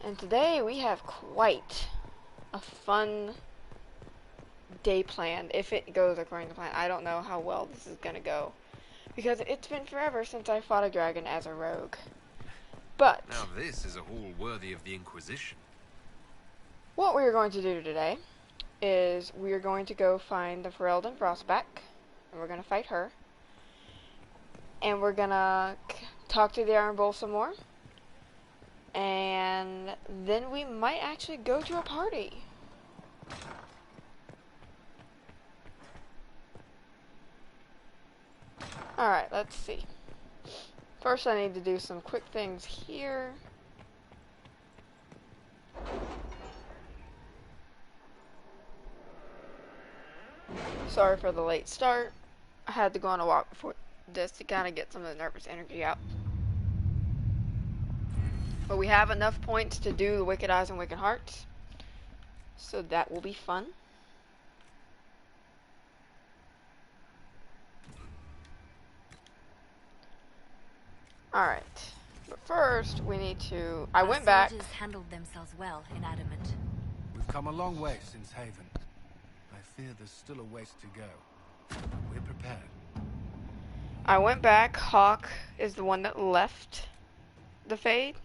And today we have quite a fun day planned. If it goes according to plan, I don't know how well this is gonna go. Because it's been forever since I fought a dragon as a rogue. But Now this is a haul worthy of the Inquisition. what we are going to do today is we are going to go find the Ferelden Frostback, and we're gonna fight her. And we're gonna talk to the Iron Bull some more. And then we might actually go to a party. Alright, let's see. First I need to do some quick things here. Sorry for the late start. I had to go on a walk before this to kind of get some of the nervous energy out. But we have enough points to do the Wicked Eyes and Wicked Hearts. So that will be fun. Alright. But first, we need to... I went back. Soldiers handled themselves well in Adamant. We've come a long way since Haven. I fear there's still a ways to go. We're prepared. I went back. Hawk is the one that left the Fade.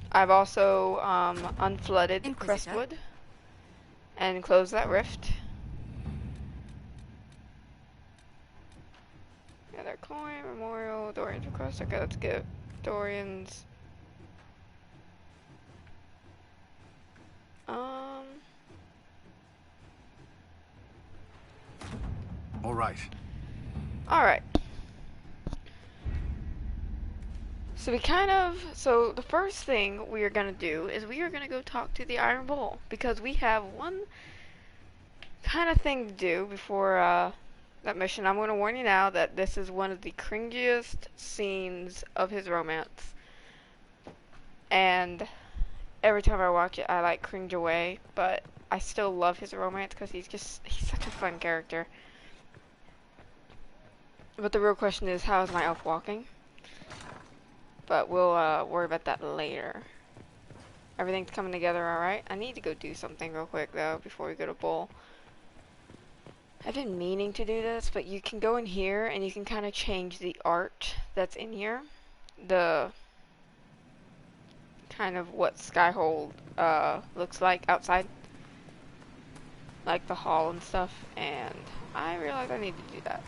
I've also unflooded Inquisitor. Crestwood and closed that rift. Another coin, memorial, Dorian's request. Okay, let's get Dorian's. All right. Alright. So the first thing we are gonna do is we are gonna go talk to the Iron Bull, because we have one kind of thing to do before that mission. I'm gonna warn you now that this is one of the cringiest scenes of his romance, and every time I watch it I like cringe away, but I still love his romance because he's such a fun character. But the real question is, how is my elf walking? But we'll worry about that later. Everything's coming together alright. I need to go do something real quick though before we go to Bull. I've been meaning to do this, but you can go in here and you can kind of change the art that's in here. The kind of what Skyhold looks like outside. Like the hall and stuff. And I realize I need to do that.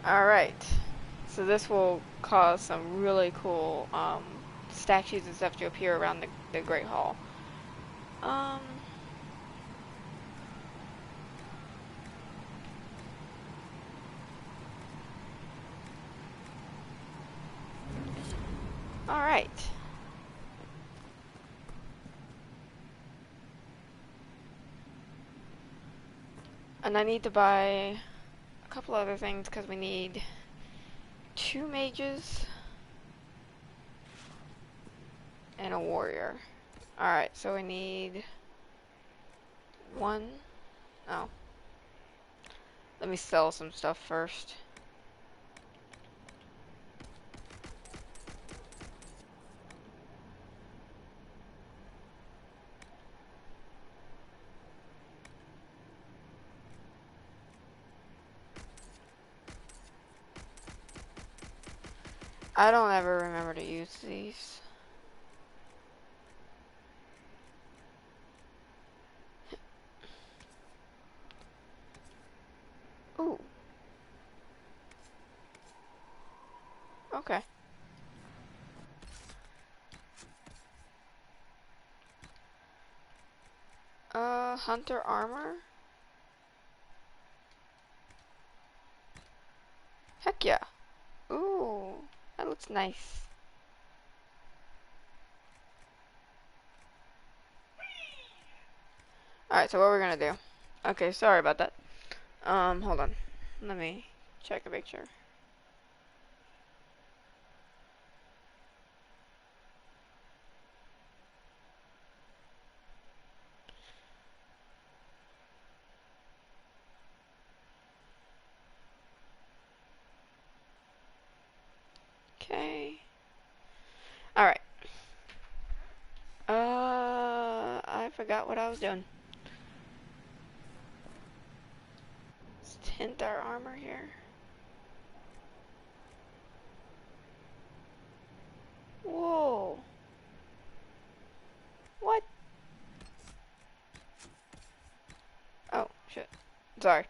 Alright, so this will cause some really cool statues and stuff to appear around the Great Hall. Alright. And I need to buy a couple other things because we need 2 mages and a warrior. Alright, so we need 1. Oh. Let me sell some stuff first. I don't ever remember to use these. Hunter armor? Heck yeah. Ooh, that looks nice. Alright, so what we're gonna do. Okay, sorry about that. Hold on. Let me check a picture. Okay. Alright. I forgot what I was doing. Let's tint our armor here. Whoa. What? Oh, shit. Sorry.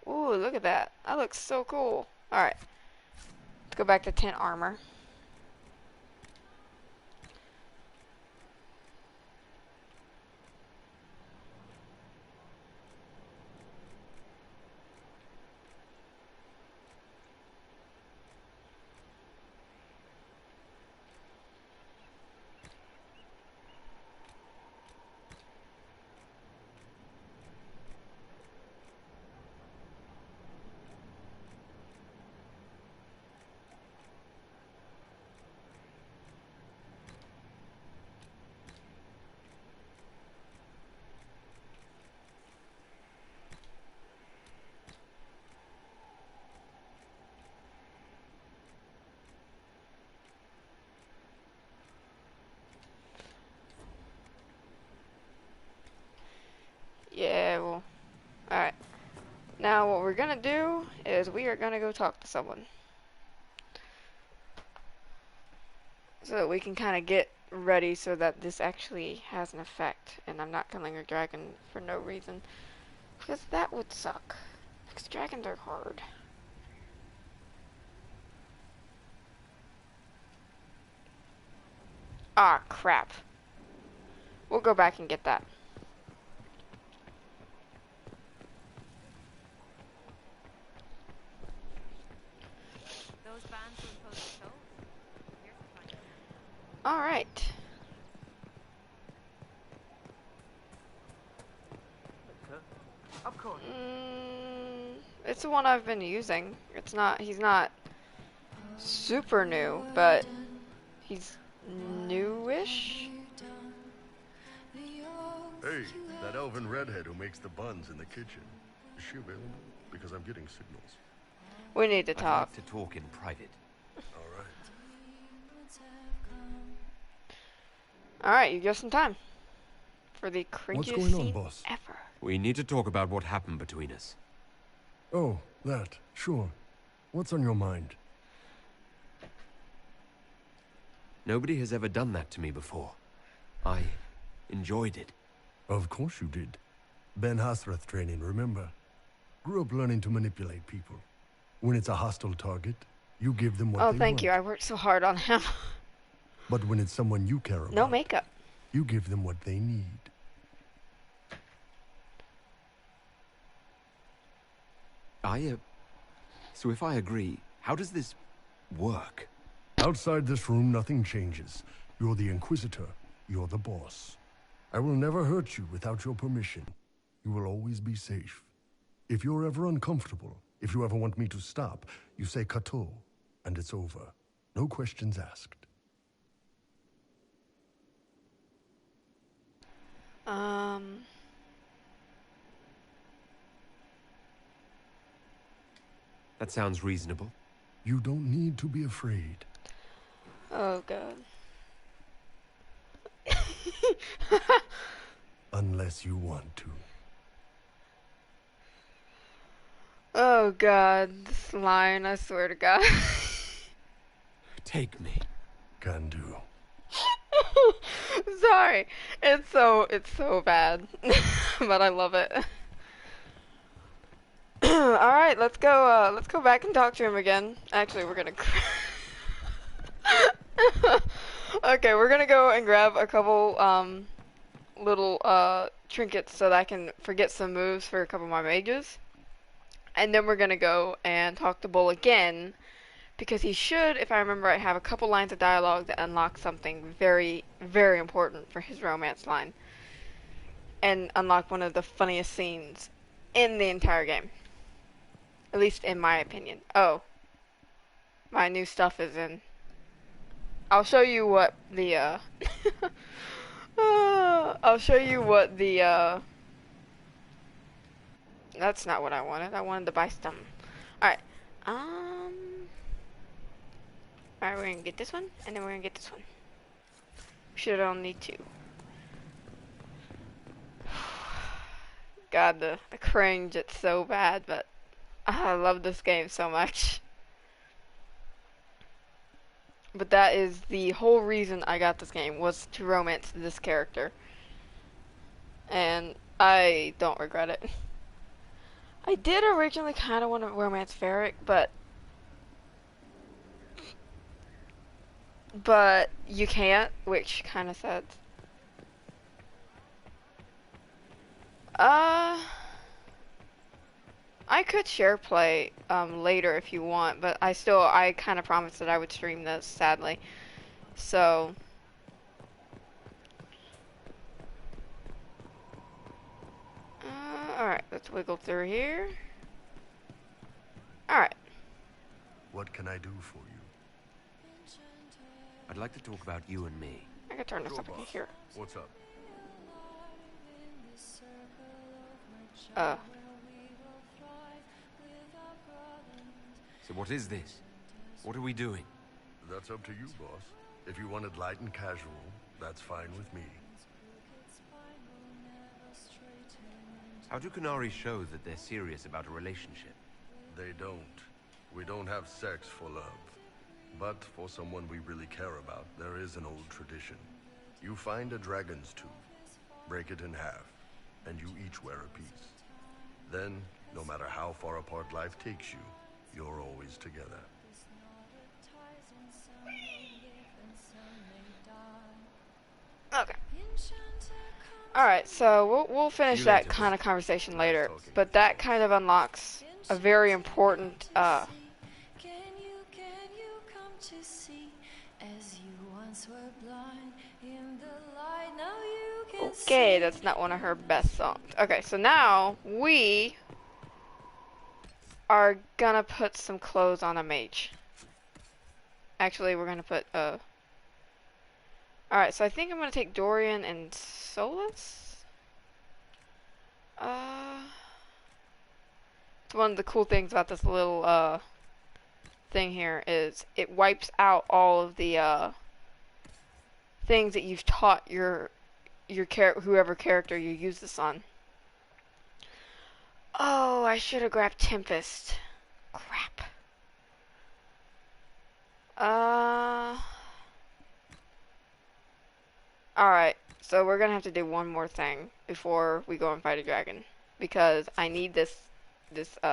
Ooh, look at that. That looks so cool. Alright. Let's go back to tint armor. Yeah, well, alright. Now what we're gonna do is we are gonna go talk to someone. So that we can kind of get ready so that this actually has an effect. And I'm not killing a dragon for no reason. Because that would suck. Because dragons are hard. Ah, crap. We'll go back and get that. Those bands were supposed to show. Here's a find. Alright. Of course. It's the one I've been using. It's not, he's not super new, but he's newish. Hey, that elven redhead who makes the buns in the kitchen. Is she available? Because I'm getting signals. We need to I'd talk. like to talk in private. All right. Alright, you just in time. For the What's cringiest going on, scene boss? ever. We need to talk about what happened between us. Oh, that. Sure. What's on your mind? Nobody has ever done that to me before. I enjoyed it. Of course you did. Ben Hasrath training, remember? Grew up learning to manipulate people. When it's a hostile target, you give them what Oh, they thank want. you. I worked so hard on him. But when it's someone you care about, No makeup. you give them what they need. So if I agree, how does this work? Outside this room, nothing changes. You're the Inquisitor. You're the boss. I will never hurt you without your permission. You will always be safe. If you're ever uncomfortable, if you ever want me to stop, you say Kato, and it's over. No questions asked. That sounds reasonable. You don't need to be afraid. Oh, God. Unless you want to. Oh, God. This line, I swear to God. Take me. Can do. Sorry. It's so bad. But I love it. Alright, let's go back and talk to him again. Actually, we're gonna Okay, we're gonna go and grab a couple little trinkets so that I can forget some moves for a couple of my mages. And then we're gonna go and talk to Bull again, because he should, if I remember right, have a couple lines of dialogue that unlock something very, very important for his romance line. And unlock one of the funniest scenes in the entire game. At least in my opinion. Oh. My new stuff is in. I'll show you what the, I'll show you what the, that's not what I wanted. I wanted to buy some. Alright. Alright, we're gonna get this one, and then we're gonna get this one. Should only need two. God, the cringe, it's so bad, but I love this game so much. But that is the whole reason I got this game, was to romance this character. And I don't regret it. I did originally kind of want to romance Varric, but you can't, which kind of sucks. I could share play later if you want, but I kind of promised that I would stream this, sadly. So alright, let's wiggle through here. Alright. What can I do for you? I'd like to talk about you and me. I can turn this Sure, up boss. here. What's up? So what is this? What are we doing? That's up to you, boss. If you wanted light and casual, that's fine with me. How do Qunari show that they're serious about a relationship? They don't. We don't have sex for love. But for someone we really care about, there is an old tradition. You find a dragon's tooth, break it in half, and you each wear a piece. Then, no matter how far apart life takes you, you're always together. Okay. Alright, so we'll finish that kind of conversation later, but that kind of unlocks a very important, okay, that's not one of her best songs. Okay, so now we are gonna put some clothes on a mage. Actually, we're gonna put, alright, so I think I'm gonna take Dorian and Solus? It's one of the cool things about this little, thing here is it wipes out all of the, things that you've taught your whoever character you use this on. Oh, I should have grabbed Tempest. Crap. Alright, so we're gonna have to do one more thing before we go and fight a dragon. Because I need this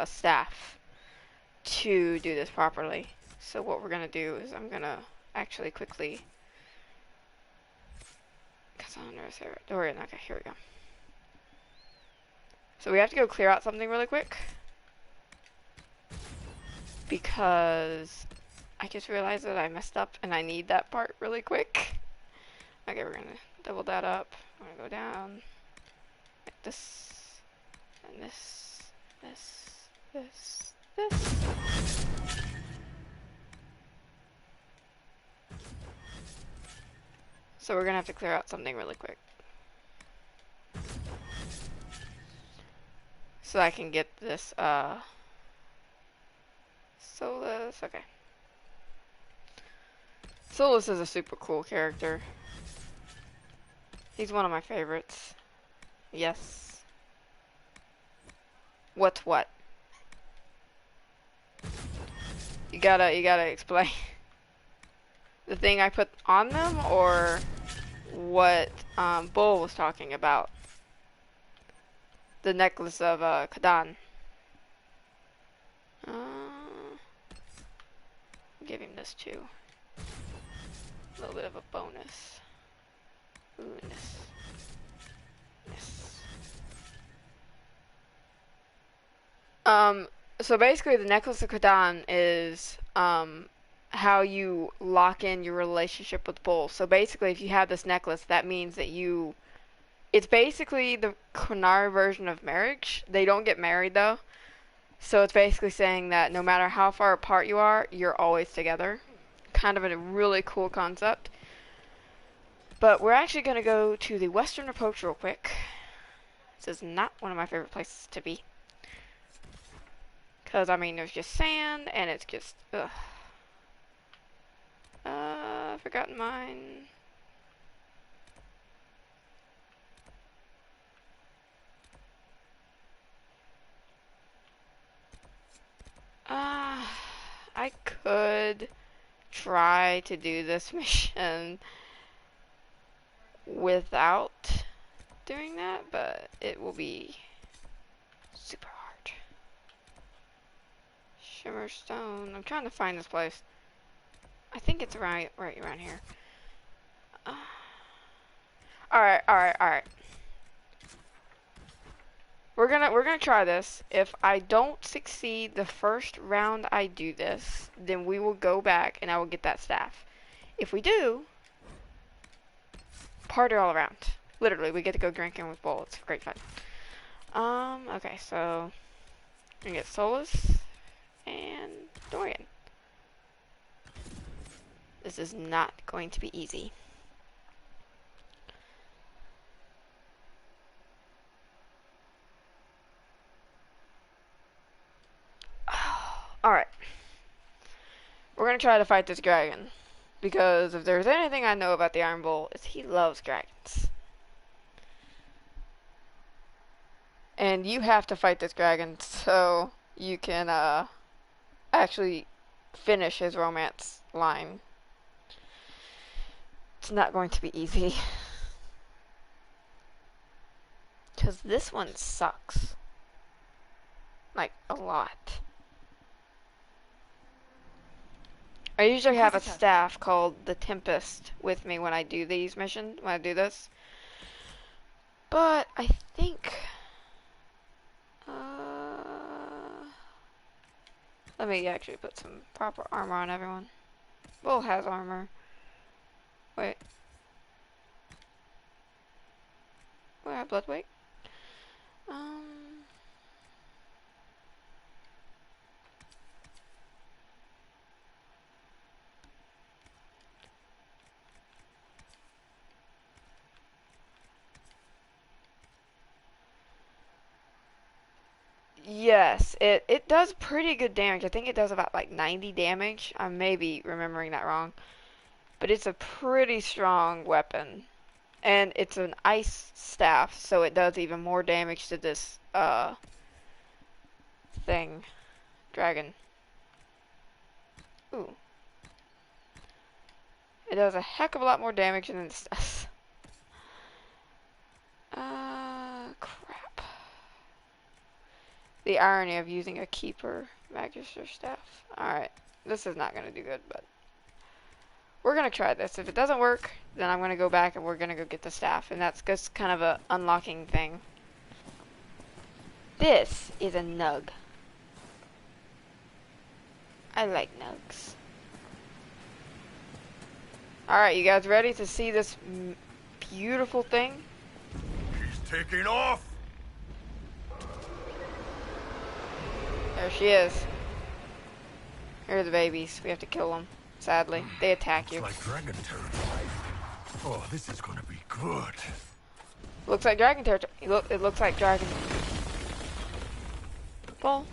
staff to do this properly. So what we're gonna do is I'm gonna actually quickly... Cassandra, Sarah, Dorian, okay, here we go. So we have to go clear out something really quick. Because I just realized that I messed up and I need that part really quick. Okay, we're gonna double that up. We're gonna go down. Like this. And this. This. So we're gonna have to clear out something really quick. So I can get this, Solus, okay. Solus is a super cool character. He's one of my favorites. Yes. What's what? You gotta explain. The thing I put on them, or what Bull was talking about? The necklace of Kadan. Give him this too. little bit of a bonus. Ooh, this. This. So basically the Necklace of Kadan is, how you lock in your relationship with Bull. So basically if you have this necklace, that means that it's basically the Qunar version of marriage. They don't get married though. So it's basically saying that no matter how far apart you are, you're always together. Kind of a really cool concept. But we're actually going to go to the Western Approach real quick. This is not one of my favorite places to be. Because, I mean, there's just sand, and it's just, ugh. Forgotten mine. I could try to do this mission without doing that, but it will be super hard. Shimmer Stone. I'm trying to find this place. I think it's right around here. Alright. We're gonna try this. If I don't succeed the first round I do this, then we will go back and I will get that staff. If we do, party all around. Literally, we get to go drinking with Bull. It's great fun. Okay, so I'm gonna get Solus and Dorian. This is not going to be easy. Alright. We're gonna try to fight this dragon. Because if there's anything I know about the Iron Bull, is he loves dragons. And you have to fight this dragon so you can actually finish his romance line. It's not going to be easy. Because this one sucks. Like, a lot. I usually have a staff called the Tempest with me when I do these missions, when I do this. But I think... let me actually put some proper armor on everyone. Bull has armor. Wait. Do I have blood weight? Yes, it does pretty good damage. I think it does about like 90 damage. I may be remembering that wrong. But it's a pretty strong weapon. And it's an ice staff, so it does even more damage to this thing. Dragon. Ooh. It does a heck of a lot more damage than this does. Crap. The irony of using a Keeper Magister staff. Alright, this is not going to do good, but we're going to try this. If it doesn't work, then I'm going to go back and we're going to go get the staff. And that's just kind of a unlocking thing. This is a nug. I like nugs. Alright, you guys ready to see this beautiful thing? He's taking off! There she is. Here are the babies. We have to kill them. Sadly, they attack you. It's like dragon territory. Oh, this is gonna be good. Looks like dragon territory. It looks like dragon. Well,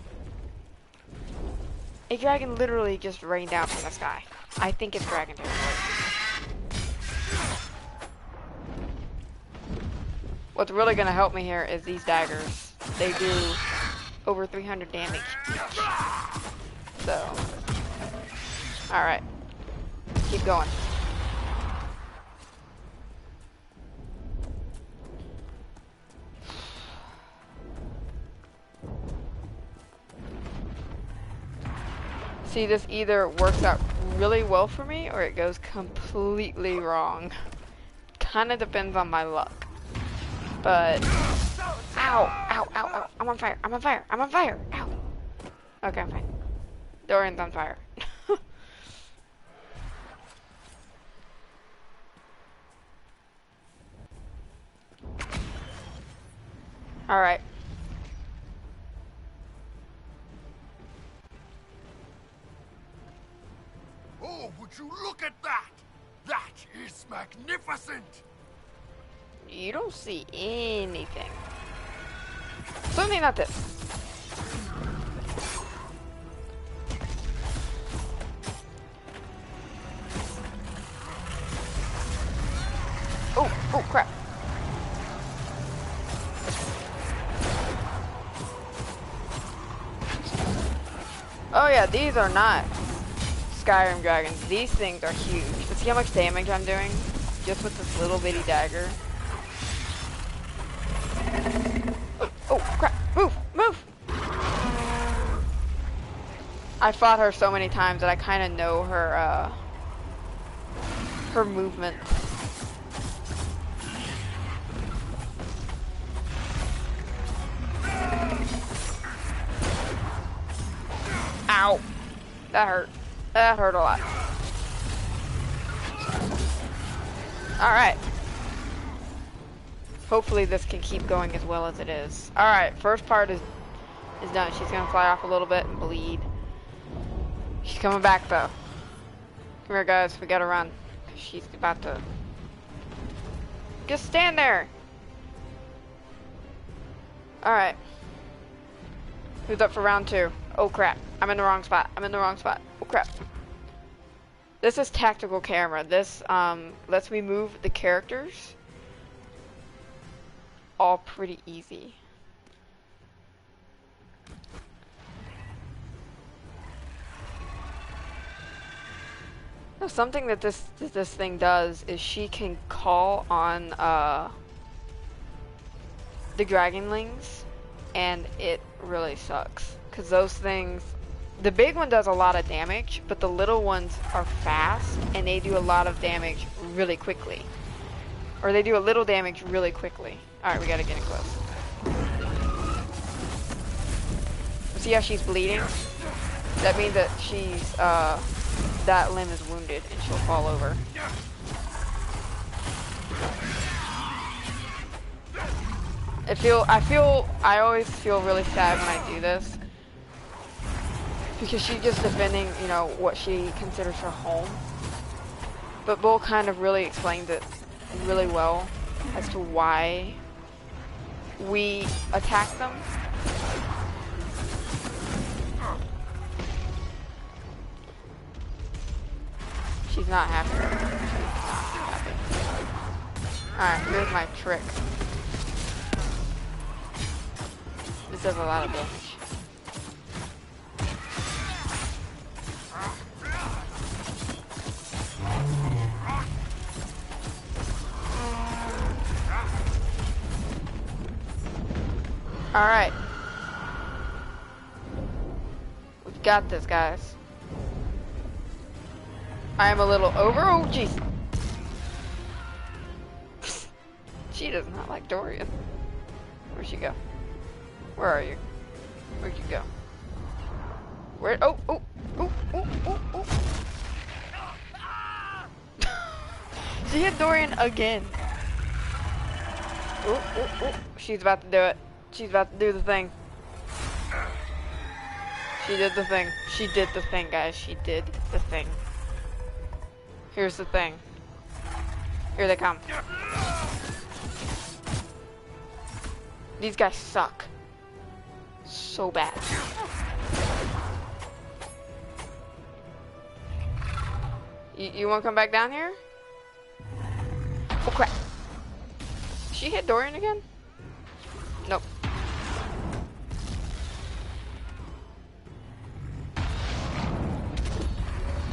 a dragon literally just rained down from the sky. I think it's dragon territory. What's really gonna help me here is these daggers. They do over 300 damage each. So, alright. Keep going. See, this either works out really well for me or it goes completely wrong. Kind of depends on my luck. But ow, ow, ow, ow! I'm on fire! I'm on fire! I'm on fire! Ow! Okay, I'm fine. Dorian's on fire. All right. Oh, would you look at that? That is magnificent! You don't see anything. Certainly not this. Oh, oh crap. Oh yeah, these are not Skyrim dragons. These things are huge. But see how much damage I'm doing? Just with this little bitty dagger. Oh, oh crap. Move, move! I fought her so many times that I kind of know her, her movement. Ow. That hurt. That hurt a lot. Alright. Hopefully this can keep going as well as it is. Alright, first part is done. She's gonna fly off a little bit and bleed. She's coming back though. Come here guys, we gotta run. She's about to... Just stand there! Alright. Who's up for round 2? Oh crap. I'm in the wrong spot. I'm in the wrong spot. Oh crap. This is tactical camera. This lets me move the characters all pretty easy. Now, something that this thing does is she can call on the dragonlings, and it really sucks because those things. The big one does a lot of damage, but the little ones are fast, and they do a lot of damage really quickly. Or they do a little damage really quickly. Alright, we gotta get in close. See how she's bleeding? That means that she's, that limb is wounded, and she'll fall over. I always feel really sad when I do this. Because she's just defending, you know, what she considers her home. But Bull kind of really explains it really well as to why we attack them. She's not happy. She's not happy. Alright, here's my trick. This does a lot of damage. Alright. We've got this, guys. I am a little over. Oh, jeez. She does not like Dorian. Where'd she go? Where are you? Where'd you go? Where? Oh, oh, oh, oh, oh, oh. She hit Dorian again. Oh, oh, oh. She's about to do it. She's about to do the thing. She did the thing. She did the thing, guys. She did the thing. Here's the thing. Here they come. These guys suck. So bad. You want to come back down here? Oh crap. She hit Dorian again? Nope.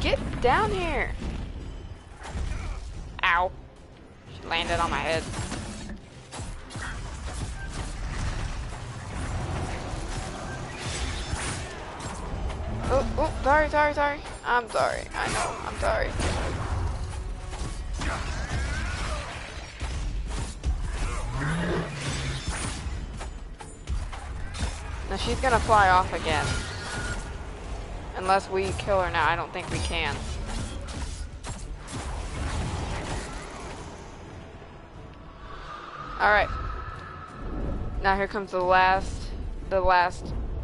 Get down here. Ow. She landed on my head. Oh, oh, sorry. I'm sorry. I know. I'm sorry. Now she's gonna fly off again. Unless we kill her now. I don't think we can. Alright. Now here comes the last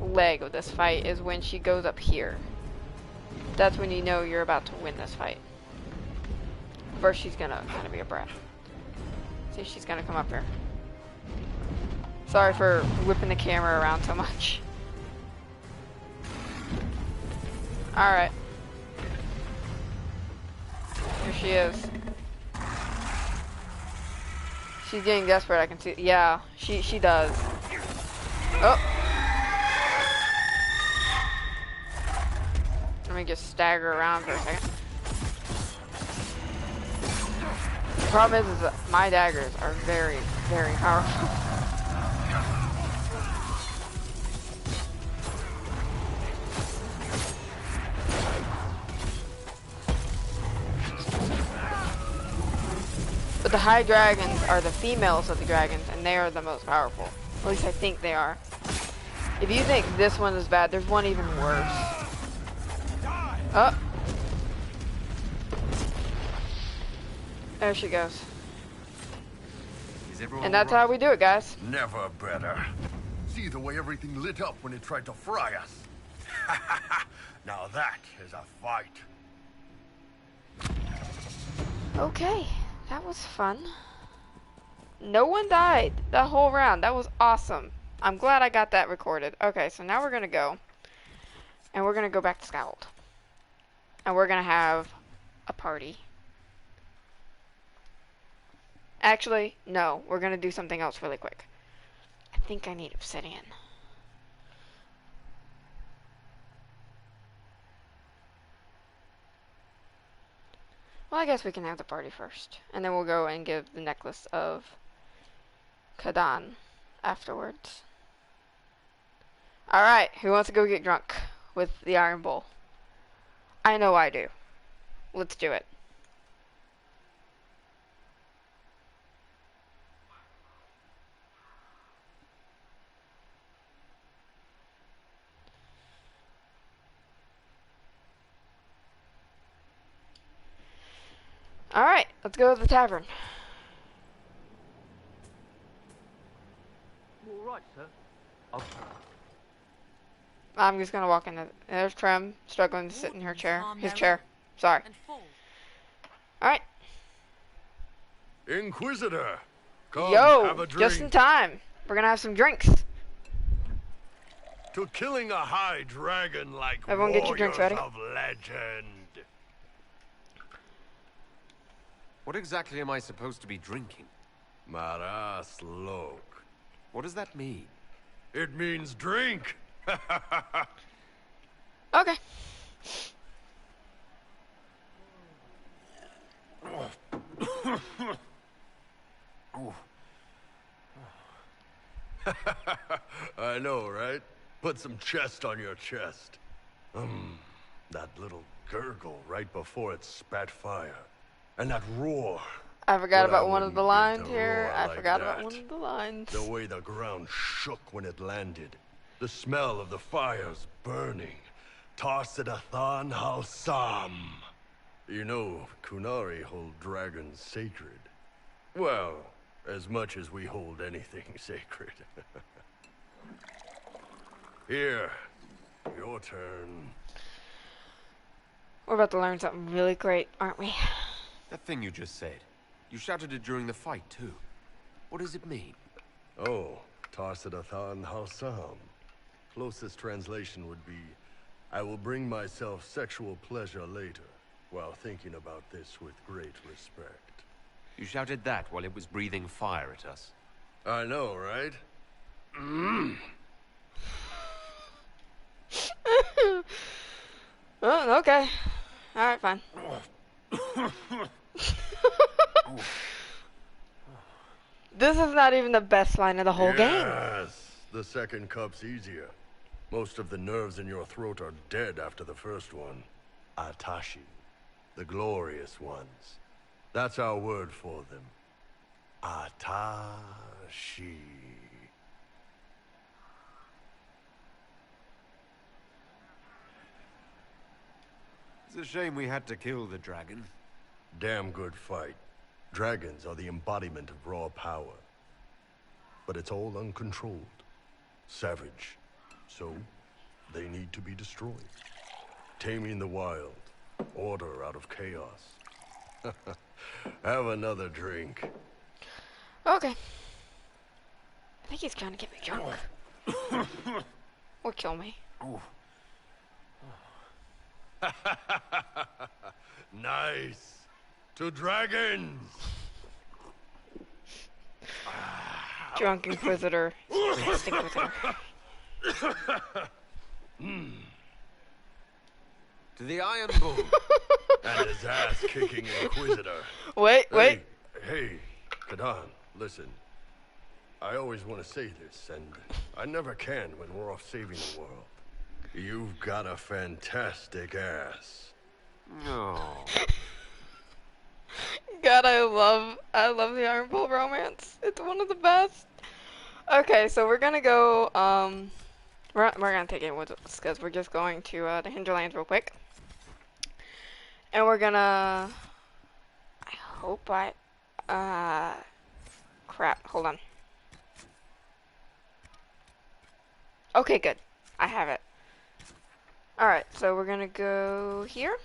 leg of this fight is when she goes up here. That's when you know you're about to win this fight. First she's gonna kind of be a brat. See if she's gonna come up here. Sorry for whipping the camera around so much. Alright. Here she is. She's getting desperate, I can see. Yeah, she does. Oh! Let me just stagger around for a second. The problem is that my daggers are very, very powerful. But the high dragons are the females of the dragons, and they are the most powerful. At least I think they are. If you think this one is bad, there's one even worse. Oh! There she goes. And that's how we do it, guys. Never better. See the way everything lit up when it tried to fry us. Now that is a fight. Okay, that was fun. No one died the whole round. That was awesome. I'm glad I got that recorded. Okay, so now we're gonna go. And we're gonna go back to Scald. And we're gonna have a party. Actually, no. We're gonna do something else really quick. I think I need obsidian. Well, I guess we can have the party first. And then we'll go and give the necklace of Kadan afterwards. Alright, who wants to go get drunk with the Iron Bowl? I know I do. Let's do it. Alright, let's go to the tavern. You all right, sir? Oh, I'm just gonna walk in. There's Trem, struggling to sit in her chair. Calm His down. chair. Sorry. And fall. Alright. Inquisitor, come have Yo, a drink. just in time. We're gonna have some drinks. To killing a high dragon like Everyone get your drinks warriors ready. of legend. What exactly am I supposed to be drinking? Maras Lok. What does that mean? It means drink. Okay. I know, right? Put some chest on your chest. That little gurgle right before it spat fire. And that roar. I forgot But I about one of the wouldn't lines give to here. roar I like forgot about that. one of the lines. The way the ground shook when it landed. The smell of the fires burning. Tarsidathan Halsam. You know, Kunari hold dragons sacred. Well, as much as we hold anything sacred. Here, your turn. We're about to learn something really great, aren't we? That thing you just said. You shouted it during the fight, too. What does it mean? Oh, Tarsidathan Halsam. Closest translation would be, I will bring myself sexual pleasure later, while thinking about this with great respect. You shouted that while it was breathing fire at us. I know, right? Oh, okay. Alright, fine. This is not even the best line of the whole game. Yes, the second cup's easier. Most of the nerves in your throat are dead after the first one. Atashi, the glorious ones. That's our word for them. Atashi. It's a shame we had to kill the dragon. Damn good fight. Dragons are the embodiment of raw power. But it's all uncontrolled. Savage. So, they need to be destroyed. Taming the wild. Order out of chaos. Have another drink. Okay. I think he's trying to get me drunk. Or kill me. Nice. To dragons. Drunk Inquisitor. Pissed Inquisitor. To the Iron Bull. And his ass-kicking Inquisitor. Wait. Hey, Kadan, listen. I always want to say this, and I never can when we're off saving the world. You've got a fantastic ass. Oh. God, I love the Iron Bull romance. It's one of the best. Okay, so we're gonna go, we're gonna take it with us, because we're just going to, the Hinterlands real quick. And we're gonna, crap, hold on. Okay, good. I have it. Alright, so we're gonna go here.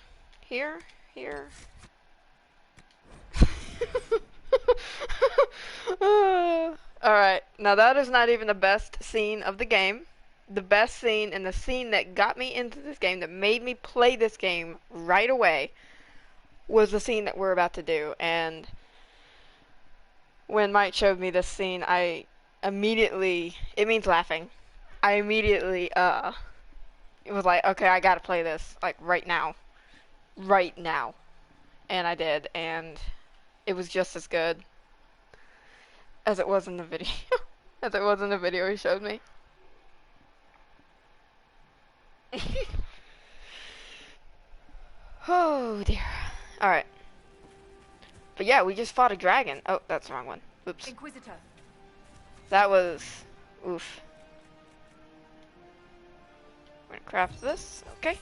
Alright, now that is not even the best scene of the game. The best scene and the scene that got me into this game, that made me play this game right away, was the scene that we're about to do. And when Mike showed me this scene, I immediately, it means laughing. I immediately, it was like, okay, I gotta play this, like, right now. Right now. And I did, and it was just as good as it was in the video. As it was in the video he showed me. Oh, dear. Alright. But yeah, we just fought a dragon. Oh, that's the wrong one. Oops. Inquisitor. That was... oof. I'm gonna craft this. Okay.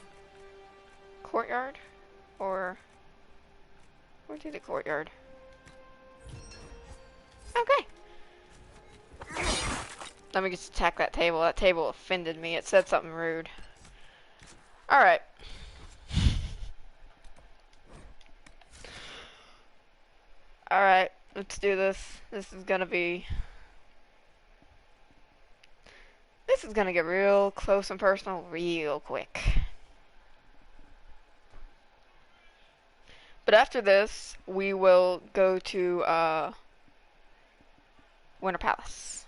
Courtyard. Or... where'd do the courtyard? Okay. Let me just attack that table. That table offended me. It said something rude. Alright. Alright, let's do this. This is gonna get real close and personal real quick. But after this, we will go to Winter Palace.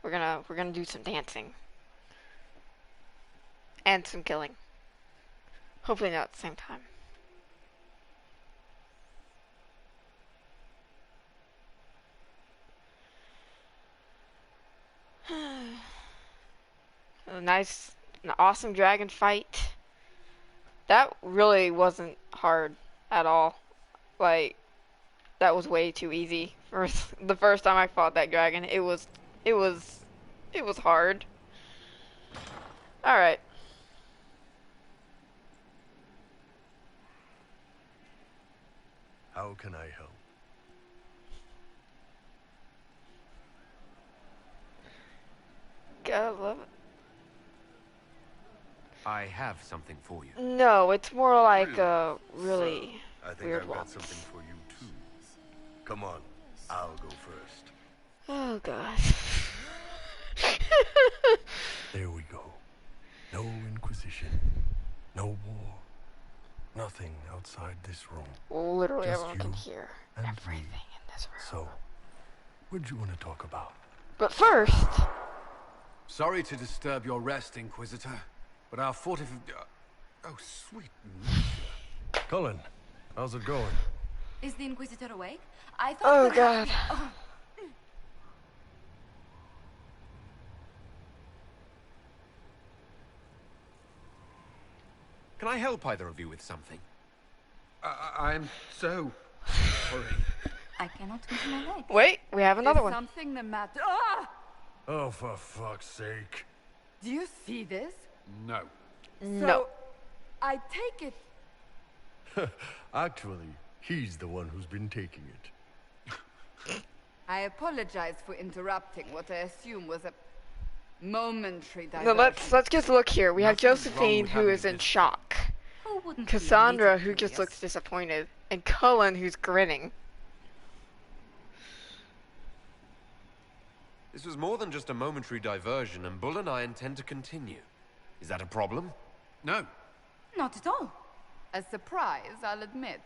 We're gonna do some dancing. And some killing. Hopefully not at the same time. An awesome dragon fight. That really wasn't hard at all. Like, that was way too easy for the first time I fought that dragon. It was hard. Alright. How can I help? Gotta love it. I have something for you. No, it's more like a really I think weird I've one. got something for you too. Come on, I'll go first. Oh gosh. There we go. No Inquisition. No war. Nothing outside this room. Literally Just everyone can you hear and me. everything in this room. So, what'd you want to talk about? But first, Sorry to disturb your rest, Inquisitor, but our oh, sweet. Cullen, how's it going? Is the Inquisitor awake? I thought. oh perhaps- god. Oh, Can I help either of you with something? I'm so sorry. I cannot move my leg. Wait, we have another one. Something the matter. Ah! Oh, for fuck's sake. Do you see this? No. No. So, I take it. Actually, he's the one who's been taking it. I apologize for interrupting what I assume was a momentary No, diversion. let's just look here. We have Nothing wrong Josephine, with who having is in this- shock. Who wouldn't be a Cassandra, little who just curious? looks disappointed. And Cullen, who's grinning. This was more than just a momentary diversion, and Bull and I intend to continue. Is that a problem? No. Not at all. A surprise, I'll admit.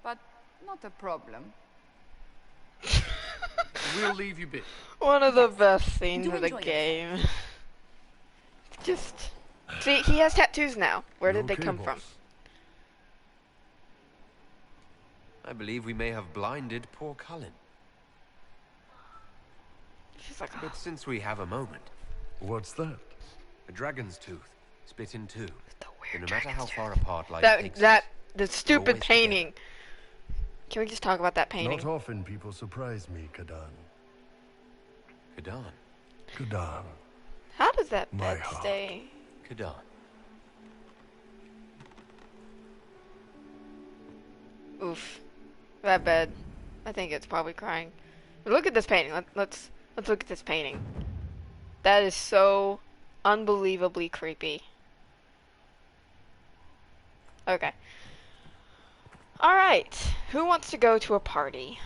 But not a problem. We'll leave you be. One of the best scenes Do of the enjoy it. game. Just... See, he has tattoos now. Where You did they okay, come from? boss? I believe we may have blinded poor Cullen. She's like, But since we have a moment, What's that? a dragon's tooth, split in two. the And weird no matter how dragon's far tooth. apart life takes us, The stupid always painting. Can we just talk about that painting? Not often people surprise me, Kadan. Kadan. Kadan. How does that My bed heart. stay? Kadan. Oof. That bed. I think it's probably crying. But look at this painting. Let's look at this painting. That is so unbelievably creepy. Okay. Alright. Who wants to go to a party?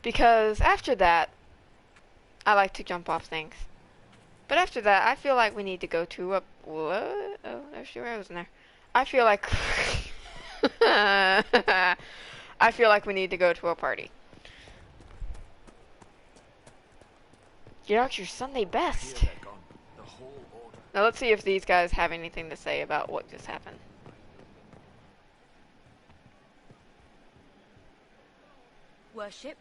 Because after that, I like to jump off things. But after that, I feel like we need to go to a... What? Oh, there's two arrows in there. I feel like... I feel like we need to go to a party. Get out your Sunday best. Now let's see if these guys have anything to say about what just happened. Worship?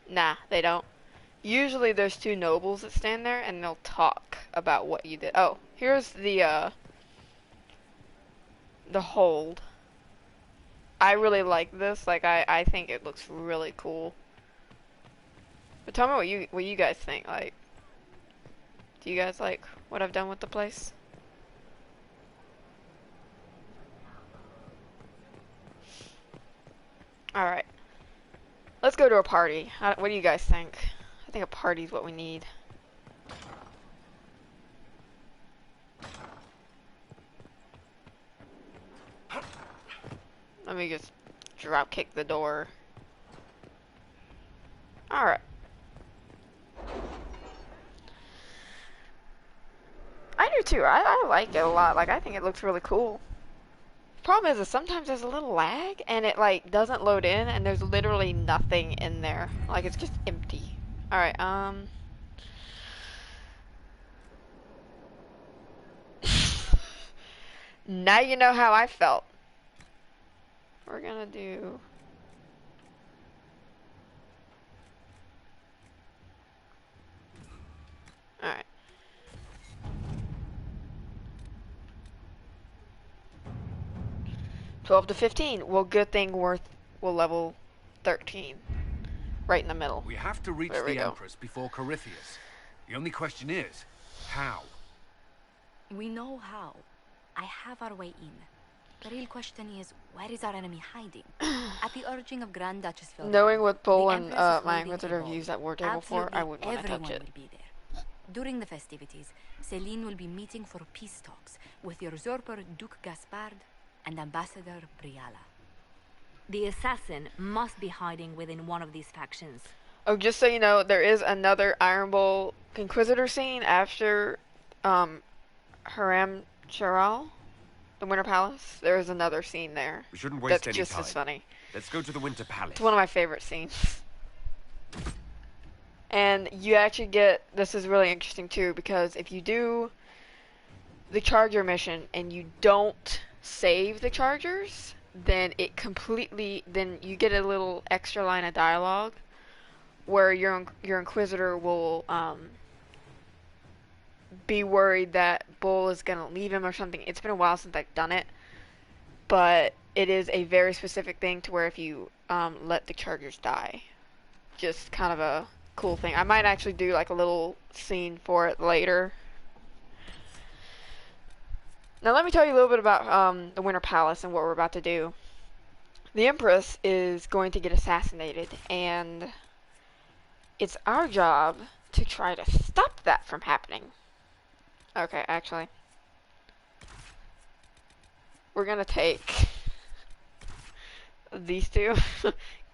Nah, they don't. Usually there's two nobles that stand there and they'll talk about what you did. Oh, here's the hold. I really like this. Like I think it looks really cool. But tell me what you guys think. Like, do you guys like what I've done with the place? All right. Let's go to a party. What do you guys think? I think a party's what we need. Let me just drop kick the door. Alright. I do too. I like it a lot. Like, I think it looks really cool. Problem is sometimes there's a little lag and it like doesn't load in and there's literally nothing in there. Like, it's just empty. Alright, now you know how I felt. We're gonna do... Alright. $12 to $15. Well, good thing we'll level 13. Right in the middle. We have to reach There we the go. Empress before Corypheus. The only question is, how? We know how. I have our way in. The real question is, where is our enemy hiding? At the urging of Grand Duchess Philomena, Knowing what Bull the and Empress is my holding a Inquisitor have ball. used that war table for, I Absolutely wouldn't want to touch everyone it. will be there. During the festivities, Celine will be meeting for peace talks with the usurper Duke Gaspard and Ambassador Briala. The assassin must be hiding within one of these factions. Oh, just so you know, there is another Iron Bull Inquisitor scene after Haram Charal, the Winter Palace. There is another scene there. We shouldn't waste That's any just time. as funny. Let's go to the Winter Palace. It's one of my favorite scenes. And you actually get, this is really interesting too, because if you do the Charger mission and you don't save the Chargers, then it completely, then you get a little extra line of dialogue where your Inquisitor will be worried that Bull is gonna leave him or something. It's been a while since I've done it, but it is a very specific thing to where if you let the chargers die, just kind of a cool thing. I might actually do like a little scene for it later. Now let me tell you a little bit about the Winter Palace and what we're about to do. The Empress is going to get assassinated, and it's our job to try to stop that from happening. Okay, actually, we're gonna take these two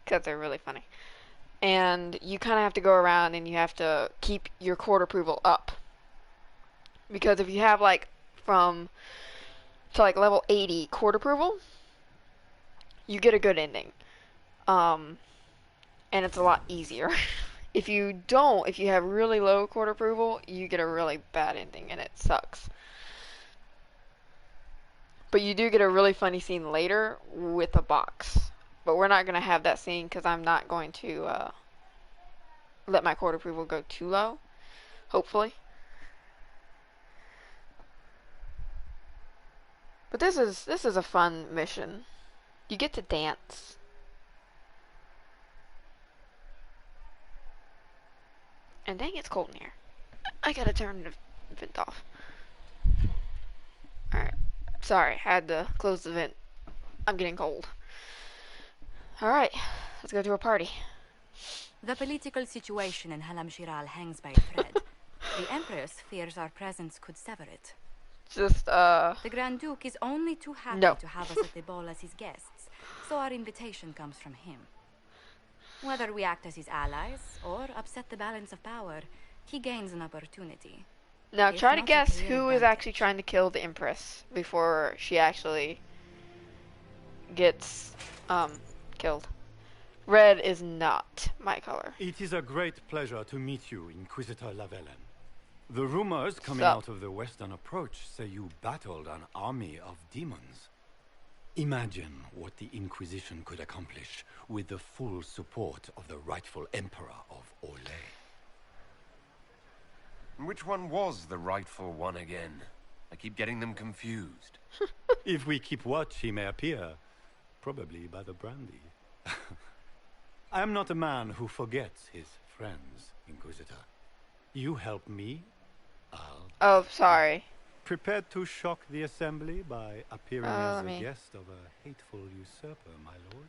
because they're really funny. And you kind of have to go around and you have to keep your court approval up. Because if you have like from to like level 80 court approval, you get a good ending. And it's a lot easier. If you don't, if you have really low court approval, you get a really bad ending and it sucks. But you do get a really funny scene later with a box. But we're not going to have that scene because I'm not going to let my court approval go too low. Hopefully. But this is a fun mission. You get to dance. And dang, it's cold in here. I gotta turn the vent off. Alright. Sorry, I had to close the vent. I'm getting cold. Alright, let's go to a party. The political situation in Halam Shiral hangs by a thread. The Empress fears our presence could sever it. Just, The Grand Duke is only too happy no. to have us at the ball as his guests, so our invitation comes from him. Whether we act as his allies or upset the balance of power, he gains an opportunity. Now If try to not a guess clear who is advantage. actually trying to kill the Empress before she actually gets killed. Red is not my color. It is a great pleasure to meet you, Inquisitor Lavellen. The rumors coming So- out of the Western Approach say you battled an army of demons. Imagine what the Inquisition could accomplish with the full support of the rightful Emperor of Olay. Which one was the rightful one again? I keep getting them confused. If we keep watch, he may appear, probably by the brandy. I am not a man who forgets his friends, Inquisitor. You help me, I'll... Oh, sorry. Prepared to shock the Assembly by appearing as me- a guest of a hateful usurper, my lord?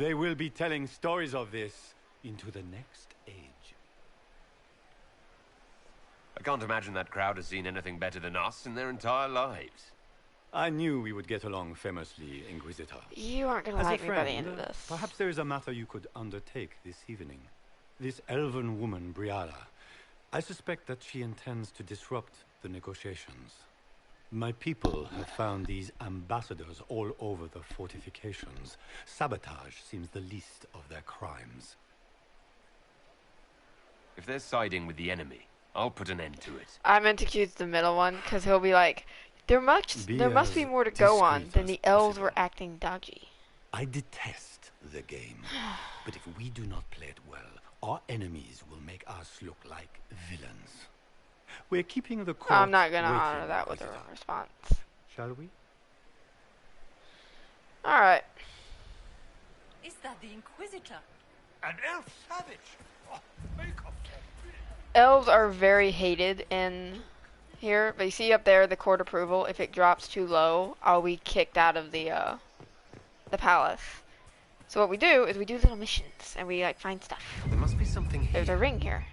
They will be telling stories of this into the next age. I can't imagine that crowd has seen anything better than us in their entire lives. I knew we would get along famously, Inquisitor. You aren't gonna As a like me by the friend, end of this. perhaps there is a matter you could undertake this evening. This elven woman, Briala, I suspect that she intends to disrupt the negotiations. My people have found these ambassadors all over the fortifications. Sabotage seems the least of their crimes. If they're siding with the enemy, I'll put an end to it. I meant to choose the middle one because he'll be like, there must be as more to go on discreet than as the elves possible. were acting dodgy. I detest the game, but if we do not play it well, our enemies will make us look like villains. We're keeping the court I'm not gonna waiting, honor that with a Inquisitor. response. Shall we? Alright. Is that the Inquisitor? An elf savage! Oh, make up Elves are very hated in here, but you see up there the court approval. If it drops too low, I'll be kicked out of the palace. So what we do is we do little missions and we like find stuff. There must be something here. There's a ring here.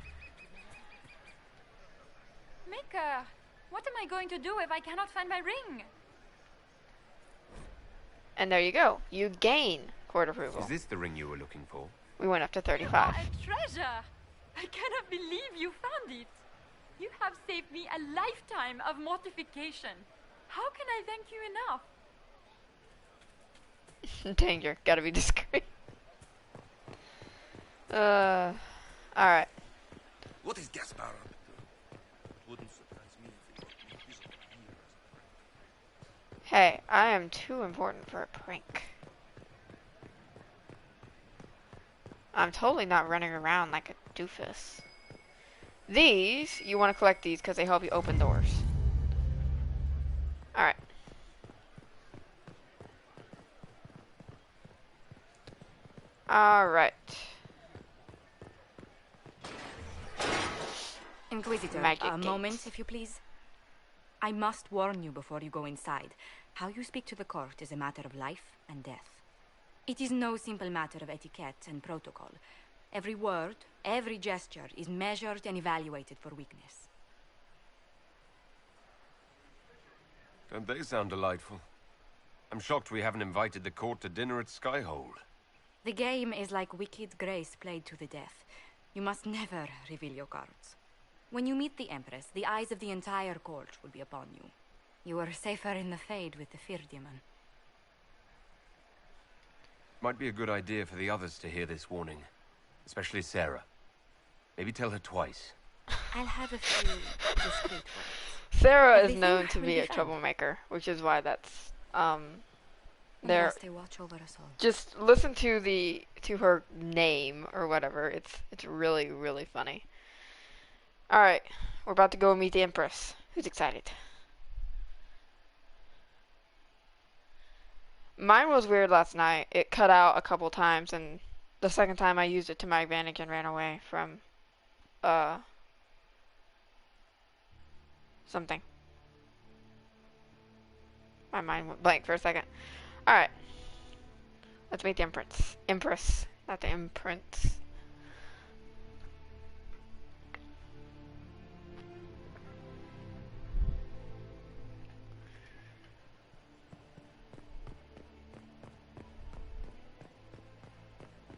Mika, what am I going to do if I cannot find my ring? And there you go. You gain court approval. Is this the ring you were looking for? We went up to You are 35. a treasure! I cannot believe you found it. You have saved me a lifetime of mortification. How can I thank you enough? Danger. Gotta be discreet. Alright. What is Gaspar up to? Wouldn't surprise me if it was his years. Hey, I am too important for a prank. I'm totally not running around like a doofus. These, you want to collect these because they help you open doors. Alright. Alright. Inquisitor, Magic a moment, gates. if you please. I must warn you before you go inside. How you speak to the court is a matter of life and death. It is no simple matter of etiquette and protocol. Every word, every gesture is measured and evaluated for weakness. Don't they sound delightful? I'm shocked we haven't invited the court to dinner at Skyhold. The game is like Wicked Grace played to the death. You must never reveal your cards. When you meet the Empress, the eyes of the entire court will be upon you. You are safer in the Fade with the Fear Demon. Might be a good idea for the others to hear this warning. Especially Sarah. Maybe tell her twice. I'll have a few discreet words. Sarah is Everything known to will be be a fine. troublemaker, which is why that's We there. must stay watch over us all. Just listen to her name or whatever. It's really, really funny. Alright, we're about to go meet the Empress. Who's excited? Mine was weird last night. It cut out a couple times, and the second time I used it to my advantage and ran away from something. My mind went blank for a second. Alright. Let's meet the Empress. Empress, not the Empress.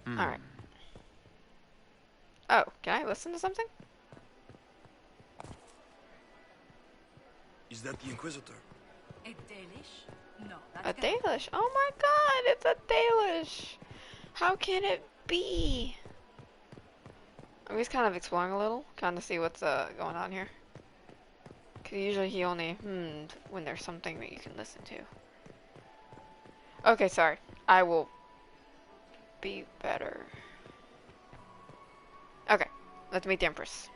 Alright. Oh, can I listen to something? Is that the Inquisitor? A Dalish? No, A Dalish. Oh my god, it's a Dalish. How can it be? I'm just kind of exploring a little, kind of see what's going on here. Cause usually he only when there's something that you can listen to. Okay, sorry. I will be better. Okay, let's meet the Empress.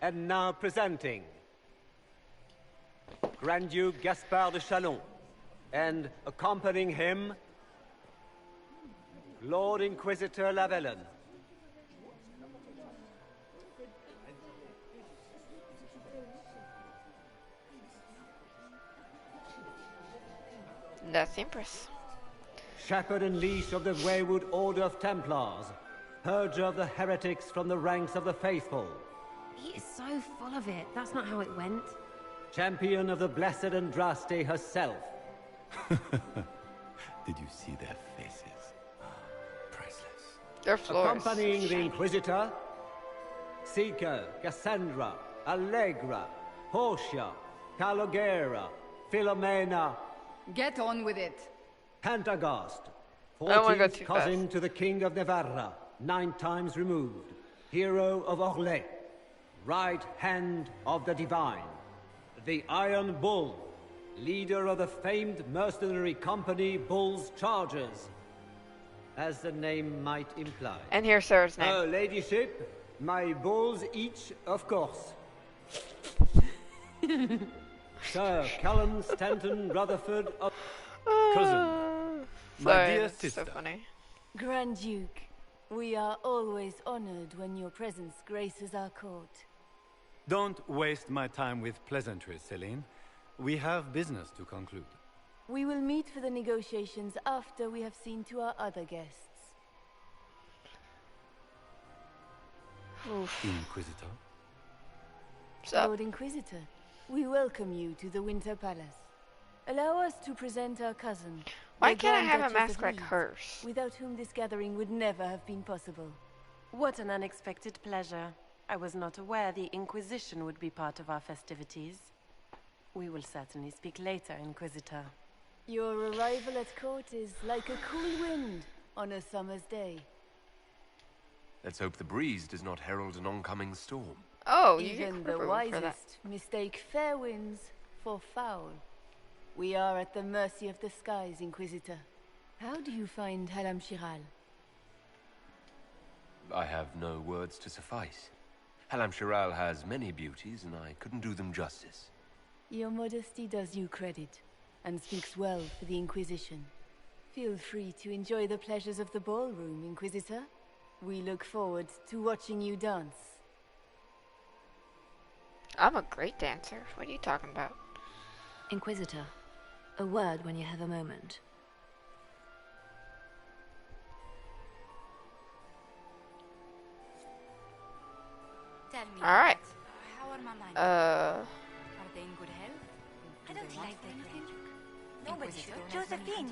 And now presenting Grand Duke Gaspard de Chalon, and accompanying him, Lord Inquisitor Lavellen. That's the Empress. Shepherd and leash of the wayward Order of Templars, purger of the heretics from the ranks of the faithful. He is so full of it. That's not how it went. Champion of the Blessed Andraste herself. Did you see their faces? Priceless. Their floors. Accompanying the Inquisitor, Seeker, Cassandra, Allegra, Portia, Calogera, Philomena, Get on with it. Pantagast, I don't wanna go 14th too cousin fast. to the King of Navarra, 9 times removed, hero of Orlais, right hand of the Divine, the Iron Bull, leader of the famed mercenary company Bull's Chargers, as the name might imply. And here's Sarah's name. Her ladyship, my bulls each, of course. Sir Callum Stanton Rutherford of... Cousin, my Sorry, dear that's sister. so funny. Grand Duke, we are always honored when your presence graces our court. Don't waste my time with pleasantries, Celine. We have business to conclude. We will meet for the negotiations after we have seen to our other guests. Inquisitor. So, Lord Inquisitor, we welcome you to the Winter Palace. Allow us to present our cousin. why the can't I Grand have a Duchess mask of like Leeds, hers? without whom this gathering would never have been possible. What an unexpected pleasure. I was not aware the Inquisition would be part of our festivities. We will certainly speak later, Inquisitor. Your arrival at court is like a cool wind on a summer's day. Let's hope the breeze does not herald an oncoming storm. Oh, even the wisest mistake fair winds for foul. We are at the mercy of the skies, Inquisitor. How do you find Halam Shiral? I have no words to suffice. Halam Shiral has many beauties, and I couldn't do them justice. Your modesty does you credit, and speaks well for the Inquisition. Feel free to enjoy the pleasures of the ballroom, Inquisitor. We look forward to watching you dance. I'm a great dancer. What are you talking about? Inquisitor, a word when you have a moment. Tell me. All right. How are my mind? Uh. Are they in good health? I don't like anything. Nobody should. Josephine!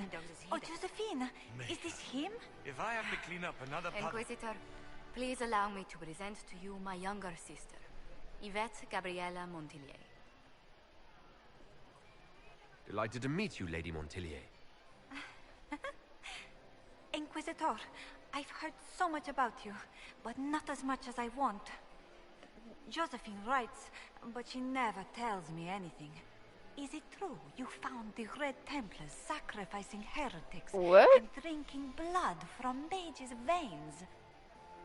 Oh, Josephine! Is this him? If I have to clean up another Inquisitor, please allow me to present to you my younger sister, Yvette Gabriella Montillier. Delighted to meet you, Lady Montillier. Inquisitor, I've heard so much about you, but not as much as I want. Josephine writes, but she never tells me anything. Is it true you found the Red Templars sacrificing heretics and drinking blood from mages' veins?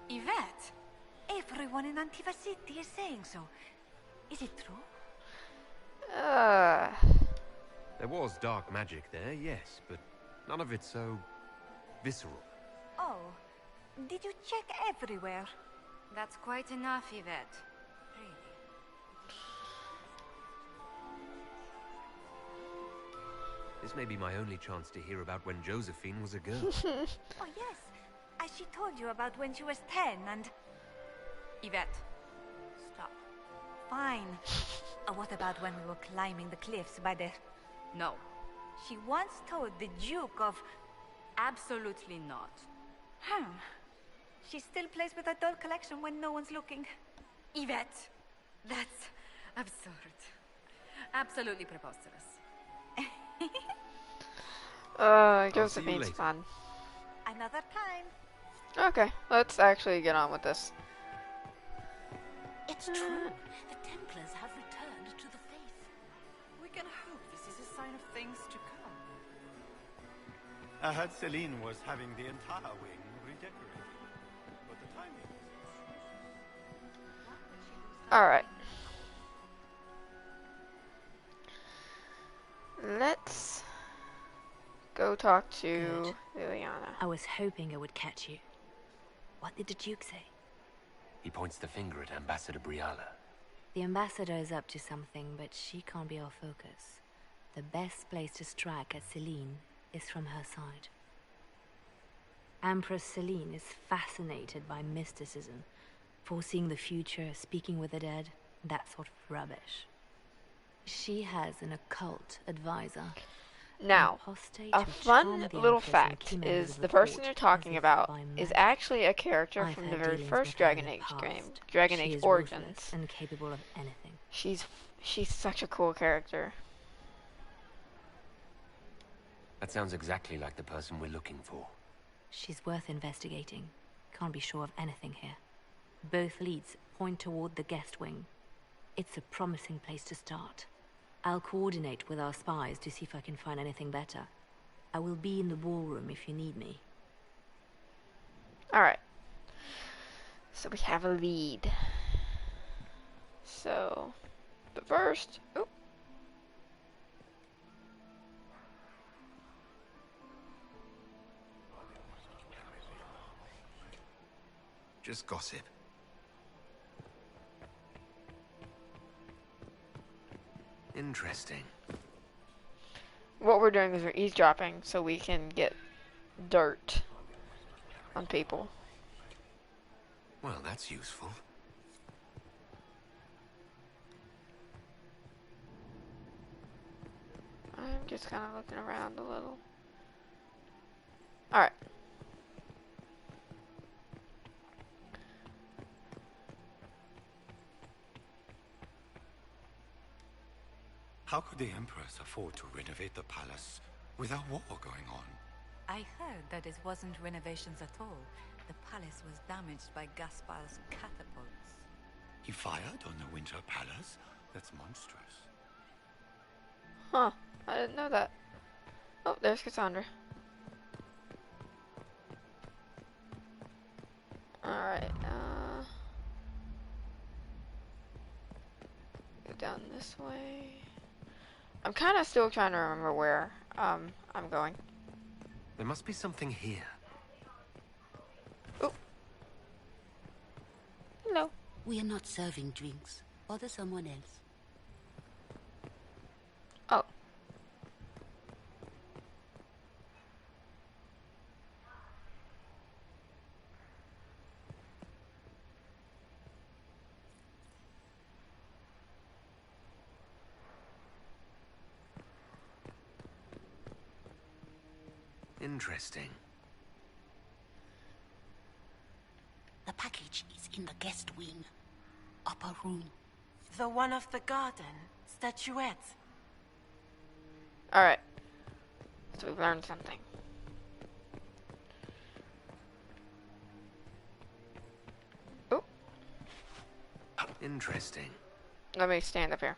Yvette? Everyone in Antiva City is saying so. Is it true? There was dark magic there, yes, but none of it so visceral. Oh, did you check everywhere? That's quite enough, Yvette. This may be my only chance to hear about when Josephine was a girl. Oh yes, as she told you about when she was 10 and... Yvette, stop. Fine. What about when we were climbing the cliffs by the... No. She once told the Duke of... Absolutely not. She still plays with her doll collection when no one's looking. Yvette, that's absurd. Absolutely preposterous. Josephine's fun. Another time. Okay, let's actually get on with this. It's true. The Templars have returned to the faith. We can hope this is a sign of things to come. I heard Celine was having the entire wing redecorated, but the timing was... Alright. Let's go talk to Liliana. I was hoping I would catch you. What did the Duke say? He points the finger at Ambassador Briala. The ambassador is up to something, but she can't be our focus. The best place to strike at Celine is from her side. Empress Celine is fascinated by mysticism, foreseeing the future, speaking with the dead, that sort of rubbish. She has an occult advisor. Now, a fun little fact is the person you're talking about is actually a character from the very first Dragon Age game, Dragon Age Origins. And capable of anything. She's such a cool character. That sounds exactly like the person we're looking for. She's worth investigating. Can't be sure of anything here. Both leads point toward the guest wing. It's a promising place to start. I'll coordinate with our spies to see if I can find anything better. I will be in the ballroom if you need me. Alright. So we have a lead. So, but first... Oh. Just gossip. Interesting. What we're doing is we're eavesdropping so we can get dirt on people. Well, that's useful. I'm just kind of looking around a little. Alright. How could the Empress afford to renovate the palace with a war going on? I heard that it wasn't renovations at all. The palace was damaged by Gaspar's catapults. He fired on the Winter Palace? That's monstrous. Huh. I didn't know that. Oh, there's Cassandra. Alright, go down this way. I'm kind of still trying to remember where, I'm going. There must be something here. Oh. Hello. We are not serving drinks. Bother someone else. Oh. Interesting. The package is in the guest wing. Upper room. The one of the garden. Statuette. Alright. So we've learned something. Oh. Interesting. Let me stand up here.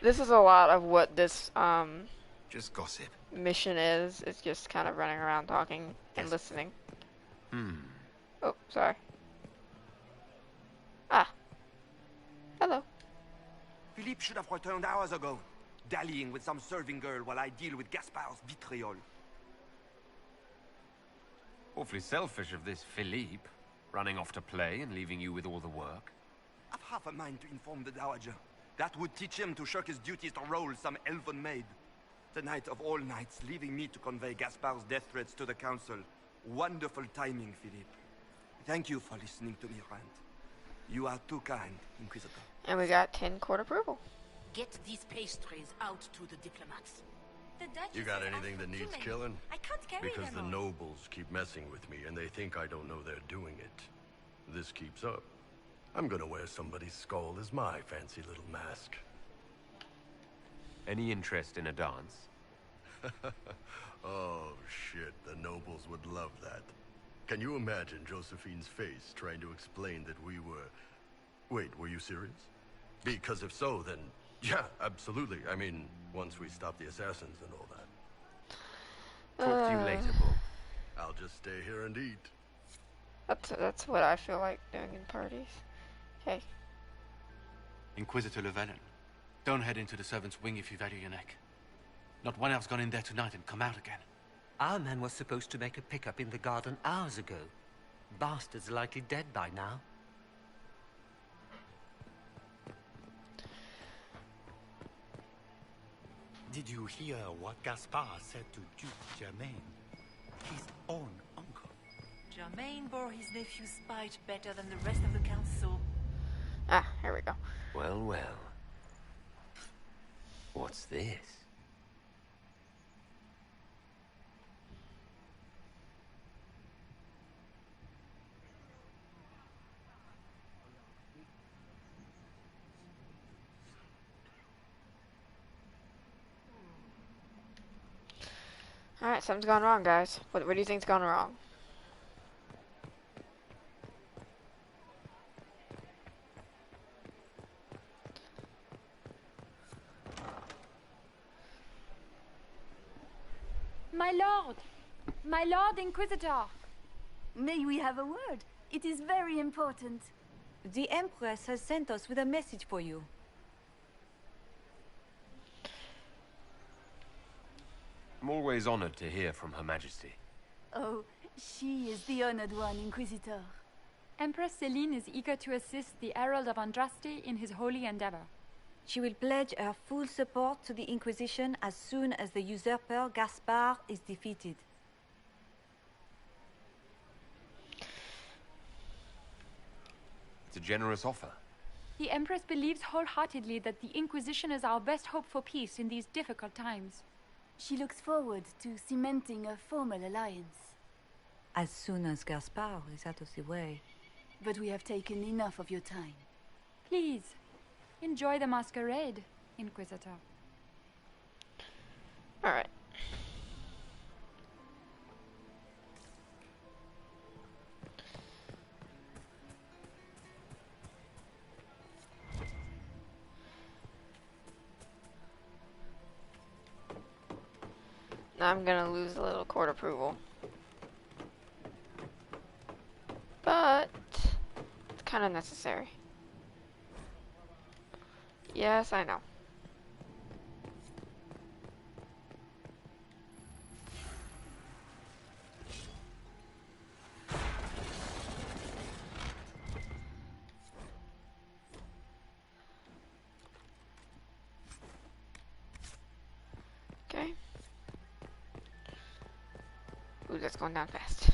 This is a lot of what this, just gossip. mission is. It's just kind of running around talking and listening. Oh, sorry. Ah. Hello. Philippe should have returned hours ago, dallying with some serving girl while I deal with Gaspar's vitriol. Awfully selfish of this Philippe, running off to play and leaving you with all the work. I've half a mind to inform the Dowager. That would teach him to shirk his duties to roll some elven maid. Tonight of all nights, leaving me to convey Gaspar's death threats to the Council. Wonderful timing, Philippe. Thank you for listening to me rant. You are too kind, Inquisitor. And we got 10 court approval. Get these pastries out to the diplomats. The Duchess You got has anything asked that for too needs many. killing? I can't carry Because them the all. nobles keep messing with me and they think I don't know they're doing it. This keeps up. I'm gonna wear somebody's skull as my fancy little mask. Any interest in a dance? Oh, shit. The nobles would love that. Can you imagine Josephine's face trying to explain that we were... Wait, were you serious? Because if so, then... Yeah, absolutely. I mean, once we stop the assassins and all that. Talk to you later, Bull. I'll just stay here and eat. That's what I feel like doing in parties. Okay. Inquisitor Llewellyn, don't head into the servants' wing if you value your neck. Not one elf's gone in there tonight and come out again. Our man was supposed to make a pickup in the garden hours ago. Bastard's likely dead by now. Did you hear what Gaspard said to Duke Germain? His own uncle. Germain bore his nephew's spite better than the rest of the council. Ah, here we go. Well, well. What's this? Alright, something's gone wrong, guys. What do you think's gone wrong? My Lord Inquisitor! May we have a word? It is very important. The Empress has sent us with a message for you. I'm always honored to hear from Her Majesty. Oh, she is the honored one, Inquisitor. Empress Celine is eager to assist the Herald of Andraste in his holy endeavor. She will pledge her full support to the Inquisition as soon as the usurper Gaspard is defeated. It's a generous offer. The Empress believes wholeheartedly that the Inquisition is our best hope for peace in these difficult times. She looks forward to cementing a formal alliance. As soon as Gaspard is out of the way. But we have taken enough of your time. Please, enjoy the masquerade, Inquisitor. Alright. Now I'm gonna lose a little court approval. But it's kind of necessary. Yes, I know. Okay. Ooh, that's going down fast.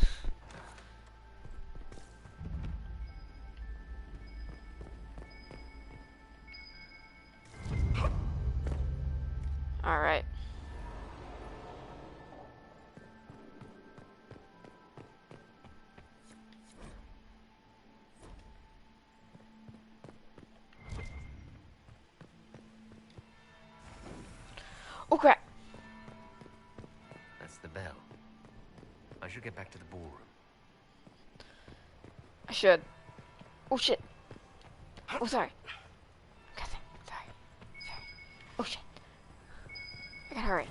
All right. Oh crap. That's the bell. I should get back to the ballroom. I should. Oh shit. Oh sorry. Sorry. Oh shit. I gotta hurry.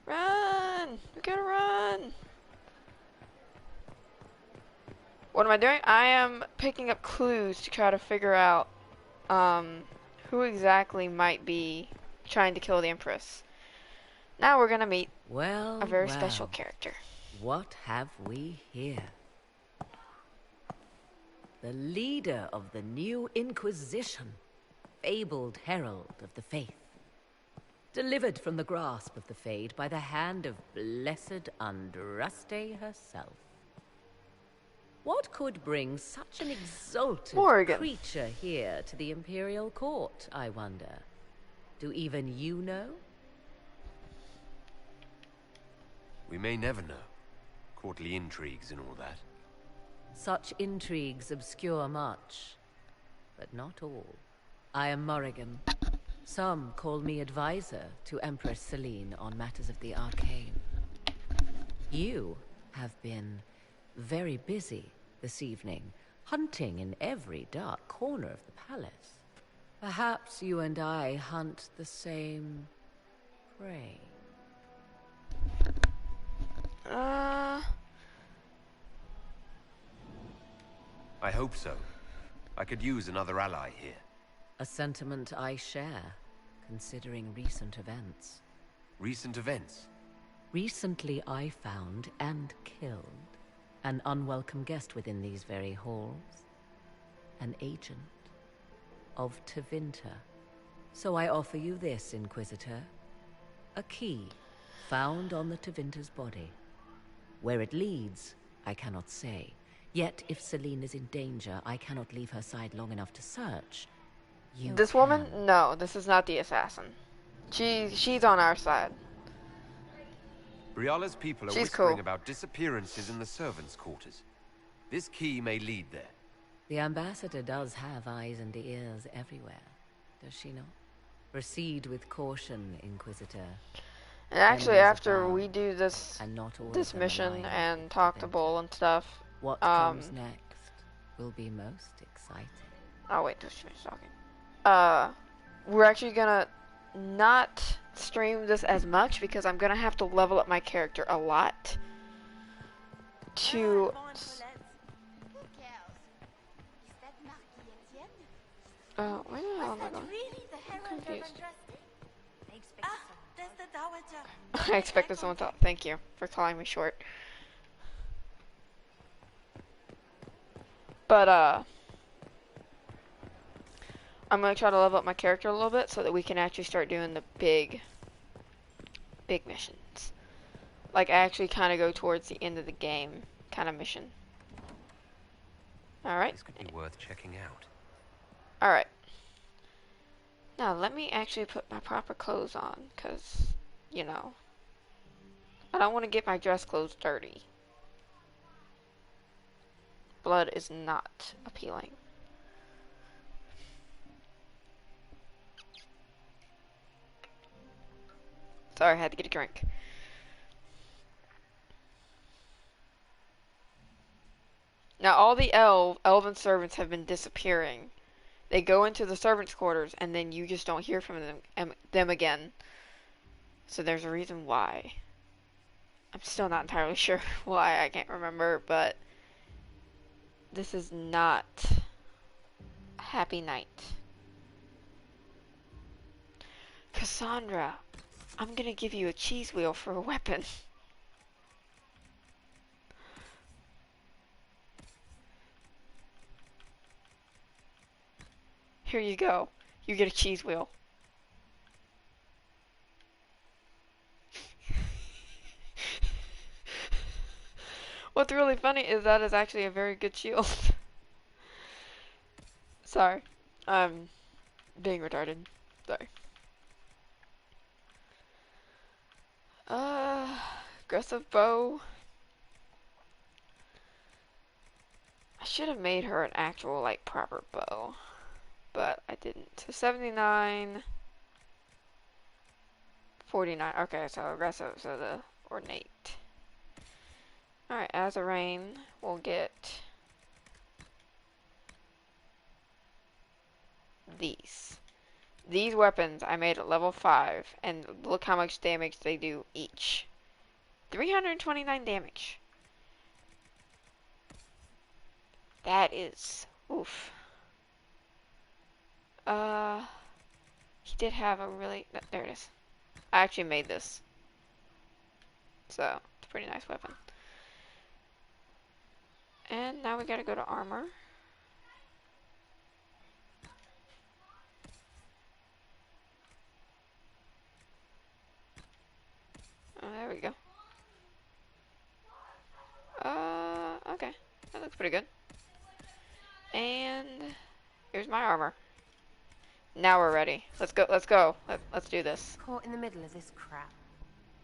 Run! We gotta run! What am I doing? I am picking up clues to try to figure out who exactly might be trying to kill the Empress. Now we're gonna meet a very special character. What have we here? The leader of the new Inquisition, fabled herald of the faith. Delivered from the grasp of the Fade by the hand of blessed Andraste herself. What could bring such an exalted creature here to the Imperial Court, I wonder? Do even you know? We may never know. Courtly intrigues and all that. Such intrigues obscure much, but not all. I am Morrigan. Some call me advisor to Empress Celine on matters of the arcane. You have been very busy this evening, hunting in every dark corner of the palace. Perhaps you and I hunt the same prey. I hope so. I could use another ally here. A sentiment I share, considering recent events. Recent events? Recently I found and killed an unwelcome guest within these very halls. An agent of Tevinter. So I offer you this, Inquisitor. A key found on the Tevinter's body. Where it leads, I cannot say. Yet, if Celine is in danger, I cannot leave her side long enough to search. This woman? No, this is not the assassin. She's on our side. Briala's people are whispering about disappearances in the servants' quarters. This key may lead there. The ambassador does have eyes and ears everywhere, does she not? Proceed with caution, Inquisitor. And actually, after we do this mission and talk to Bull and stuff, what comes next will be most exciting. Oh wait, just finish talking. We're actually gonna not stream this as much because I'm gonna have to level up my character a lot to. Where the hell am I going? I'm confused. I expected someone to. Thank you for calling me short. But I'm gonna try to level up my character a little bit so that we can actually start doing the big missions. Like actually kind of go towards the end of the game kind of mission. All right. This could be worth checking out. All right. Now let me actually put my proper clothes on, cause you know I don't want to get my dress clothes dirty. Blood is not appealing. Sorry, I had to get a drink. Now all the elven servants have been disappearing. They go into the servants' quarters and then you just don't hear from them again. So there's a reason why. I'm still not entirely sure why, I can't remember, but this is not a happy night. Cassandra, I'm gonna give you a cheese wheel for a weapon. Here you go. You get a cheese wheel. What's really funny is that is actually a very good shield. Sorry. I'm being retarded. Sorry. Aggressive bow. I should have made her an actual, like, proper bow. But I didn't. So 79. 49. Okay, so aggressive, so the ornate. Alright, as a rain, we'll get these. These weapons I made at level 5, and look how much damage they do each. 329 damage. That is, oof. He did have a really, no, there it is. I actually made this. So, it's a pretty nice weapon. And now we gotta go to armor. Oh, there we go. Okay. That looks pretty good. And here's my armor. Now we're ready. Let's go, let's go. Let's do this. Caught in the middle of this crap.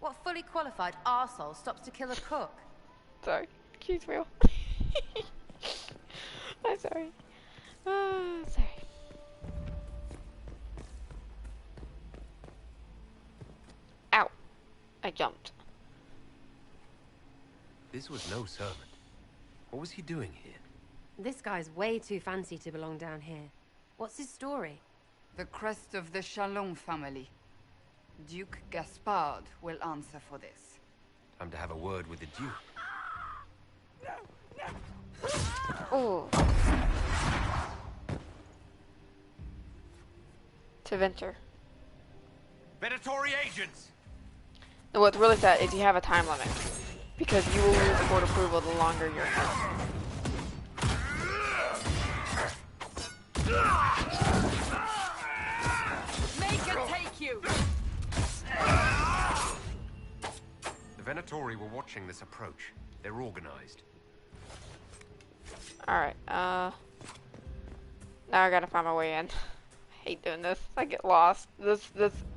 What fully qualified arsehole stops to kill a cook? Sorry. Cheese wheel. I'm sorry. Sorry. Ow. I jumped. This was no servant. What was he doing here? This guy's way too fancy to belong down here. What's his story? The crest of the Chalon family. Duke Gaspard will answer for this. Time to have a word with the Duke. Ooh. To venture. Venatory agents! And what's really sad is you have a time limit. Because you will lose court approval the longer you're in Make it take you! The Venatori were watching this approach. They're organized. Alright, now I gotta find my way in. I hate doing this. I get lost. This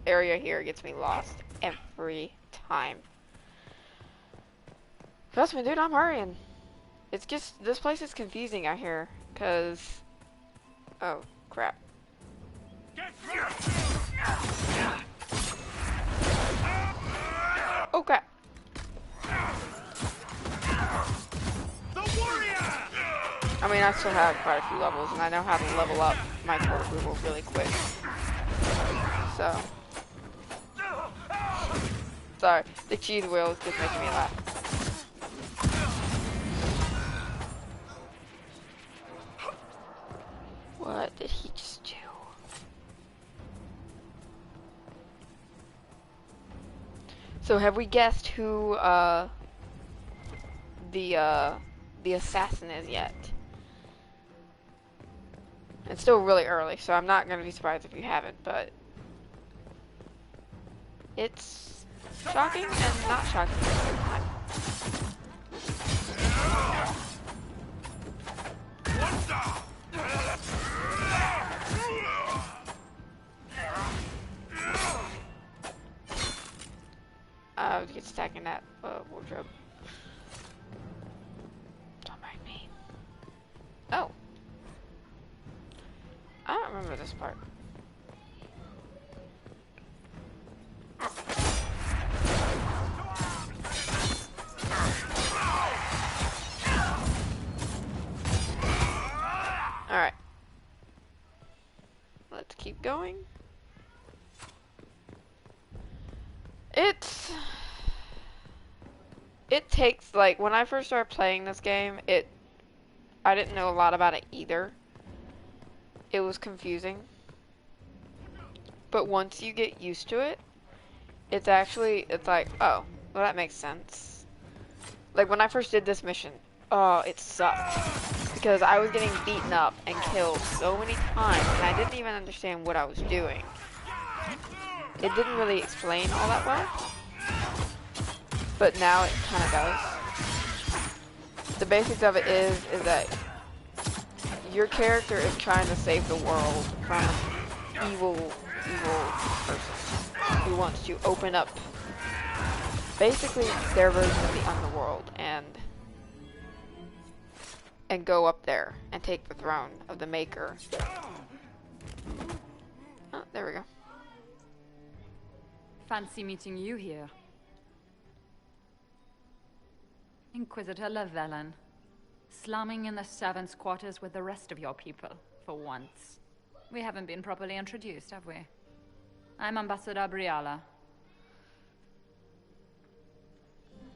area here gets me lost every time. Trust me, dude, I'm hurrying. It's just, this place is confusing out here, cause, oh, crap. Oh, crap. I mean, I still have quite a few levels, and I know how to level up my court approval really quick. So. Sorry, the cheese wheel is just making me laugh. What did he just do? So have we guessed who, the assassin is yet? It's still really early, so I'm not gonna be surprised if you haven't, but it's shocking and not shocking at the same time. to get stuck in that wardrobe. Don't mind me. Oh. I don't remember this part. Alright. Let's keep going. It takes, like, when I first started playing this game, I didn't know a lot about it either. It was confusing. But once you get used to it, it's like, oh, well that makes sense. Like, when I first did this mission, oh, it sucked. Because I was getting beaten up and killed so many times, and I didn't even understand what I was doing. It didn't really explain all that well. But now it kind of does. The basics of it is that your character is trying to save the world from an evil person who wants to open up basically their version of the underworld and go up there and take the throne of the Maker. Oh, there we go. Fancy meeting you here. Inquisitor Llewellyn, slumming in the servants' quarters with the rest of your people, for once. We haven't been properly introduced, have we? I'm Ambassador Briala.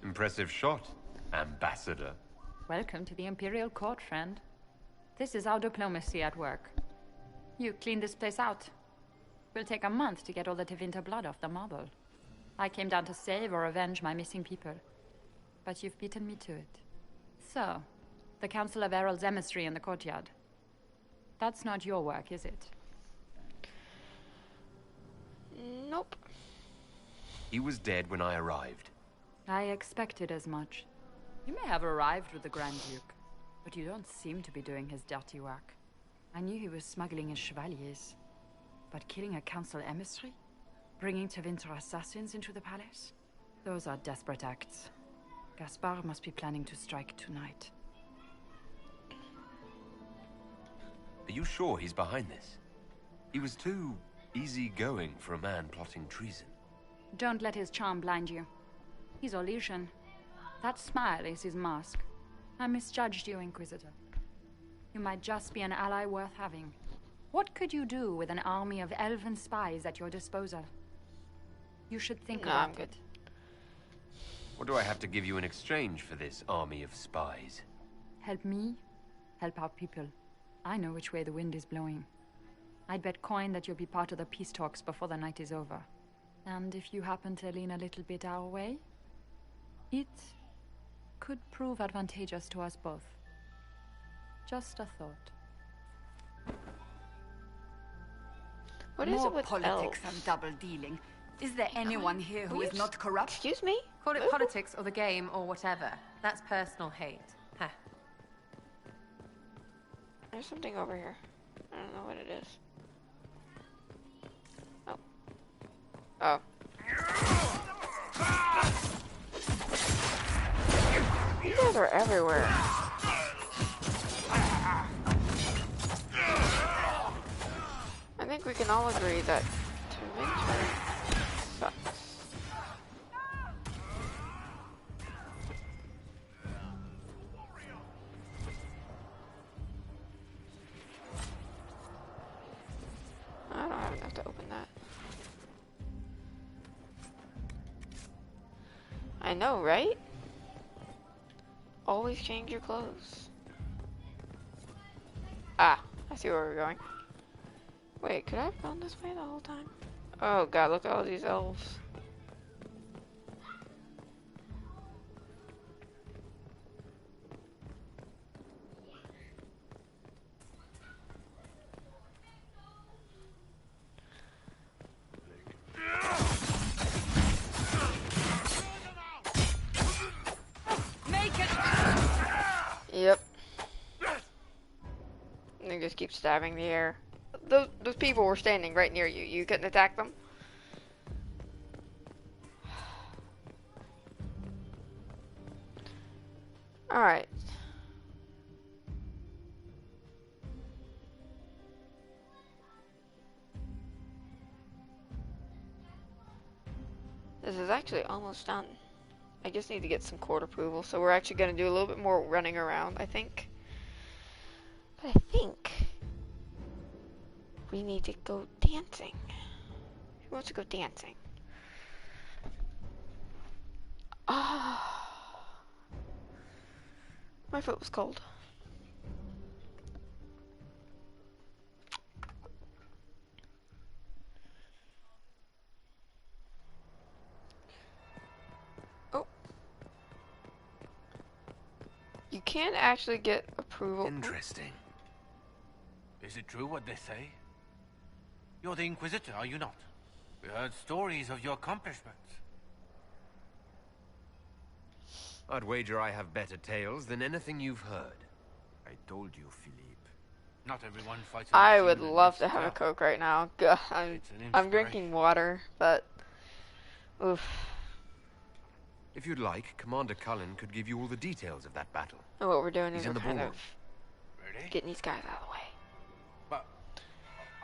Impressive shot, Ambassador. Welcome to the Imperial Court, friend. This is our diplomacy at work. You clean this place out. Will take a month to get all the Tevinter blood off the marble. I came down to save or avenge my missing people. But you've beaten me to it. So, the Council of Herald's emissary in the courtyard. That's not your work, is it? Nope. He was dead when I arrived. I expected as much. You may have arrived with the Grand Duke, but you don't seem to be doing his dirty work. I knew he was smuggling his chevaliers. But killing a council emissary? Bringing Tevinter assassins into the palace? Those are desperate acts. Gaspard must be planning to strike tonight. Are you sure he's behind this? He was too easygoing for a man plotting treason. Don't let his charm blind you. He's Orlesian. That smile is his mask. I misjudged you, Inquisitor. You might just be an ally worth having. What could you do with an army of elven spies at your disposal? You should think about it. What do I have to give you in exchange for this army of spies? Help me, help our people. I know which way the wind is blowing. I'd bet coin that you'll be part of the peace talks before the night is over. And if you happen to lean a little bit our way, it could prove advantageous to us both. Just a thought. What is it with politics elves? and double-dealing. Is there anyone here who is not corrupt? Excuse me? Call it politics or the game or whatever. That's personal hate. Huh. There's something over here. I don't know what it is. Oh. Oh. You guys are everywhere. I think we can all agree that Tevinter sucks. I don't have enough to open that. I know, right? Always change your clothes. Ah, I see where we're going. Wait, could I have gone this way the whole time? Oh god, look at all these elves. Yep. They just keep stabbing the air. Those people were standing right near you. You couldn't attack them? Alright. This is actually almost done. I just need to get some court approval, so we're actually going to do a little bit more running around, I think. But I think we need to go dancing. Who wants to go dancing? Ah, my foot was cold. Oh. You can't actually get approval. Interesting. Is it true what they say? You're the Inquisitor, are you not? We heard stories of your accomplishments. I'd wager I have better tales than anything you've heard. I told you, Philippe. Not everyone fights. I would love to have a Coke right now. God, I'm drinking water, but oof. If you'd like, Commander Cullen could give you all the details of that battle. And what we're doing is He's in we're the kind ballroom. of Ready? getting these guys out of the way. But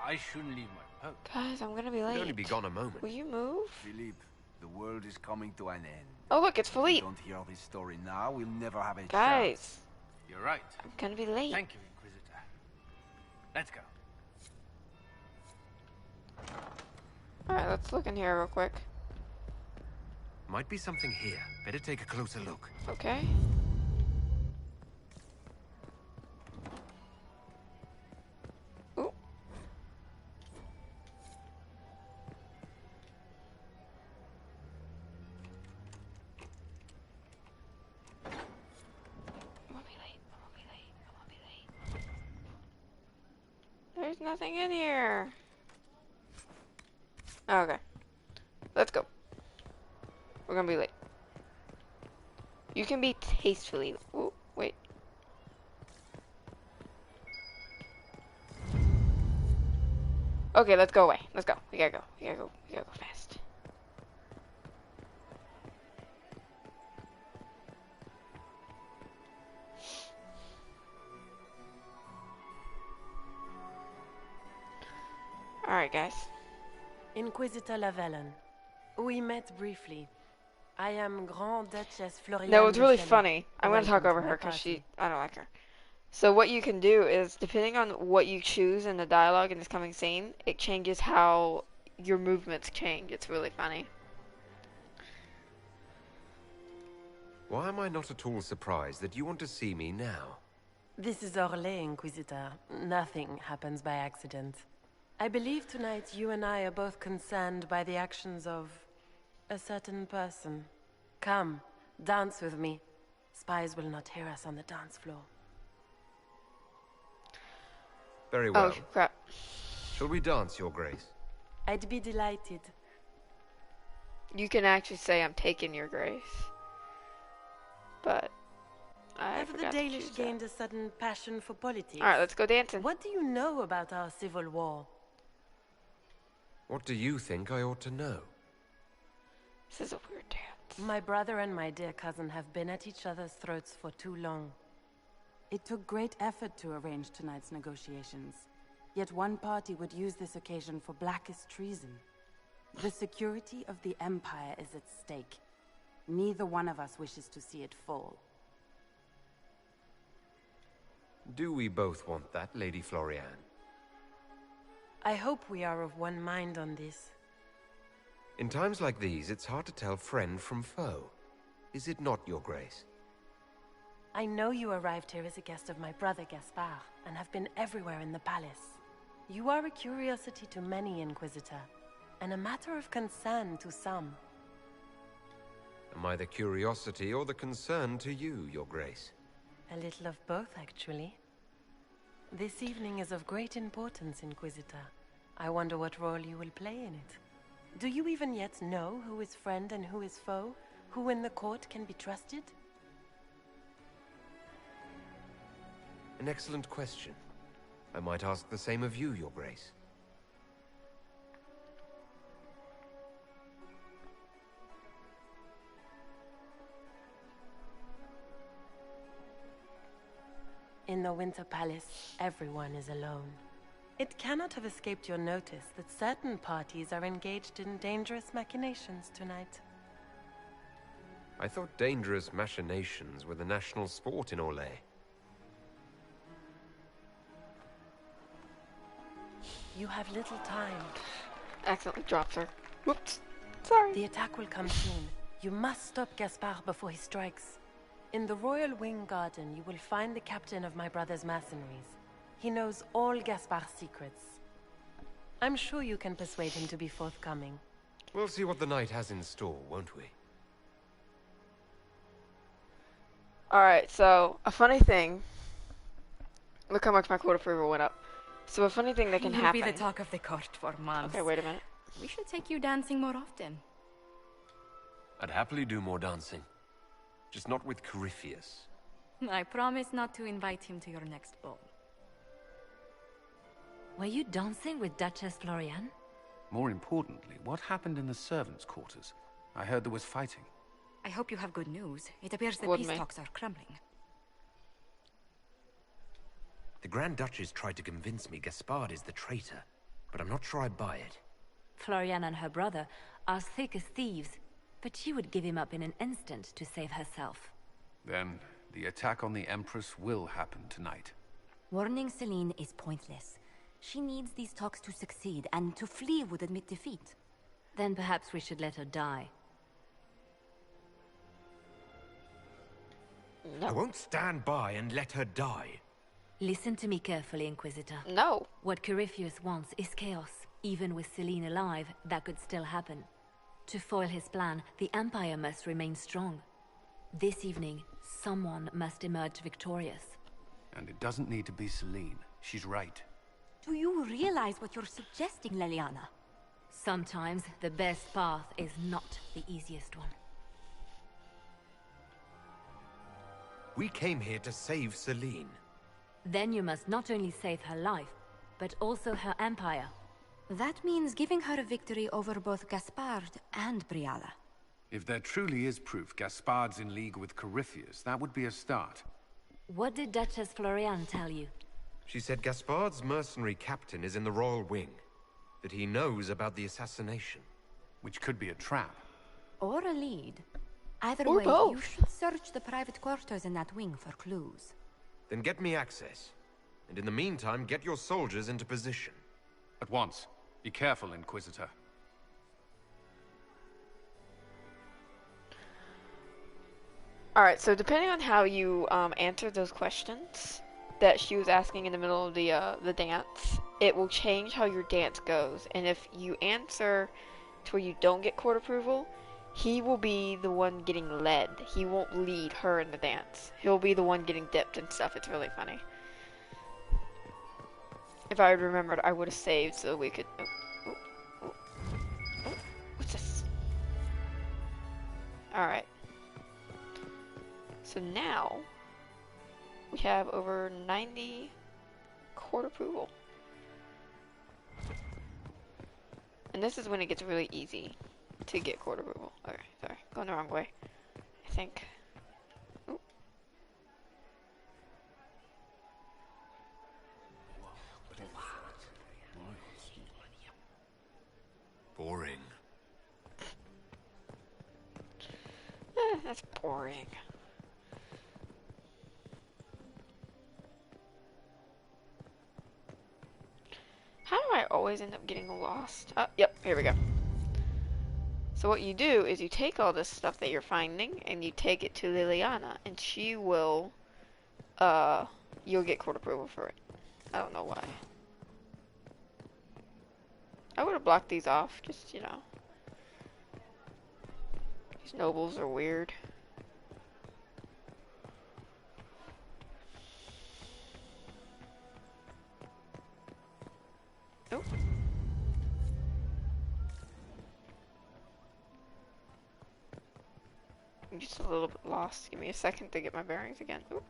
I shouldn't leave my post. Guys, I'm gonna be late. You'll only be gone a moment. Will you move? Philippe, the world is coming to an end. Oh look, it's If we Philippe. don't hear this story now, we'll never have a chance. Guys, You're right. I'm gonna be late. Thank you, Inquisitor. Let's go. Alright, let's look in here real quick. Might be something here. Better take a closer look. Okay. Ooh. There's nothing in here. Okay. Let's go. We're gonna be late. You can be tastefully. Ooh, wait. Okay, let's go away. Let's go. We gotta go. We gotta go. We gotta go fast. Alright, guys. Inquisitor Lavellan. We met briefly. I am Grand Duchess Floriane. No, it's really de Chalais. funny. I'm gonna talk Welcome over to my her because party. I don't like her. So what you can do is, depending on what you choose in the dialogue in this coming scene, it changes how your movements change. It's really funny. Why am I not at all surprised that you want to see me now? This is Orlais, Inquisitor. Nothing happens by accident. I believe tonight you and I are both concerned by the actions of a certain person. Come, dance with me. Spies will not hear us on the dance floor. Very well. Oh, crap. Shall we dance, Your Grace? I'd be delighted. You can actually say I'm taking your grace. But I Have the forgot to Dalish choose that. gained a sudden passion for politics? Alright, let's go dancing. What do you know about our civil war? What do you think I ought to know? This is a weird dance. My brother and my dear cousin have been at each other's throats for too long. It took great effort to arrange tonight's negotiations. Yet one party would use this occasion for blackest treason. The security of the Empire is at stake. Neither one of us wishes to see it fall. Do we both want that, Lady Floriane? I hope we are of one mind on this. In times like these, it's hard to tell friend from foe. Is it not, Your Grace? I know you arrived here as a guest of my brother Gaspard, and have been everywhere in the palace. You are a curiosity to many, Inquisitor, and a matter of concern to some. Am I the curiosity or the concern to you, Your Grace? A little of both, actually. This evening is of great importance, Inquisitor. I wonder what role you will play in it. Do you even yet know who is friend and who is foe? Who in the court can be trusted? An excellent question. I might ask the same of you, Your Grace. In the Winter Palace, everyone is alone. It cannot have escaped your notice that certain parties are engaged in dangerous machinations tonight. I thought dangerous machinations were the national sport in Orlais. You have little time. Accidentally drops her. Whoops. Sorry. The attack will come soon. You must stop Gaspard before he strikes. In the Royal Wing Garden, you will find the captain of my brother's mercenaries. He knows all Gaspard's secrets. I'm sure you can persuade him to be forthcoming. We'll see what the night has in store, won't we? Alright, so, a funny thing. Look how much my quota approval went up. So a funny thing that can You'll happen. be the talk of the court for months. Okay, wait a minute. We should take you dancing more often. I'd happily do more dancing. Just not with Corypheus. I promise not to invite him to your next ball. Were you dancing with Duchess Florian? More importantly, what happened in the servants' quarters? I heard there was fighting. I hope you have good news. It appears the Wouldn't peace me. talks are crumbling. The Grand Duchess tried to convince me Gaspard is the traitor, but I'm not sure I buy it. Florian and her brother are thick as thieves, but she would give him up in an instant to save herself. Then, the attack on the Empress will happen tonight. Warning Celine is pointless. She needs these talks to succeed, and to flee would admit defeat. Then perhaps we should let her die. No. I won't stand by and let her die. Listen to me carefully, Inquisitor. No. What Corypheus wants is chaos. Even with Celine alive, that could still happen. To foil his plan, the Empire must remain strong. This evening, someone must emerge victorious. And it doesn't need to be Celine. She's right. Do you realize what you're suggesting, Leliana? Sometimes the best path is not the easiest one. We came here to save Celine. Then you must not only save her life, but also her empire. That means giving her a victory over both Gaspard and Briala. If there truly is proof Gaspard's in league with Corypheus, that would be a start. What did Duchess Florian tell you? She said Gaspard's mercenary captain is in the Royal Wing. That he knows about the assassination. Which could be a trap. Or a lead. Either Or way, both. you should search the private quarters in that wing for clues. Then get me access. And in the meantime, get your soldiers into position. At once. Be careful, Inquisitor. Alright, so depending on how you answer those questions that she was asking in the middle of the dance, it will change how your dance goes. And if you answer to where you don't get court approval, he will be the one getting led. He won't lead her in the dance. He'll be the one getting dipped and stuff. It's really funny. If I had remembered, I would have saved so we could... Oh, what's this? Alright. So now, we have over 90 court approval. And this is when it gets really easy to get court approval. Okay, sorry, going the wrong way, I think. Ooh. Boring. That's boring. How do I always end up getting lost? Yep, here we go. So what you do is you take all this stuff that you're finding and you take it to Liliana and she will, you'll get court approval for it. I don't know why. I would have blocked these off, just, you know. These nobles are weird. Oh. I'm just a little bit lost. Give me a second to get my bearings again. Ooh.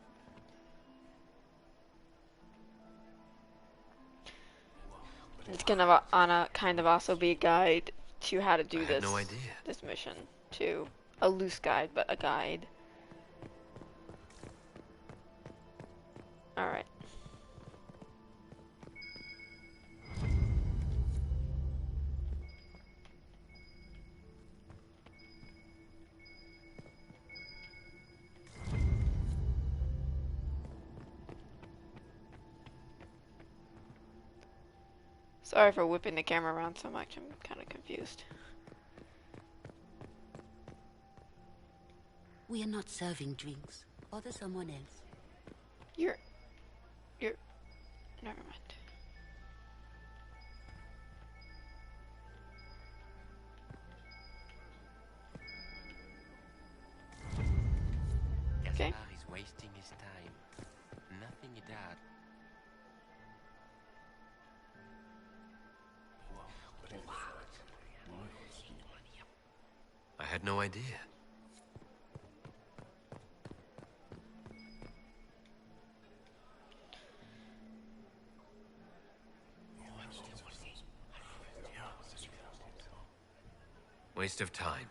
It's gonna kind of also be a guide to how to do this. No idea. This mission too. A loose guide, but a guide. Alright. Sorry for whipping the camera around so much, I'm kind of confused. We are not serving drinks. Bother someone else. You're... Never mind. Okay. Gaspard is wasting his time. Nothing he does. I had no idea. Waste of time.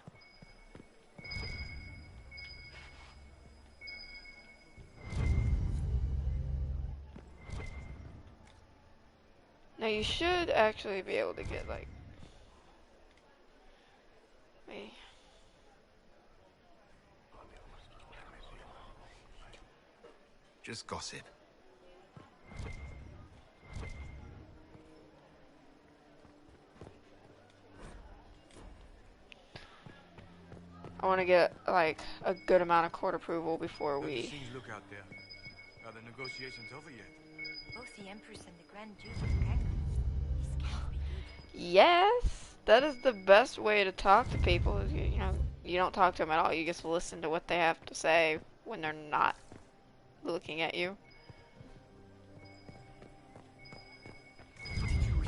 Now you should actually be able to get like... Wait. Just gossip. I want to get like a good amount of court approval before we... Look out there. Are the negotiations over yet? Both the Empress and the Grand Duke are angry. This can't be good. Yes! That is the best way to talk to people. Is you know, you don't talk to them at all. You just listen to what they have to say when they're not looking at you.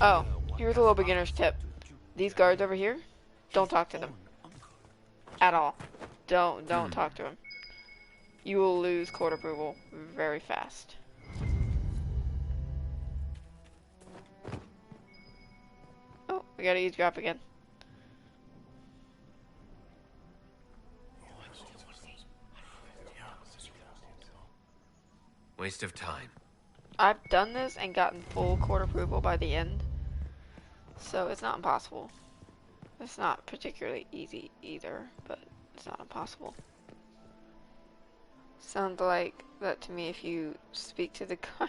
Oh, here's a little beginner's tip. These guards over here, don't talk to them. At all. Don't talk to them. You will lose court approval very fast. Oh, we gotta eavesdrop again. Waste of time. I've done this and gotten full court approval by the end. So it's not impossible. It's not particularly easy either, but it's not impossible. Sounds like that to me if you speak to the guy.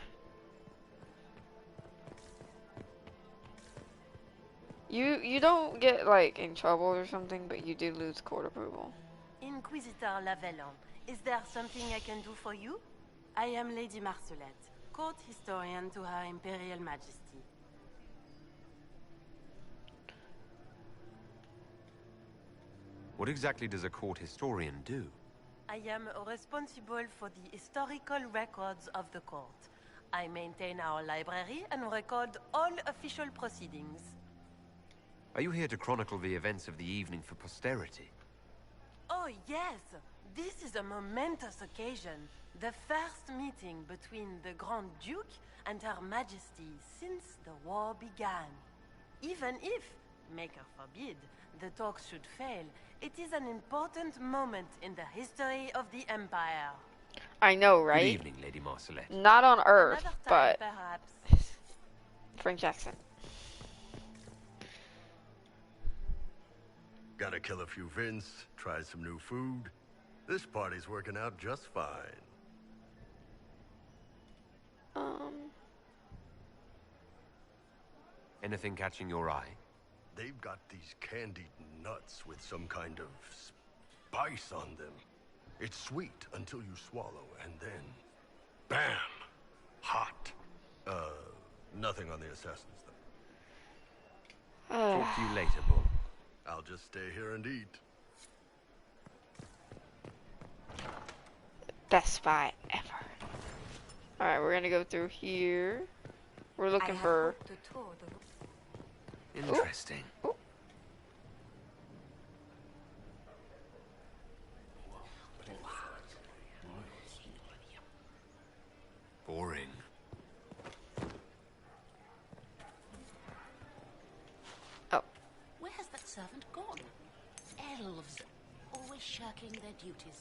You don't get like in trouble or something, but you do lose court approval. Inquisitor Lavellan, is there something I can do for you? I am Lady Marcelette, court historian to Her Imperial Majesty. What exactly does a court historian do? I am responsible for the historical records of the court. I maintain our library and record all official proceedings. Are you here to chronicle the events of the evening for posterity? Oh yes, this is a momentous occasion. The first meeting between the Grand Duke and Her Majesty since the war began. Even if, Maker forbid, the talks should fail, it is an important moment in the history of the Empire. I know, right? Good evening, Lady Marcelette. Not on Earth, Another time, but perhaps. French accent. Gotta kill a few Vince, try some new food. This party's working out just fine. Anything catching your eye? They've got these candied nuts with some kind of spice on them. It's sweet until you swallow, and then... bam! Hot. Nothing on the assassins, though. Talk to you later, Bull. I'll just stay here and eat. Best spy ever. Alright, we're gonna go through here. We're looking for... Interesting. Ooh. Boring. Oh. Where has that servant gone? Elves, always shirking their duties.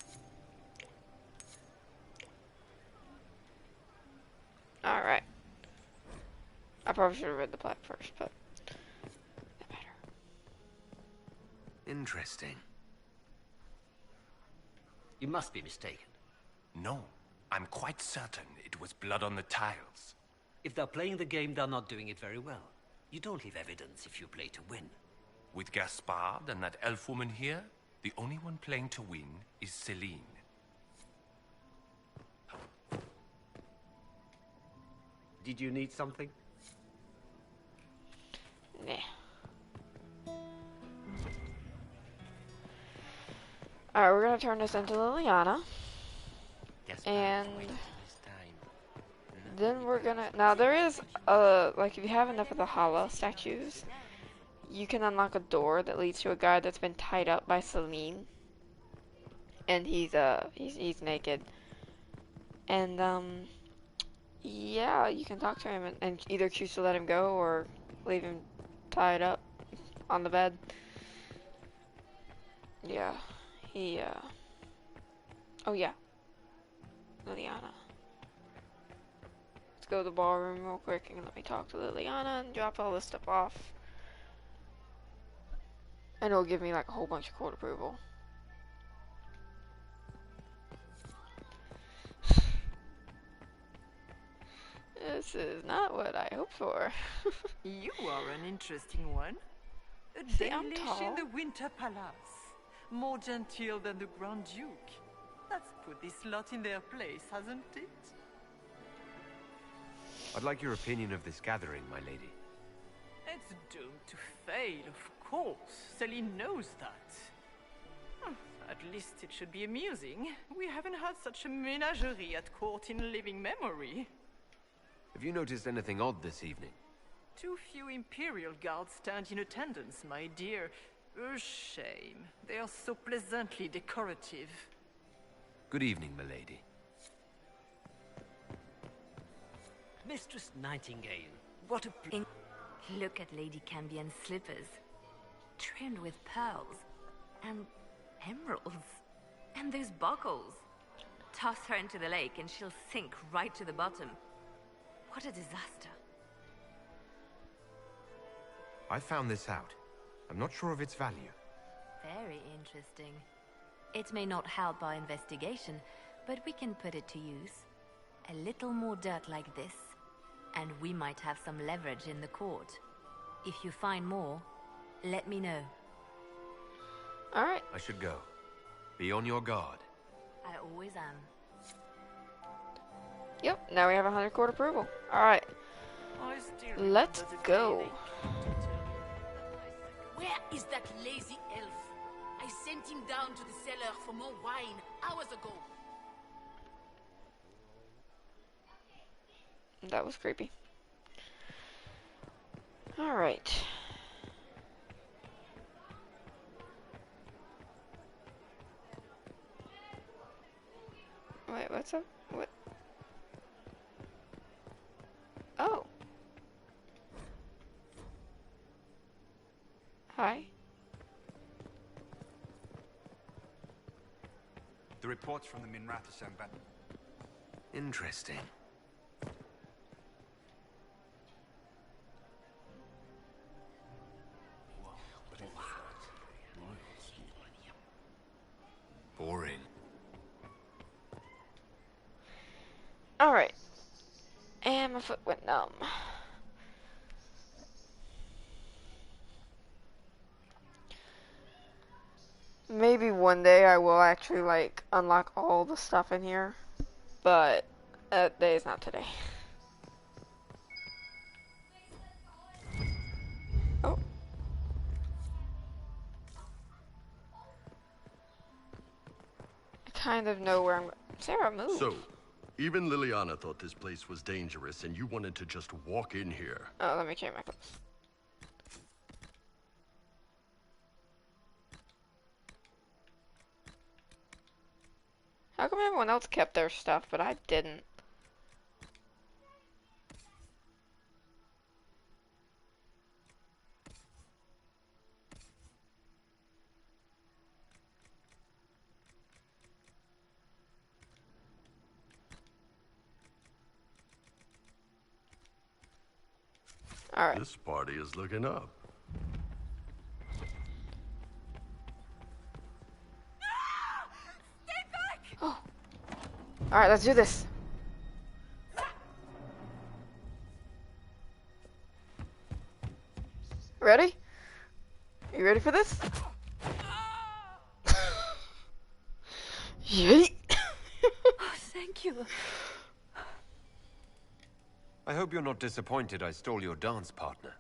probably should have read the plaque first, but Interesting. You must be mistaken. No, I'm quite certain it was blood on the tiles. If they're playing the game, they're not doing it very well. You don't leave evidence if you play to win. With Gaspard and that elf woman here, the only one playing to win is Celine. Did you need something? nah. Alright, we're gonna turn this into Liliana. And then we're gonna, now there is like if you have enough of the Hala statues, you can unlock a door that leads to a guy that's been tied up by Celine. And he's naked. And yeah, you can talk to him and either choose to let him go or leave him tied up on the bed. Yeah, oh yeah, Liliana. Let's go to the ballroom real quick and let me talk to Liliana and drop all this stuff off. And it'll give me like a whole bunch of court approval. This is not what I hoped for. You are an interesting one. A See, I'm Dalish tall. in the Winter Palace. More genteel than the Grand Duke. That's put this lot in their place, hasn't it? I'd like your opinion of this gathering, my lady. It's doomed to fail, of course. Celine knows that. At least it should be amusing. We haven't had such a menagerie at court in living memory. Have you noticed anything odd this evening? Too few Imperial guards stand in attendance, my dear. A shame. They are so pleasantly decorative. Good evening, milady. Mistress Nightingale, what a... Look at Lady Cambion's slippers. Trimmed with pearls. And emeralds. And those buckles. Toss her into the lake and she'll sink right to the bottom. What a disaster. I found this out. I'm not sure of its value. Very interesting. It may not help our investigation, but we can put it to use. A little more dirt like this, and we might have some leverage in the court. If you find more, let me know. Alright. I should go. Be on your guard. I always am. Yep, now we have 100 court approval. Alright. Let's go. Where is that lazy elf? I sent him down to the cellar for more wine hours ago. That was creepy. Alright. Wait, what's up? What? Oh. Hi. The reports from the Minrata sent back. Interesting. Boring. Alright. And my foot went numb. Maybe one day I will actually like unlock all the stuff in here, but that day is not today. Oh. I kind of know where I'm going. Sarah, move. So, even Liliana thought this place was dangerous and you wanted to just walk in here. Oh, let me change my clothes. How come everyone else kept their stuff, but I didn't? Alright. This party is looking up. Oh. Alright, let's do this. Ready? You ready for this? Yeet! Oh, thank you. I hope you're not disappointed I stole your dance partner.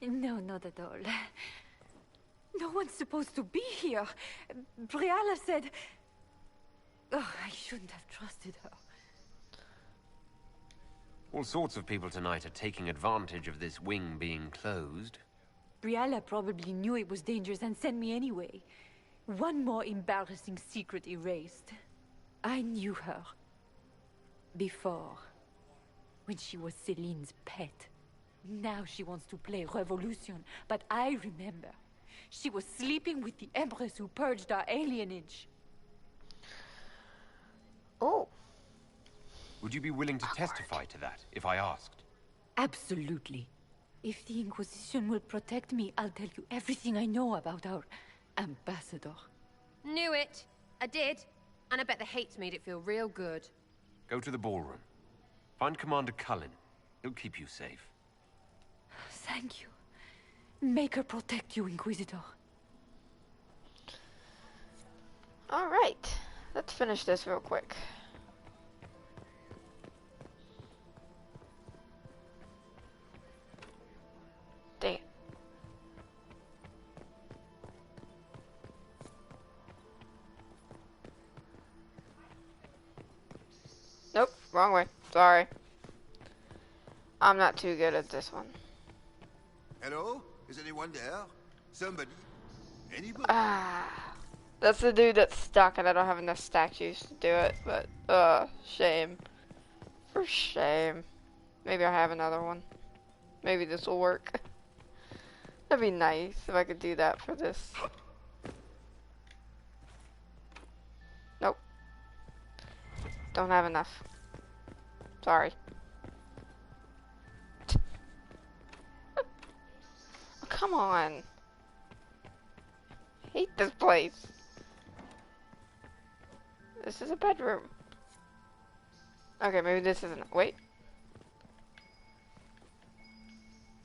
No, not at all. No one's supposed to be here. Briala said... Oh, I shouldn't have trusted her. All sorts of people tonight are taking advantage of this wing being closed. Briala probably knew it was dangerous and sent me anyway. One more embarrassing secret erased. I knew her. Before. When she was Celine's pet. Now she wants to play revolution, but I remember. She was sleeping with the Empress who purged our alienage. Oh. Would you be willing to testify to that, if I asked? Absolutely. If the Inquisition will protect me, I'll tell you everything I know about our ambassador. Knew it. I did. And I bet the hates made it feel real good. Go to the ballroom. Find Commander Cullen. He'll keep you safe. Thank you. Make her protect you, Inquisitor. Alright. Let's finish this real quick. Dang it. Nope, wrong way. Sorry. I'm not too good at this one. Hello? Is anyone there? Somebody? Anybody? That's the dude that's stuck and I don't have enough statues to do it, but, shame. For shame. Maybe I'll have another one. Maybe this will work. That'd be nice if I could do that for this. Nope. Don't have enough. Sorry. Oh, come on. I hate this place. This is a bedroom. Okay, maybe this isn't. Wait.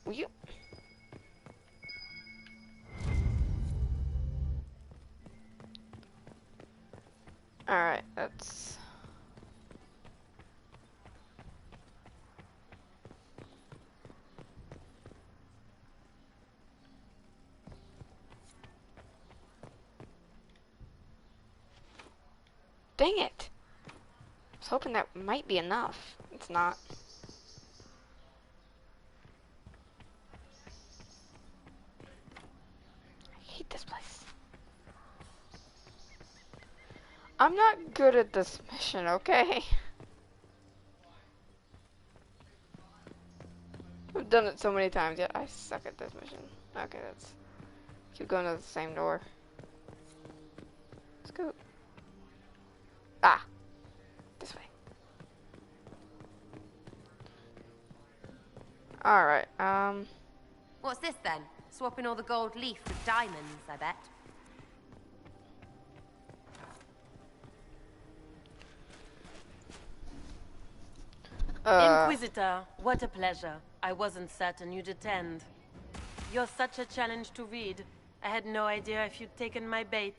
Will you? Alright, that's... Dang it! I was hoping that might be enough. It's not. I hate this place. I'm not good at this mission, okay? I've done it so many times yet. I suck at this mission. Okay, let's keep going to the same door. Let's go. Ah! This way. Alright, What's this then? Swapping all the gold leaf with diamonds, I bet. Inquisitor, what a pleasure. I wasn't certain you'd attend. You're such a challenge to read. I had no idea if you'd taken my bait.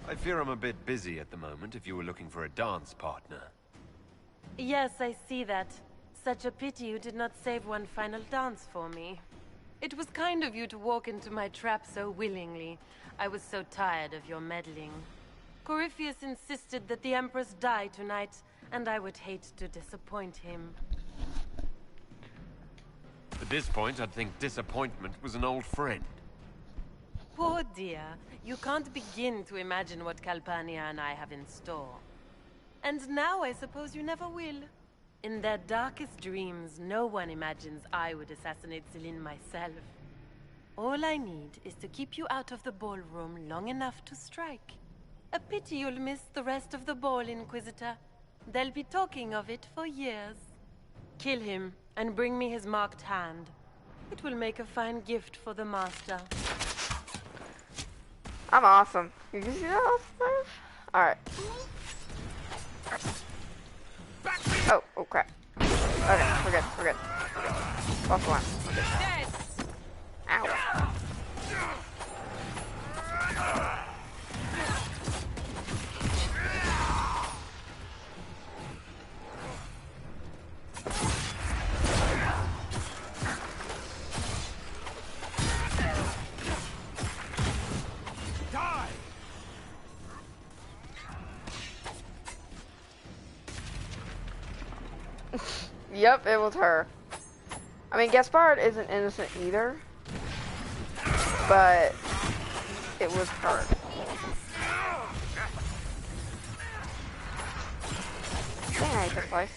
I fear I'm a bit busy at the moment if you were looking for a dance partner. Yes, I see that. Such a pity you did not save one final dance for me. It was kind of you to walk into my trap so willingly. I was so tired of your meddling. Corypheus insisted that the Empress die tonight, and I would hate to disappoint him. At this point, I'd think disappointment was an old friend. Poor dear. You can't begin to imagine what Calpurnia and I have in store. And now I suppose you never will. In their darkest dreams, no one imagines I would assassinate Celine myself. All I need is to keep you out of the ballroom long enough to strike. A pity you'll miss the rest of the ball, Inquisitor. They'll be talking of it for years. Kill him and bring me his marked hand. It will make a fine gift for the master. I'm awesome. You can see that awesome move? Alright. Oh crap. Okay, we're good, we're good. Lost one. We're good. Ow. Yep, it was her. I mean, Gaspard isn't innocent either, but it was her. Dang, I hate this place.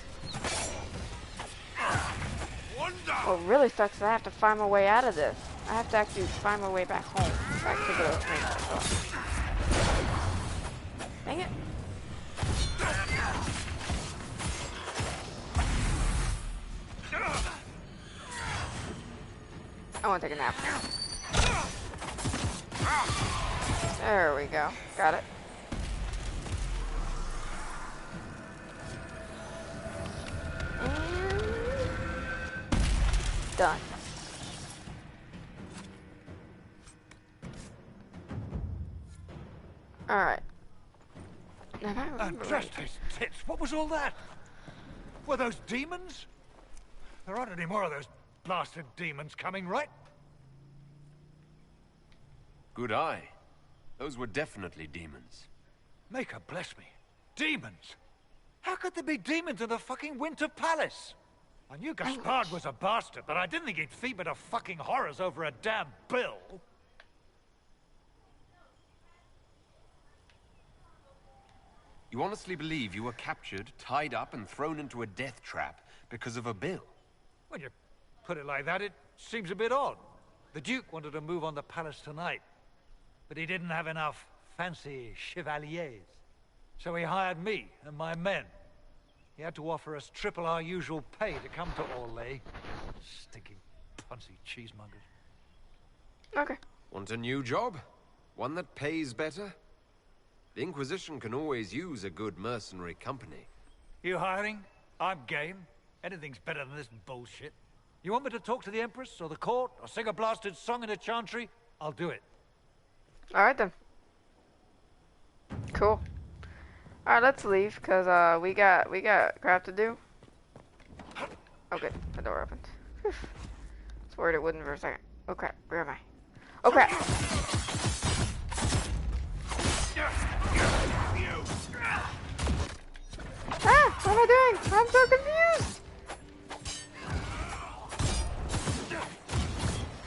What really sucks is I have to find my way out of this. I have to actually find my way back home, back to the main house. Dang it. I want to take a nap. There we go. Got it. And done. Alright. Now if I remember right. His tits. What was all that? Were those demons? There aren't any more of those blasted demons coming, right? Good eye. Those were definitely demons. Maker bless me. Demons? How could there be demons in the fucking Winter Palace? I knew Gaspard was a bastard, but I didn't think he'd feed me to fucking horrors over a damn bill. You honestly believe you were captured, tied up, and thrown into a death trap because of a bill? When you put it like that, it seems a bit odd. The Duke wanted to move on the palace tonight, but he didn't have enough fancy chevaliers. So he hired me and my men. He had to offer us triple our usual pay to come to Orlais. Stinking punsy cheesemongers. Okay. Want a new job? One that pays better? The Inquisition can always use a good mercenary company. You hiring? I'm game. Anything's better than this bullshit. You want me to talk to the Empress or the court or sing a blasted song in a chantry? I'll do it. Alright then. Cool. Alright, let's leave, cause we got crap to do. Oh good, the door opened. Whew. I was worried it wouldn't for a second. Oh crap, where am I? Oh crap! Ah! What am I doing? I'm so confused!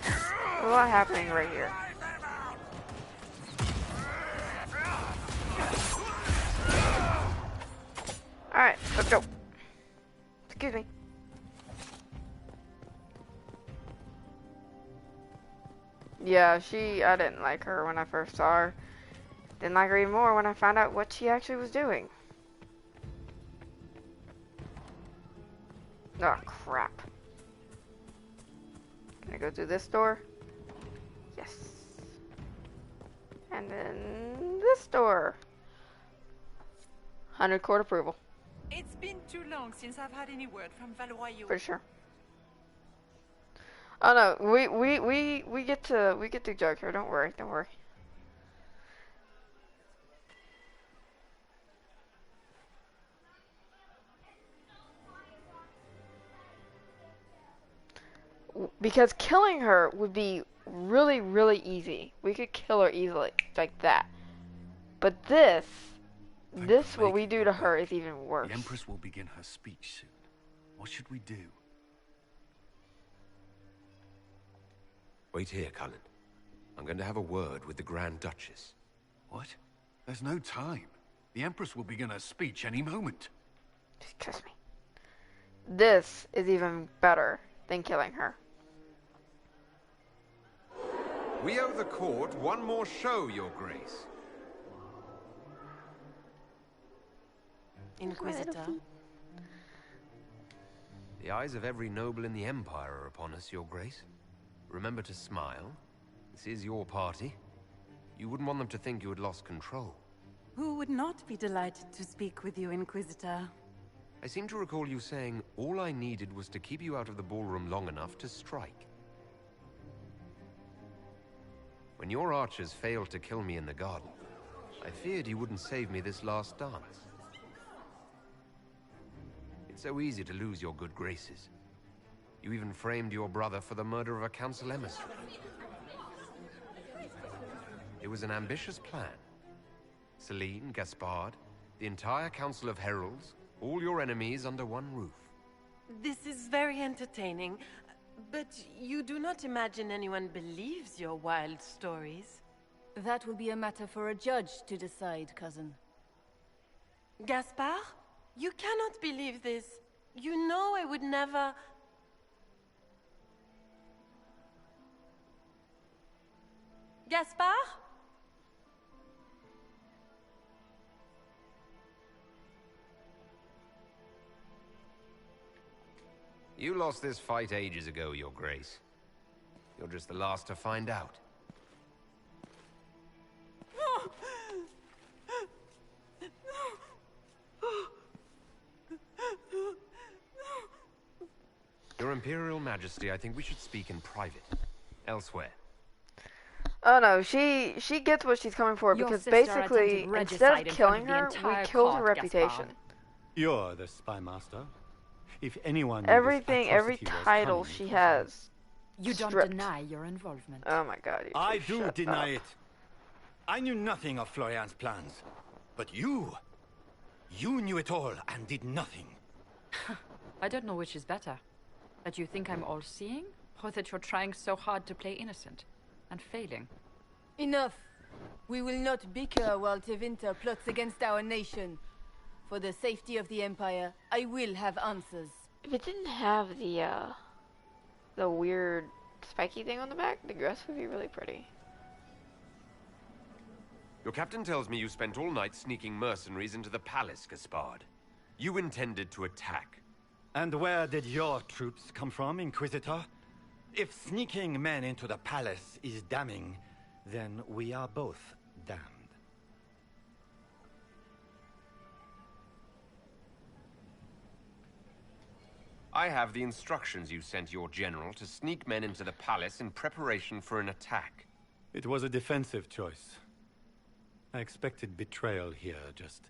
There's a lot happening right here. Alright, let's go. Excuse me. Yeah, I didn't like her when I first saw her. Didn't like her even more when I found out what she actually was doing. Oh, crap. Can I go through this door? Yes. And then this door. 100 court approval. It's been too long since I've had any word from Valois. For sure. Oh no, we get to joke here. Don't worry, don't worry. Because killing her would be really, really easy. We could kill her easily, like that. But this what we do to her is even worse. The Empress will begin her speech soon. What should we do? Wait here, Cullen. I'm going to have a word with the Grand Duchess. What? There's no time. The Empress will begin her speech any moment. Just trust me. This is even better than killing her. We owe the court one more show, Your Grace. Inquisitor. The eyes of every noble in the Empire are upon us, Your Grace. Remember to smile. This is your party. You wouldn't want them to think you had lost control. Who would not be delighted to speak with you, Inquisitor? I seem to recall you saying all I needed was to keep you out of the ballroom long enough to strike. When your archers failed to kill me in the garden, I feared you wouldn't save me this last dance. It's so easy to lose your good graces. You even framed your brother for the murder of a council emissary. It was an ambitious plan. Celine, Gaspard, the entire Council of Heralds, all your enemies under one roof. This is very entertaining, but you do not imagine anyone believes your wild stories? That will be a matter for a judge to decide, cousin. Gaspard? You cannot believe this. You know I would never... Gaspard? You lost this fight ages ago, Your Grace. You're just the last to find out. Your Imperial Majesty, I think we should speak in private. Elsewhere. Oh no, she gets what she's coming for, because basically, instead of killing her, we killed her reputation. You're the spy master. If anyone... Everything, every title she has. You don't stripped. deny your involvement. Oh my god, you I two do shut deny up. it. I knew nothing of Florian's plans. But you knew it all and did nothing. I don't know which is better. That you think I'm all-seeing, or that you're trying so hard to play innocent and failing. Enough. We will not bicker while Tevinter plots against our nation. For the safety of the Empire, I will have answers. If it didn't have the weird spiky thing on the back, the dress would be really pretty. Your captain tells me you spent all night sneaking mercenaries into the palace, Gaspard. You intended to attack. And where did your troops come from, Inquisitor? If sneaking men into the palace is damning, then we are both damned. I have the instructions you sent your general to sneak men into the palace in preparation for an attack. It was a defensive choice. I expected betrayal here, just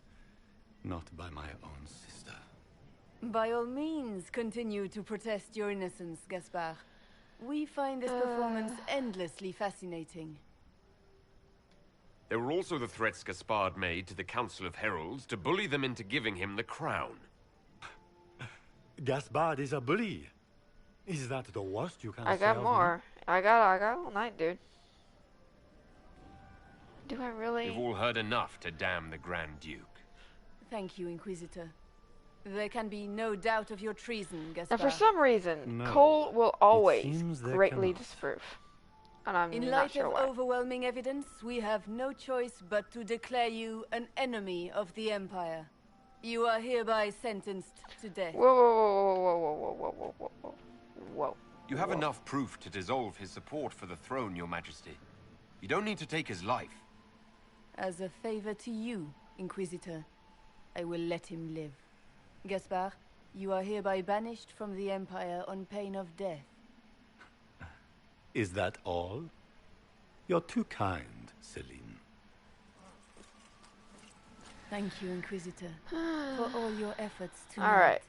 not by my own sister. By all means, continue to protest your innocence, Gaspard. We find this performance endlessly fascinating. There were also the threats Gaspard made to the Council of Heralds to bully them into giving him the crown. Gaspard is a bully. Is that the worst you can say? I got more. I got all night, dude. Do I really? You've all heard enough to damn the Grand Duke. Thank you, Inquisitor. There can be no doubt of your treason, Gaspard. And for some reason, Cole will always greatly disapprove. And I'm In not light sure of why. overwhelming evidence, we have no choice but to declare you an enemy of the Empire. You are hereby sentenced to death. Whoa, whoa, whoa, whoa, whoa, whoa, whoa, whoa, whoa, whoa. You have enough proof to dissolve his support for the throne, Your Majesty. You don't need to take his life. As a favor to you, Inquisitor, I will let him live. Gaspard, you are hereby banished from the Empire on pain of death. Is that all? You're too kind, Celine. Thank you, Inquisitor, for all your efforts tonight. Alright.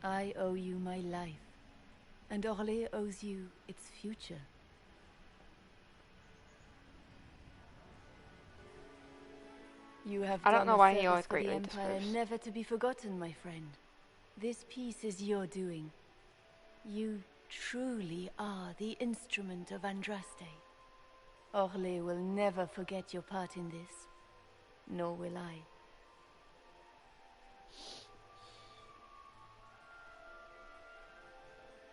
I owe you my life, and Orlais owes you its future. You have I don't done know a why he service always for the greatly Empire, disapproves. never to be forgotten, my friend. This piece is your doing. You truly are the instrument of Andraste. Orlais will never forget your part in this, nor will I.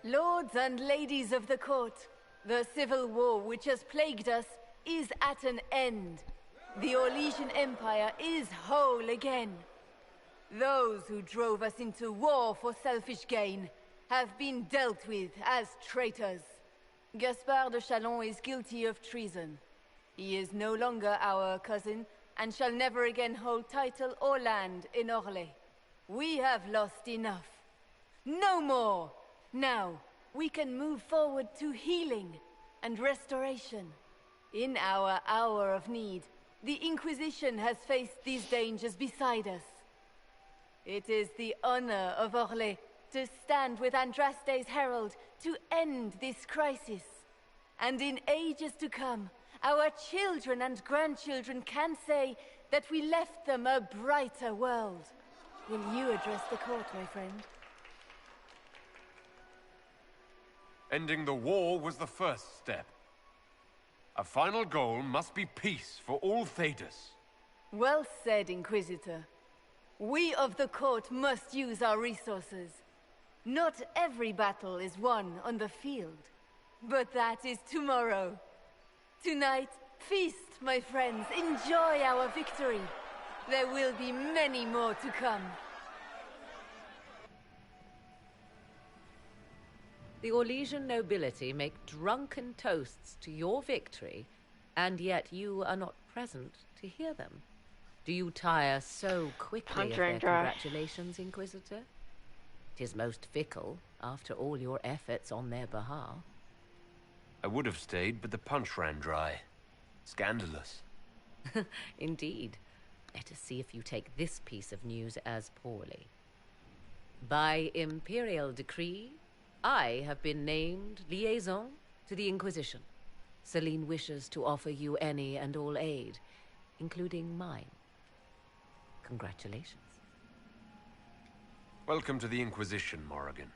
Lords and ladies of the court, the civil war which has plagued us is at an end. The Orlesian Empire is whole again. Those who drove us into war for selfish gain have been dealt with as traitors. Gaspard de Chalon is guilty of treason. He is no longer our cousin, and shall never again hold title or land in Orlais. We have lost enough. No more! Now, we can move forward to healing and restoration. In our hour of need, the Inquisition has faced these dangers beside us. It is the honor of Orlais to stand with Andraste's herald to end this crisis. And in ages to come, our children and grandchildren can say that we left them a brighter world. Will you address the court, my friend? Ending the war was the first step. A final goal must be peace for all Thedas. Well said, Inquisitor. We of the court must use our resources. Not every battle is won on the field, but that is tomorrow. Tonight, feast, my friends. Enjoy our victory. There will be many more to come. The Orlesian nobility make drunken toasts to your victory, and yet you are not present to hear them. Do you tire so quickly of their congratulations, Inquisitor? 'Tis most fickle, after all your efforts on their behalf. I would have stayed, but the punch ran dry. Scandalous. Indeed. Let us see if you take this piece of news as poorly. By imperial decree, I have been named liaison to the Inquisition. Celine wishes to offer you any and all aid, including mine. Congratulations. Welcome to the Inquisition, Morrigan.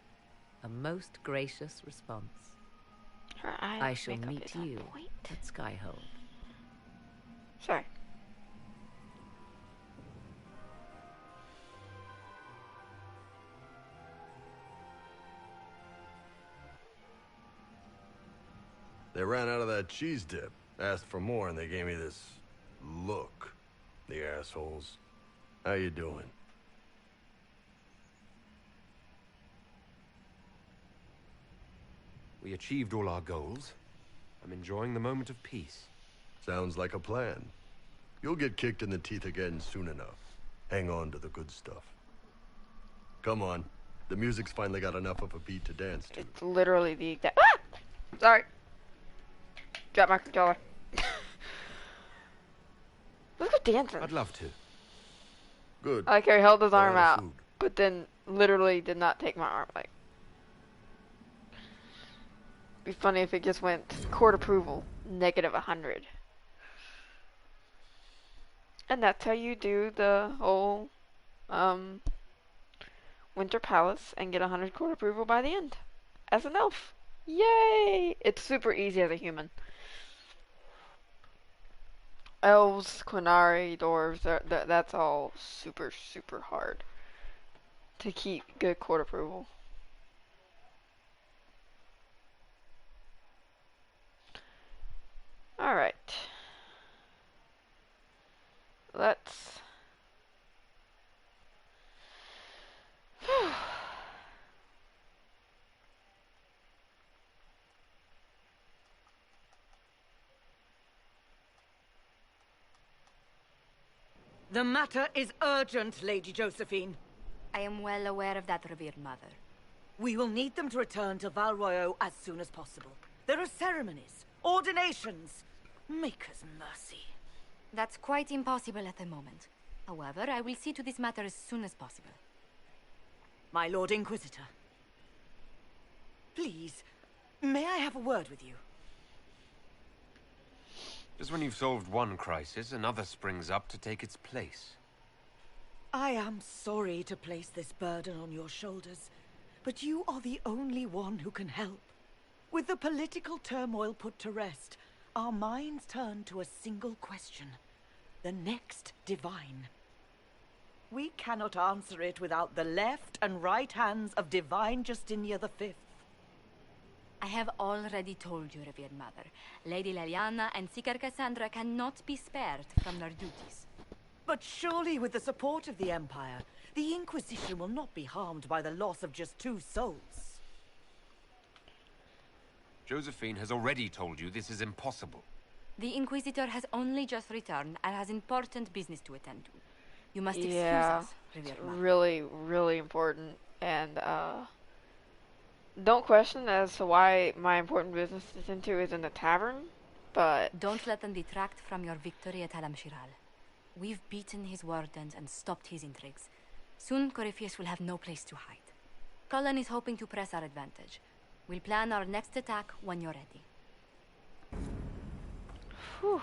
A most gracious response. Her eye I shall makeup meet is on you point. at Skyhold. Sorry. They ran out of that cheese dip. Asked for more and they gave me this look. The assholes. How you doing? We achieved all our goals. I'm enjoying the moment of peace. Sounds like a plan. You'll get kicked in the teeth again soon enough. Hang on to the good stuff. Come on. The music's finally got enough of a beat to dance to. It's literally the exact... Ah! Sorry. Drop my controller. Let's go dancing. I'd love to. Good. I like how he held his arm out, food. but then literally did not take my arm. Like, be funny if it just went court approval, -100. And that's how you do the whole Winter Palace and get 100 court approval by the end. As an elf. Yay! It's super easy as a human. Elves, Quinari, dwarves, that's all super, super hard to keep good court approval. Alright. Let's... The matter is urgent, Lady Josephine. I am well aware of that, revered mother. We will need them to return to Val Royeaux as soon as possible. There are ceremonies, ordinations. Make us mercy. That's quite impossible at the moment. However, I will see to this matter as soon as possible. My Lord Inquisitor. Please, may I have a word with you? Just when you've solved one crisis, another springs up to take its place. I am sorry to place this burden on your shoulders, but you are the only one who can help. With the political turmoil put to rest, our minds turn to a single question. The next divine. We cannot answer it without the left and right hands of Divine Justinia V. I have already told you, revered mother. Lady Leliana and Seeker Cassandra cannot be spared from their duties. But surely with the support of the Empire, the Inquisition will not be harmed by the loss of just 2 souls. Josephine has already told you this is impossible. The Inquisitor has only just returned and has important business to attend to. You must excuse Yeah, us, it's Riviera. really, really important. And, don't question as to why my important business is in the tavern, but... Don't let them detract from your victory at Alam-Shiral. We've beaten his wardens and stopped his intrigues. Soon, Corypheus will have no place to hide. Cullen is hoping to press our advantage. We'll plan our next attack when you're ready. Whew.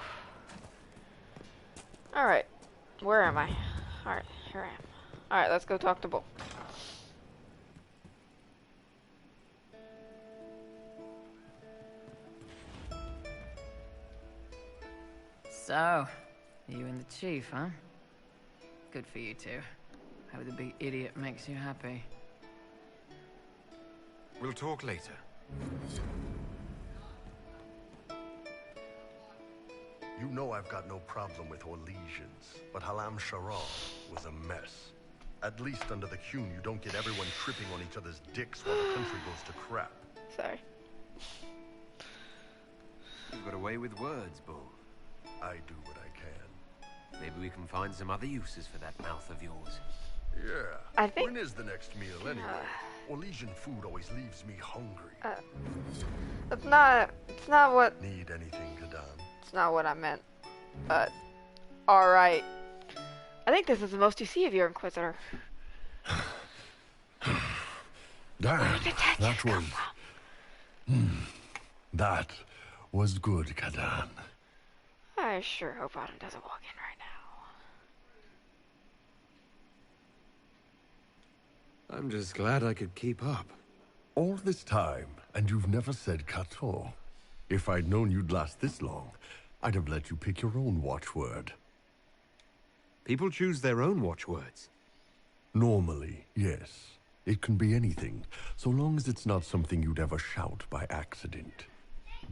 Alright, where am I? Alright, here I am. Alright, let's go talk to Bull. So, you and the chief, huh? Good for you two. Hope the big idiot makes you happy. We'll talk later. You know I've got no problem with Orlesians, but Alam-Shiral was a mess. At least under the Qun, you don't get everyone tripping on each other's dicks while the country goes to crap. Sorry. You've got away with words, Bull. I do what I can. Maybe we can find some other uses for that mouth of yours. Yeah. I think... When is the next meal, anyway? Orlesian food always leaves me hungry. It's not what... Need anything, Kadan? It's not what I meant. But, alright. I think this is the most you see of your Inquisitor. That was... that was good, Kadan. I sure hope Autumn doesn't walk in right now. I'm just glad I could keep up. All this time, and you've never said Kato. If I'd known you'd last this long, I'd have let you pick your own watchword. People choose their own watchwords. Normally, yes. It can be anything, so long as it's not something you'd ever shout by accident.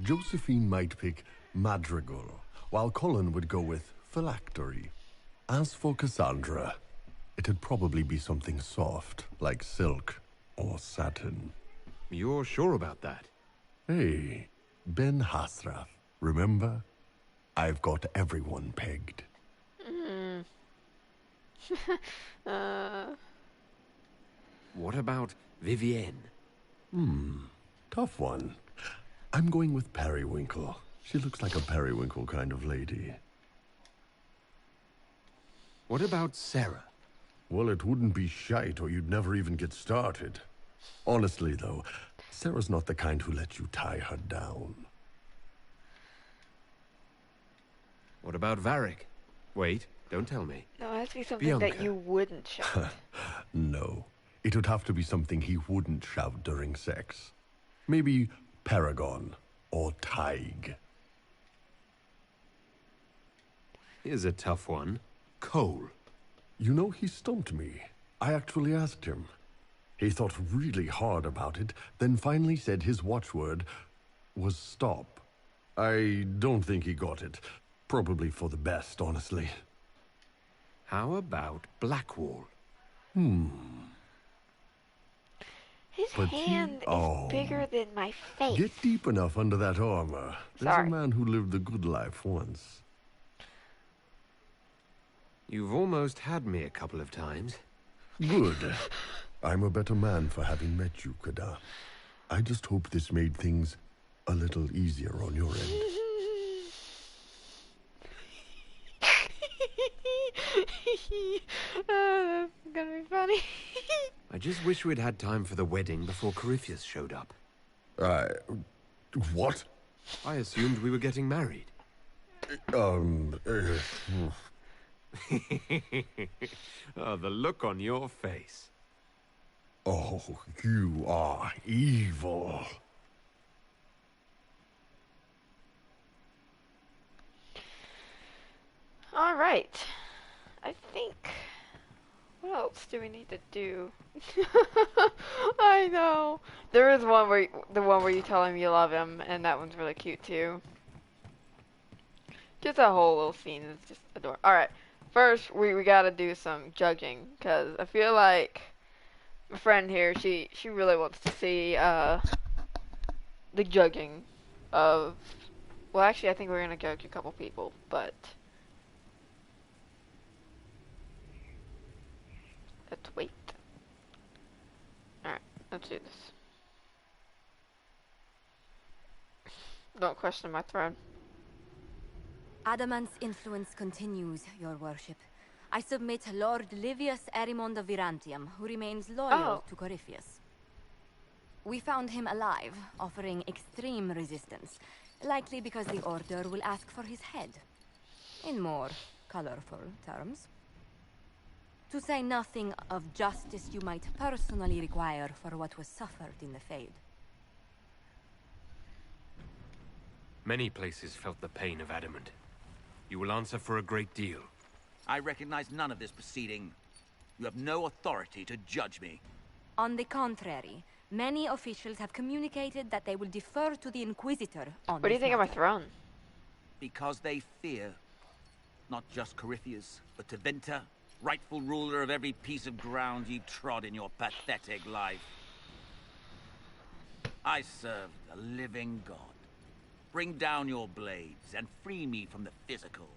Josephine might pick Madrigal, while Cullen would go with phylactery. As for Cassandra, it'd probably be something soft, like silk or satin. You're sure about that? Hey, Ben Hasrath, remember? I've got everyone pegged. What about Vivienne? Tough one. I'm going with Periwinkle. She looks like a periwinkle kind of lady. What about Sarah? Well, it wouldn't be shite or you'd never even get started. Honestly, though, Sarah's not the kind who lets you tie her down. What about Varric? Wait, don't tell me. No, it has to be something Bianca. that you wouldn't shout. No. It would have to be something he wouldn't shout during sex. Maybe Paragon or Tig. Here's a tough one. Cole. You know, he stumped me. I actually asked him. He thought really hard about it, then finally said his watchword was stop. I don't think he got it. Probably for the best, honestly. How about Blackwall? His But hand is bigger than my face. Get deep enough under that armor. There's Sorry. a man who lived the good life once. You've almost had me a couple of times. Good. I'm a better man for having met you, Kadan. I just hope this made things a little easier on your end. That's gonna be funny. I just wish we'd had time for the wedding before Corypheus showed up. What? I assumed we were getting married. Oh, the look on your face. Oh, you are evil. All right. I think. What else do we need to do? I know. There is one where the one where you tell him you love him, and that one's really cute too. Just that whole little scene is just adorable. All right. First, we gotta do some judging, cause I feel like my friend here, she really wants to see the judging of... Well, actually, I think we're gonna judge a couple people, but... Let's wait. Alright, let's do this. Don't question my throne. Adamant's influence continues, your worship. I submit Lord Livius Erimond of Virantium, who remains loyal to Corypheus. We found him alive, offering extreme resistance, likely because the Order will ask for his head. In more colorful terms. To say nothing of justice you might personally require for what was suffered in the Fade. Many places felt the pain of Adamant. You will answer for a great deal. I recognize none of this proceeding. You have no authority to judge me. On the contrary, many officials have communicated that they will defer to the Inquisitor on What do you think of my throne? Because they fear. Not just Corypheus, but Tevinter, rightful ruler of every piece of ground you trod in your pathetic life. I serve the living God. Bring down your blades and free me from the physical.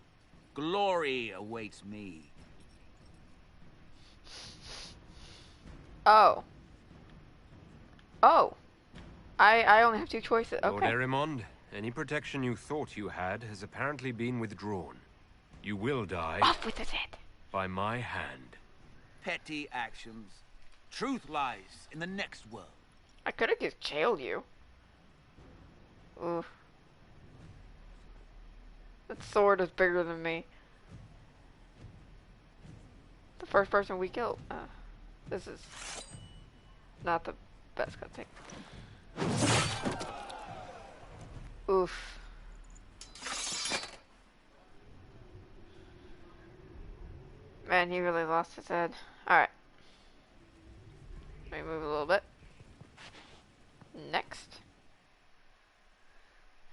Glory awaits me. Oh. Oh. I only have two choices. Lord Okay. Erimond, any protection you thought you had has apparently been withdrawn. You will die... Off with his head. ...by my hand. Petty actions. Truth lies in the next world. I could have just jailed you. Oof. That sword is bigger than me. The first person we killed. This is not the best cutscene. Oof. Man, he really lost his head. Alright. Let me move a little bit. Next.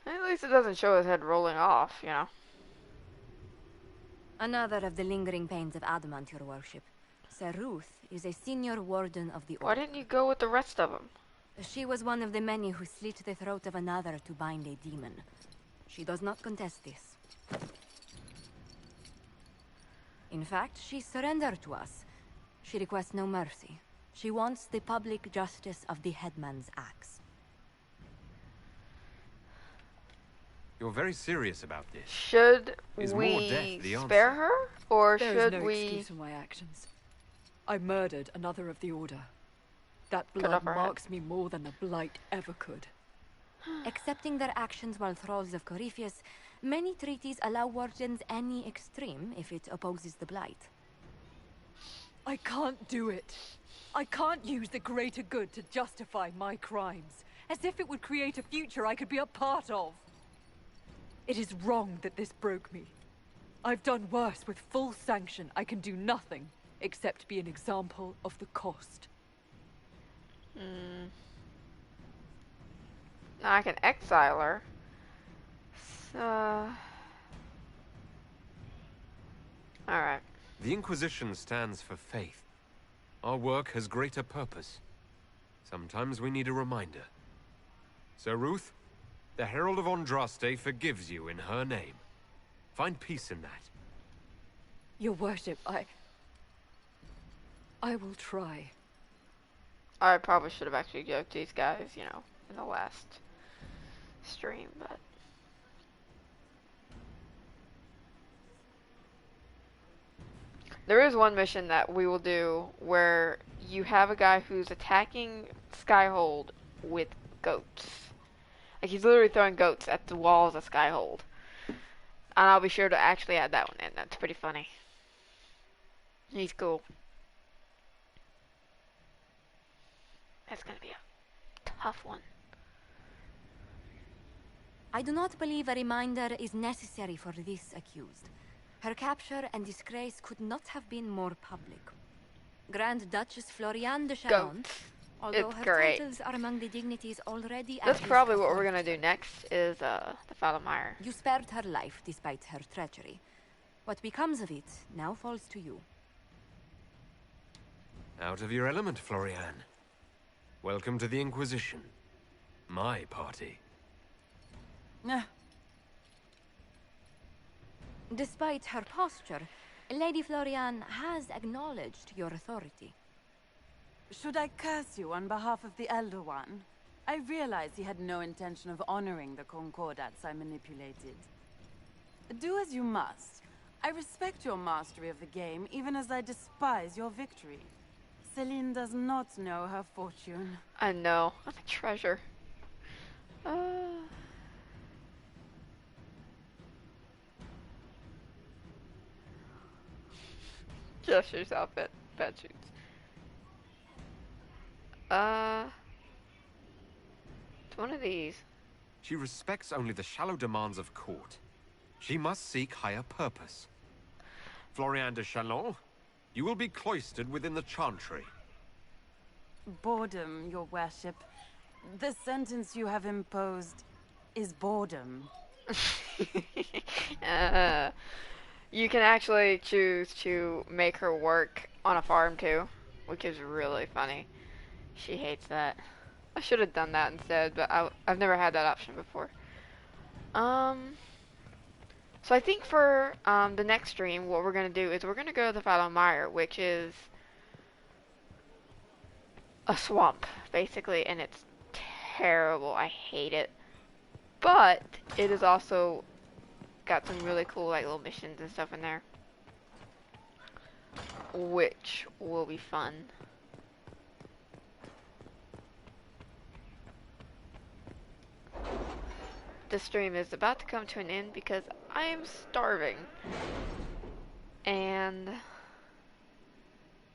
At least it doesn't show his head rolling off, you know. Another of the lingering pains of Adamant, your worship. Sir Ruth is a senior warden of the Order. Why didn't you go with the rest of them? She was one of the many who slit the throat of another to bind a demon. She does not contest this. In fact, she surrendered to us. She requests no mercy. She wants the public justice of the headman's axe. You're very serious about this. Should Is we more death the spare answer? her? Or There should is no we... excuse for my actions. I murdered another of the Order. That Cut blood off her head. marks me more than the Blight ever could. Accepting their actions while thralls of Corypheus, many treaties allow wardens any extreme if it opposes the Blight. I can't do it. I can't use the greater good to justify my crimes, as if it would create a future I could be a part of. It is wrong that this broke me. I've done worse with full sanction. I can do nothing except be an example of the cost. Now I can exile her. Alright. The Inquisition stands for faith. Our work has greater purpose. Sometimes we need a reminder. Sir Ruth, the Herald of Andraste forgives you in her name. Find peace in that. Your worship, I will try. I probably should have actually joked these guys, you know, in the last stream, but... There is one mission that we will do where you have a guy who's attacking Skyhold with goats. Like, he's literally throwing goats at the walls of Skyhold. And I'll be sure to actually add that one in. That's pretty funny. He's cool. That's gonna be a tough one. I do not believe a reminder is necessary for this accused. Her capture and disgrace could not have been more public. Grand Duchess Floriane de Charonne, although It's her great. titles are among the dignities already at That's risk probably of what we're forfeit. gonna do next, is, the Falamire. You spared her life despite her treachery. What becomes of it now falls to you. Out of your element, Florian. Welcome to the Inquisition. My party. Nah. Despite her posture, Lady Florian has acknowledged your authority. Should I curse you on behalf of the Elder One? I realize he had no intention of honoring the concordats I manipulated. Do as you must. I respect your mastery of the game, even as I despise your victory. Celine does not know her fortune. I know. I'm a treasure. Jester's outfit. Bad shoes. It's one of these. She respects only the shallow demands of court. She must seek higher purpose. Florian de Chalon, you will be cloistered within the chantry. Boredom, your worship. The sentence you have imposed is boredom. You can actually choose to make her work on a farm too, which is really funny. She hates that. I should have done that instead, but I've never had that option before. So I think for the next stream, what we're going to do is we're going to go to the Fallow Mire, which is a swamp, basically, and it's terrible. I hate it. But it is also got some really cool like little missions and stuff in there, which will be fun. The stream is about to come to an end because I am starving. And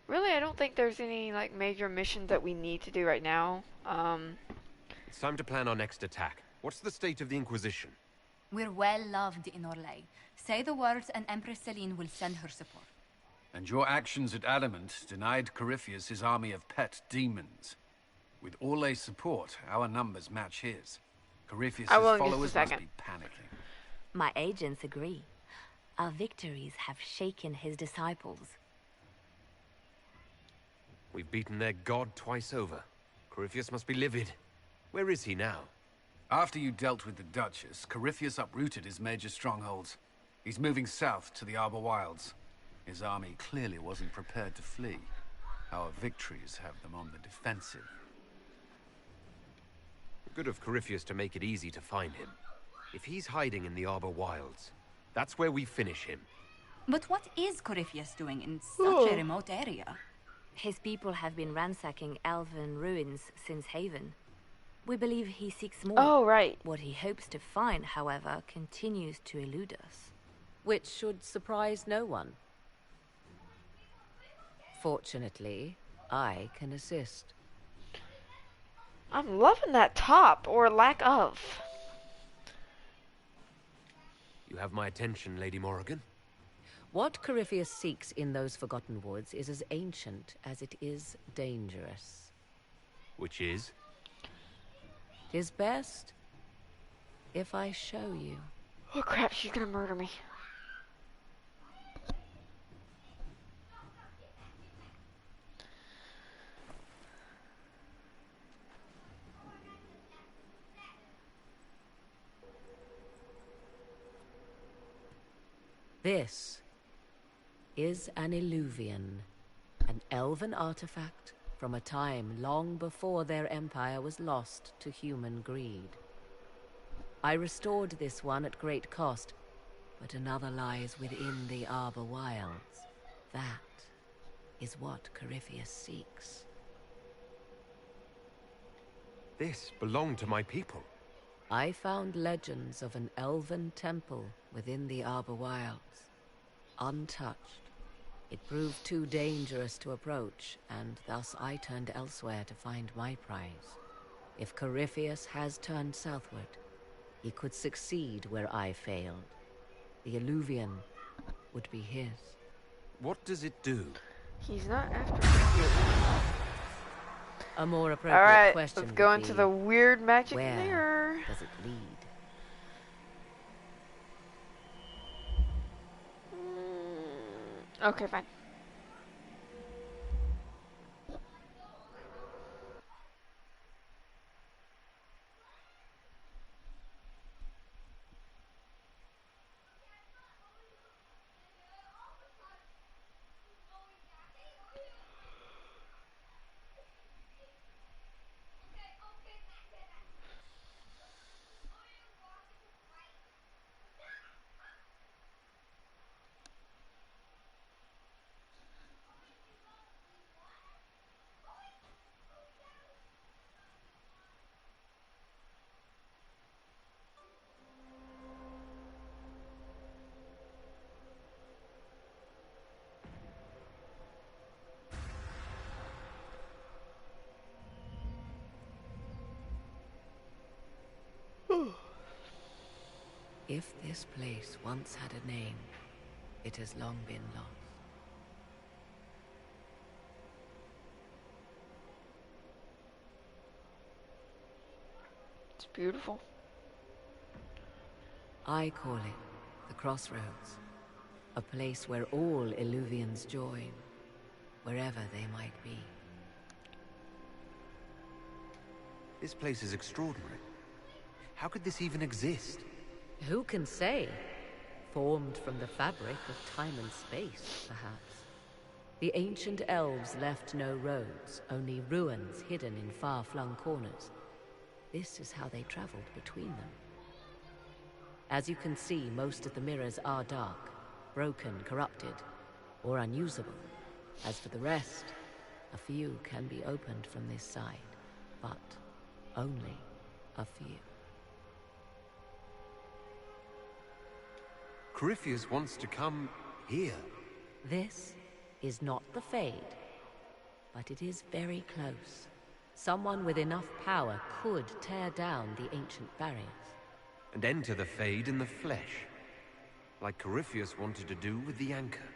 really, I don't think there's any like major missions that we need to do right now. It's time to plan our next attack. What's the state of the Inquisition? We're well loved in Orlais. Say the words and Empress Celine will send her support. And your actions at Adamant denied Corypheus his army of pet demons. With Orlais' support, our numbers match his. Corypheus' followers must be panicking. My agents agree. Our victories have shaken his disciples. We've beaten their god twice over. Corypheus must be livid. Where is he now? After you dealt with the Duchess, Corypheus uprooted his major strongholds. He's moving south to the Arbor Wilds. His army clearly wasn't prepared to flee. Our victories have them on the defensive. Good of Corypheus to make it easy to find him. If he's hiding in the Arbor Wilds, that's where we finish him. But what is Corypheus doing in such a remote area? His people have been ransacking elven ruins since Haven. We believe he seeks more. Oh, right. What he hopes to find, however, continues to elude us. Which should surprise no one. Fortunately, I can assist. I'm loving that top, or lack of. You have my attention, Lady Morrigan. What Corypheus seeks in those Forgotten Woods is as ancient as it is dangerous. Which is? 'Tis best if I show you. Oh crap, she's gonna murder me. This is an Illuvian, an elven artifact from a time long before their empire was lost to human greed. I restored this one at great cost, but another lies within the Arbor Wilds. That is what Corypheus seeks. This belonged to my people. I found legends of an elven temple within the Arbor Wilds, untouched. It proved too dangerous to approach, and thus I turned elsewhere to find my prize. If Corypheus has turned southward, he could succeed where I failed. The Illuvian would be his. What does it do? He's not after you. A more appropriate Alright, question let's go would into be, the weird magic where mirror. does it lead? Okay, fine. If this place once had a name, it has long been lost. It's beautiful. I call it the Crossroads, a place where all Illuvians join, wherever they might be. This place is extraordinary. How could this even exist? Who can say? Formed from the fabric of time and space, perhaps. The ancient elves left no roads, only ruins hidden in far-flung corners. This is how they traveled between them. As you can see, most of the mirrors are dark, broken, corrupted, or unusable. As for the rest, a few can be opened from this side, but only a few. Corypheus wants to come here. This is not the Fade, but it is very close. Someone with enough power could tear down the ancient barriers. And enter the Fade in the flesh, like Corypheus wanted to do with the Anchor.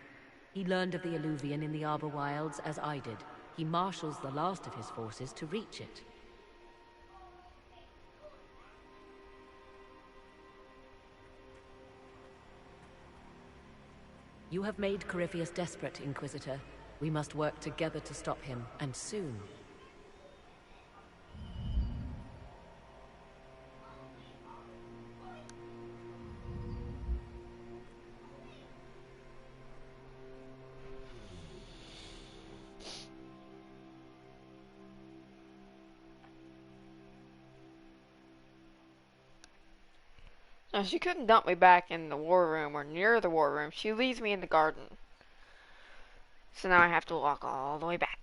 He learned of the Illuvian in the Arbor Wilds as I did. He marshals the last of his forces to reach it. You have made Corypheus desperate, Inquisitor. We must work together to stop him, and soon. Now, she couldn't dump me back in the war room or near the war room. She leaves me in the garden. So now I have to walk all the way back.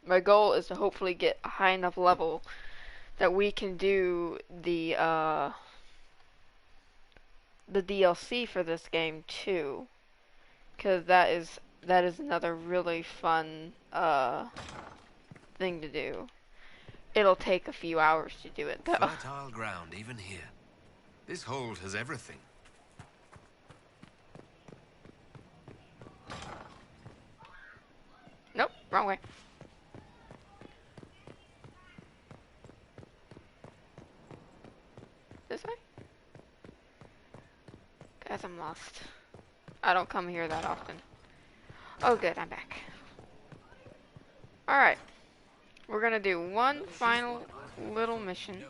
My goal is to hopefully get a high enough level that we can do the DLC for this game too, because that is another really fun thing to do. It'll take a few hours to do it though. Fertile ground, even here. This hold has everything. Nope, wrong way. This way? Guys, I'm lost. I don't come here that often. Oh good, I'm back. Alright. We're gonna do one final little mission.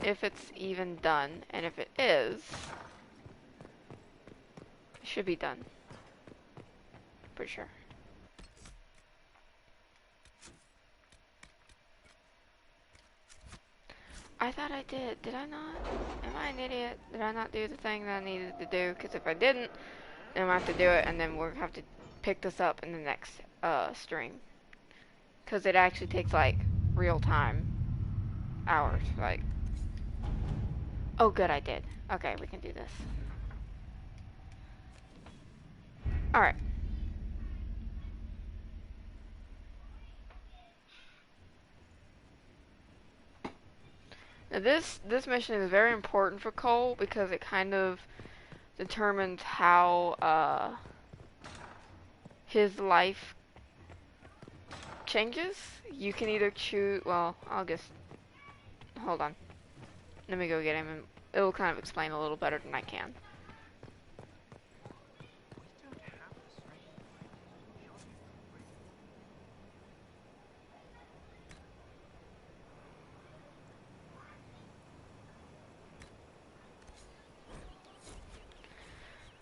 If it's even done, and if it is, it should be done. Pretty sure. I thought I did. Did I not? Am I an idiot? Did I not do the thing that I needed to do? Because if I didn't, then I have to do it, and then we'll have to pick this up in the next stream. Because it actually takes, like, real time. Hours. Like. Oh, good, I did. Okay, we can do this. Alright. Now this mission is very important for Cole because it kind of determines how his life changes. You can either choose, well, I'll just, hold on. Let me go get him and it'll kind of explain a little better than I can.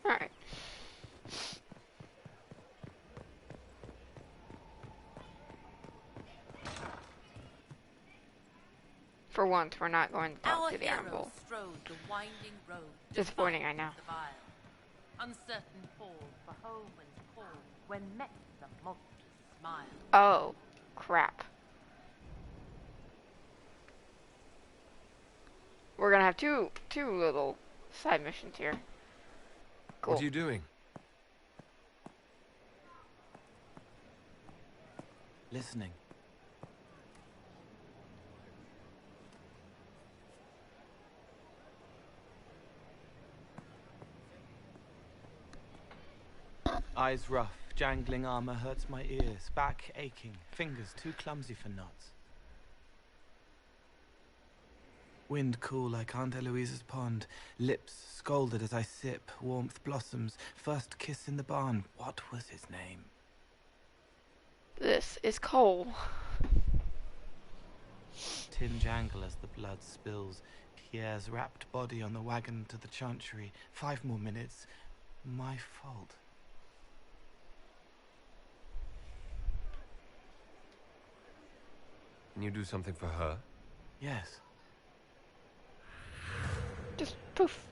Alright. For once, we're not going to talk to the Amble. Disappointing, I know. Uncertain fall for home and call when met with a monstrous smile. Oh, Crap. We're gonna have two little side missions here. Cool. What are you doing? Listening. Eyes rough, jangling armor hurts my ears, back aching, fingers too clumsy for knots. Wind cool like Aunt Eloise's pond, lips scalded as I sip, warmth blossoms, first kiss in the barn. What was his name? This is Cole. Tin jangle as the blood spills, Pierre's wrapped body on the wagon to the chantry. 5 more minutes. My fault. Can you do something for her? Yes. Just poof.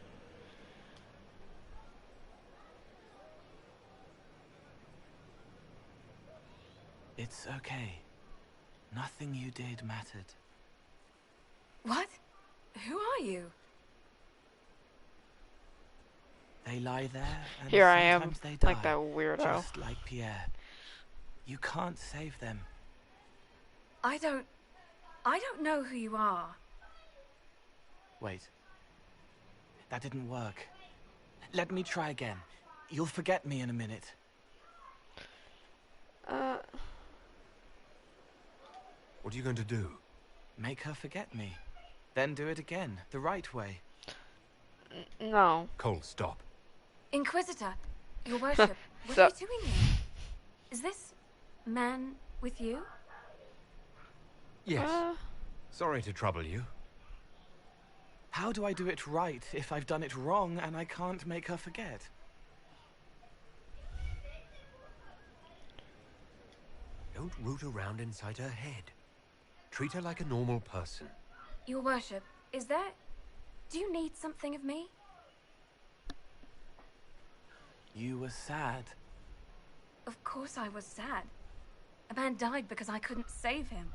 It's okay. Nothing you did mattered. What? Who are you? They lie there, and Here I am, sometimes they die, like that weirdo. just like Pierre. You can't save them. I don't know who you are. Wait. That didn't work. Let me try again. You'll forget me in a minute. What are you going to do? Make her forget me. Then do it again, the right way. No. Cole, stop. Inquisitor, your worship, what So- are you doing here? Is this man with you? Yes. Sorry to trouble you. How do I do it right if I've done it wrong and I can't make her forget? Don't root around inside her head. Treat her like a normal person. Your worship, do you need something of me? You were sad. Of course I was sad. A man died because I couldn't save him.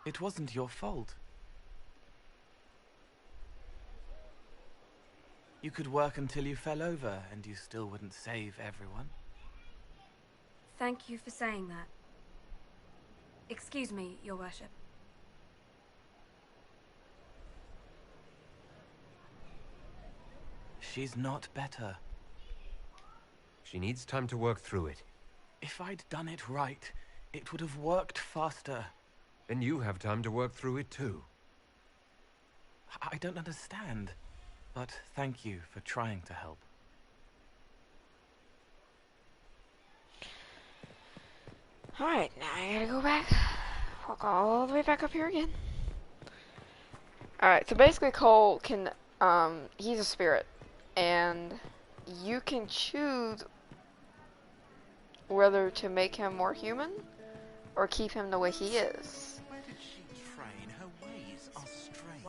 It wasn't your fault. You could work until you fell over, and you still wouldn't save everyone. Thank you for saying that. Excuse me, your worship. She's not better. She needs time to work through it. If I'd done it right, it would have worked faster. Then you have time to work through it too. I don't understand, but thank you for trying to help. Alright, now I gotta go back. Walk all the way back up here again. Alright, so basically Cole can, he's a spirit. And you can choose whether to make him more human or keep him the way he is. Where did she train? Her ways are strange.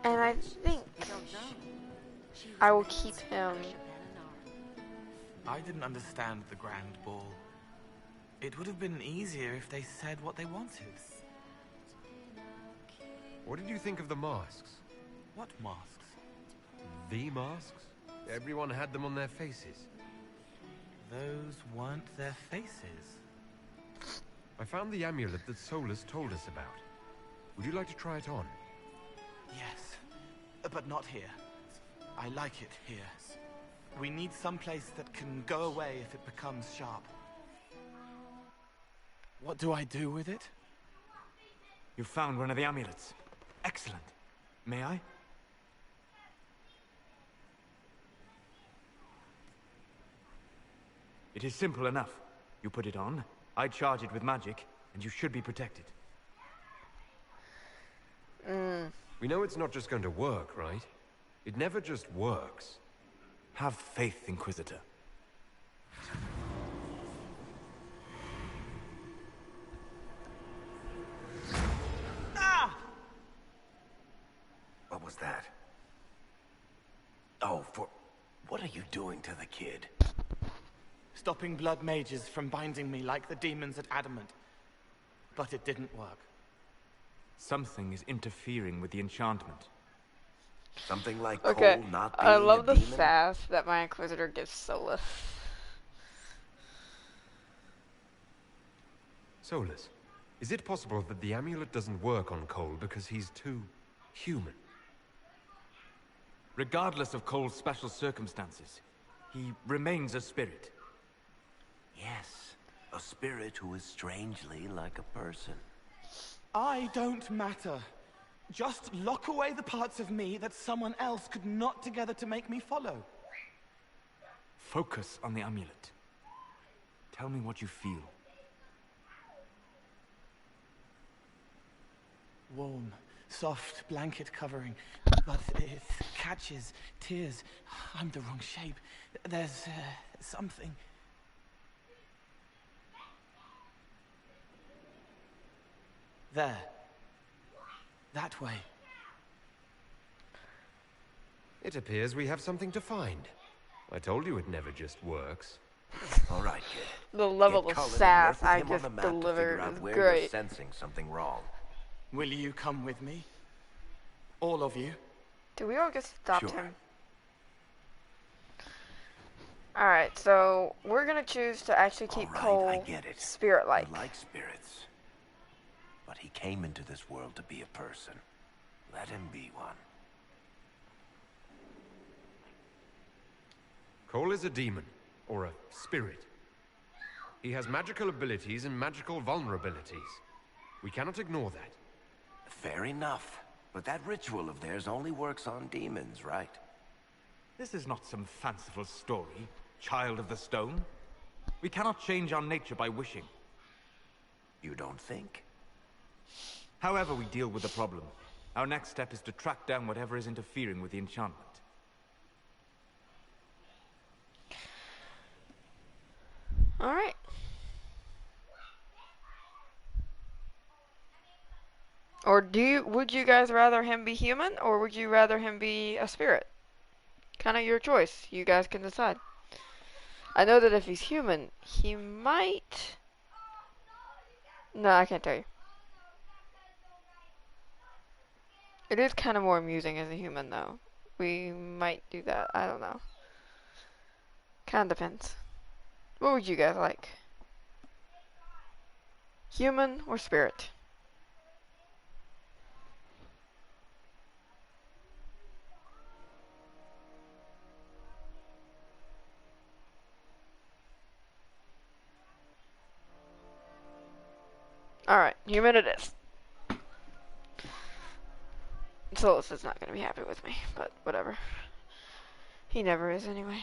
And I think I will keep him. I didn't understand the Grand Ball. It would have been easier if they said what they wanted. What did you think of the masks? What masks? The masks? Everyone had them on their faces. Those weren't their faces. I found the amulet that Solus told us about. Would you like to try it on? Yes, but not here. I like it here. We need someplace that can go away if it becomes sharp. What do I do with it? You found one of the amulets. Excellent. May I? It is simple enough. You put it on, I charge it with magic, and you should be protected. We know it's not just going to work, right? It never just works. Have faith, Inquisitor. What was that? Oh, what are you doing to the kid? Stopping blood mages from binding me like the demons at Adamant. but it didn't work. Something is interfering with the enchantment. Something like Okay, Cole not I being love a the demon? sass that my Inquisitor gives Solus. Solus, is it possible that the amulet doesn't work on Cole because he's too human? Regardless of Cole's special circumstances, he remains a spirit. Yes, a spirit who is strangely like a person. I don't matter. Just lock away the parts of me that someone else could knot together to make me follow. Focus on the amulet. Tell me what you feel. Warm, soft blanket covering, but it catches tears. I'm the wrong shape. There's something. There. That way. It appears we have something to find. I told you it never just works. All right, kid. The level Get of Cullen and sass work with I him on just the map to delivered figure out is where great. you're sensing something wrong. Will you come with me? All of you? Do we all get stopped Sure. him? Alright, so we're gonna choose to actually keep Cole I get it. spirit-like. You like spirits. But he came into this world to be a person. Let him be one. Cole is a demon, or a spirit. He has magical abilities and magical vulnerabilities. We cannot ignore that. Fair enough. But that ritual of theirs only works on demons, right? This is not some fanciful story, child of the stone. We cannot change our nature by wishing. You don't think? However we deal with the problem, our next step is to track down whatever is interfering with the enchantment. Alright. Or would you guys rather him be human, or would you rather him be a spirit? Kind of your choice. You guys can decide. I know that if he's human, he might... No, I can't tell you. It is kind of more amusing as a human, though. We might do that. I don't know. Kind of depends. What would you guys like? Human or spirit? Alright, human it is. Solus is not going to be happy with me, but whatever. He never is anyway.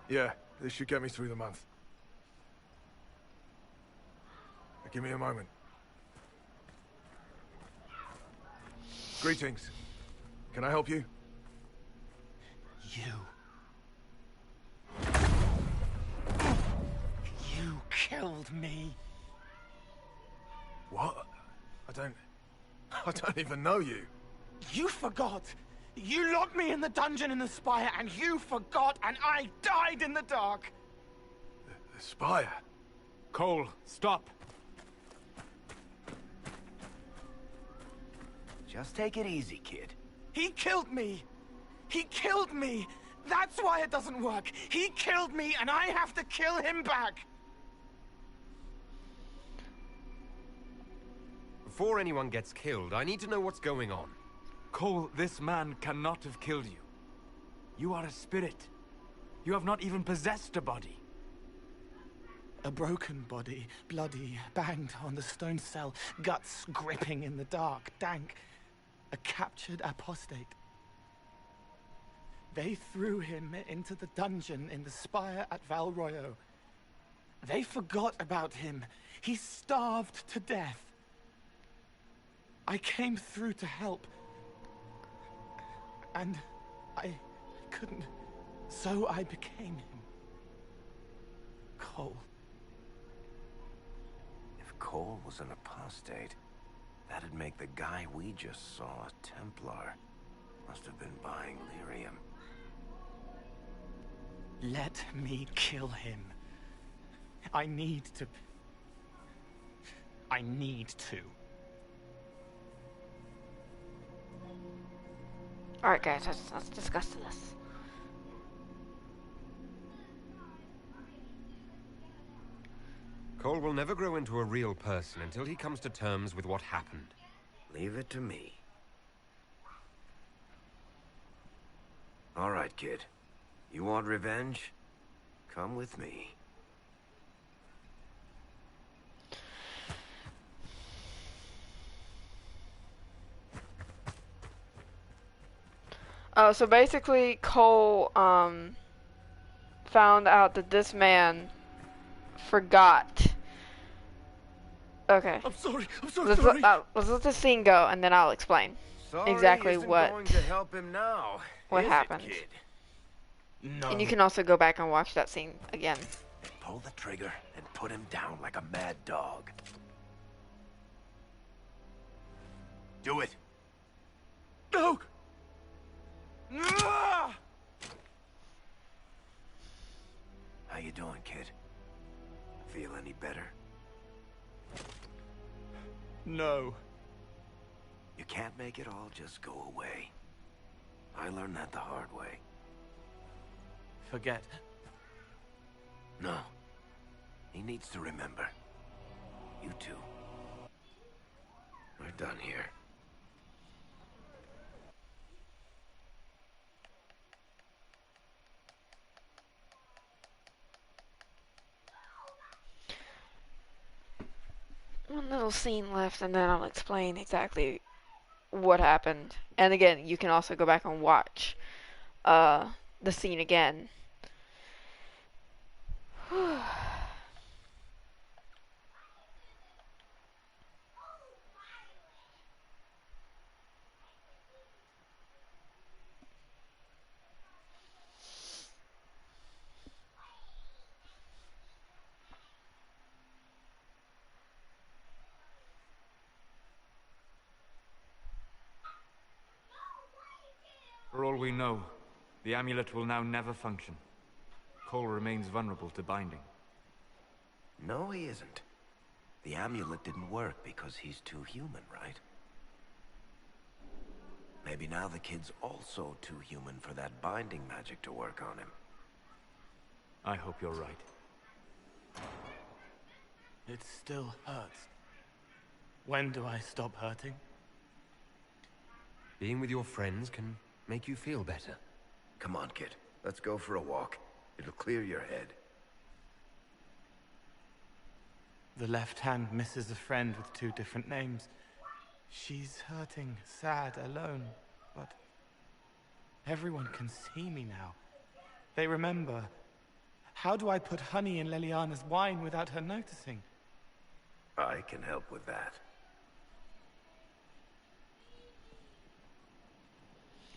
Yeah, this should get me through the month. Give me a moment. Greetings. Can I help you? You killed me. What? I don't even know you. You forgot. You locked me in the dungeon in the spire, and you forgot, and I died in the dark. The spire? Cole, stop. Just take it easy, kid. He killed me. He killed me. That's why it doesn't work. He killed me, and I have to kill him back. Before anyone gets killed, I need to know what's going on. Cole, this man cannot have killed you. You are a spirit. You have not even possessed a body. A broken body, bloody, banged on the stone cell, guts gripping in the dark, dank. A captured apostate. They threw him into the dungeon in the spire at Val Royo. They forgot about him. He starved to death. I came through to help. And I couldn't. So I became him. Cole. If Cole was an apostate, that'd make the guy we just saw a Templar. Must have been buying lyrium. Let me kill him. I need to. I need to. Alright guys, let's discuss this. Cole will never grow into a real person until he comes to terms with what happened. Leave it to me. All right, kid. You want revenge? Come with me. Oh, so basically Cole found out that this man forgot. Okay. I'm sorry. Let's let the scene go, and then I'll explain exactly isn't what going to help him now, what is happened. it, kid? No. And you can also go back and watch that scene again. Pull the trigger and put him down like a mad dog. Do it. No. How you doing, kid? Feel any better? No. You can't make it all just go away. I learned that the hard way. Forget. No. He needs to remember. You too. We're done here. One little scene left, and then I'll explain exactly what happened. And again, you can also go back and watch the scene again. For all we know, the amulet will now never function. Cole remains vulnerable to binding. No, he isn't. The amulet didn't work because he's too human, right? Maybe now the kid's also too human for that binding magic to work on him. I hope you're right. It still hurts. When do I stop hurting? Being with your friends can make you feel better. Come on, kid. Let's go for a walk. It'll clear your head. The left hand misses a friend with 2 different names. She's hurting, sad, alone, but everyone can see me now. They remember. How do I put honey in Leliana's wine without her noticing? I can help with that.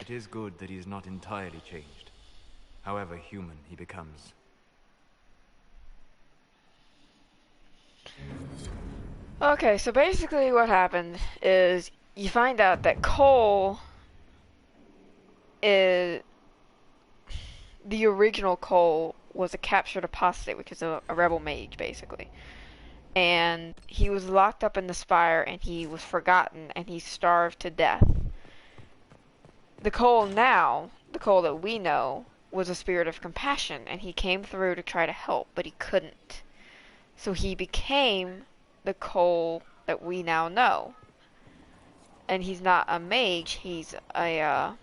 It is good that he is not entirely changed, however human he becomes. Okay, so basically what happened is you find out that Cole is the original Cole was a captured apostate, which is a rebel mage basically. And he was locked up in the spire and he was forgotten and he starved to death. The Cole now, the Cole that we know, was a spirit of compassion and he came through to try to help, but he couldn't. So he became the Cole that we now know. And he's not a mage, he's a,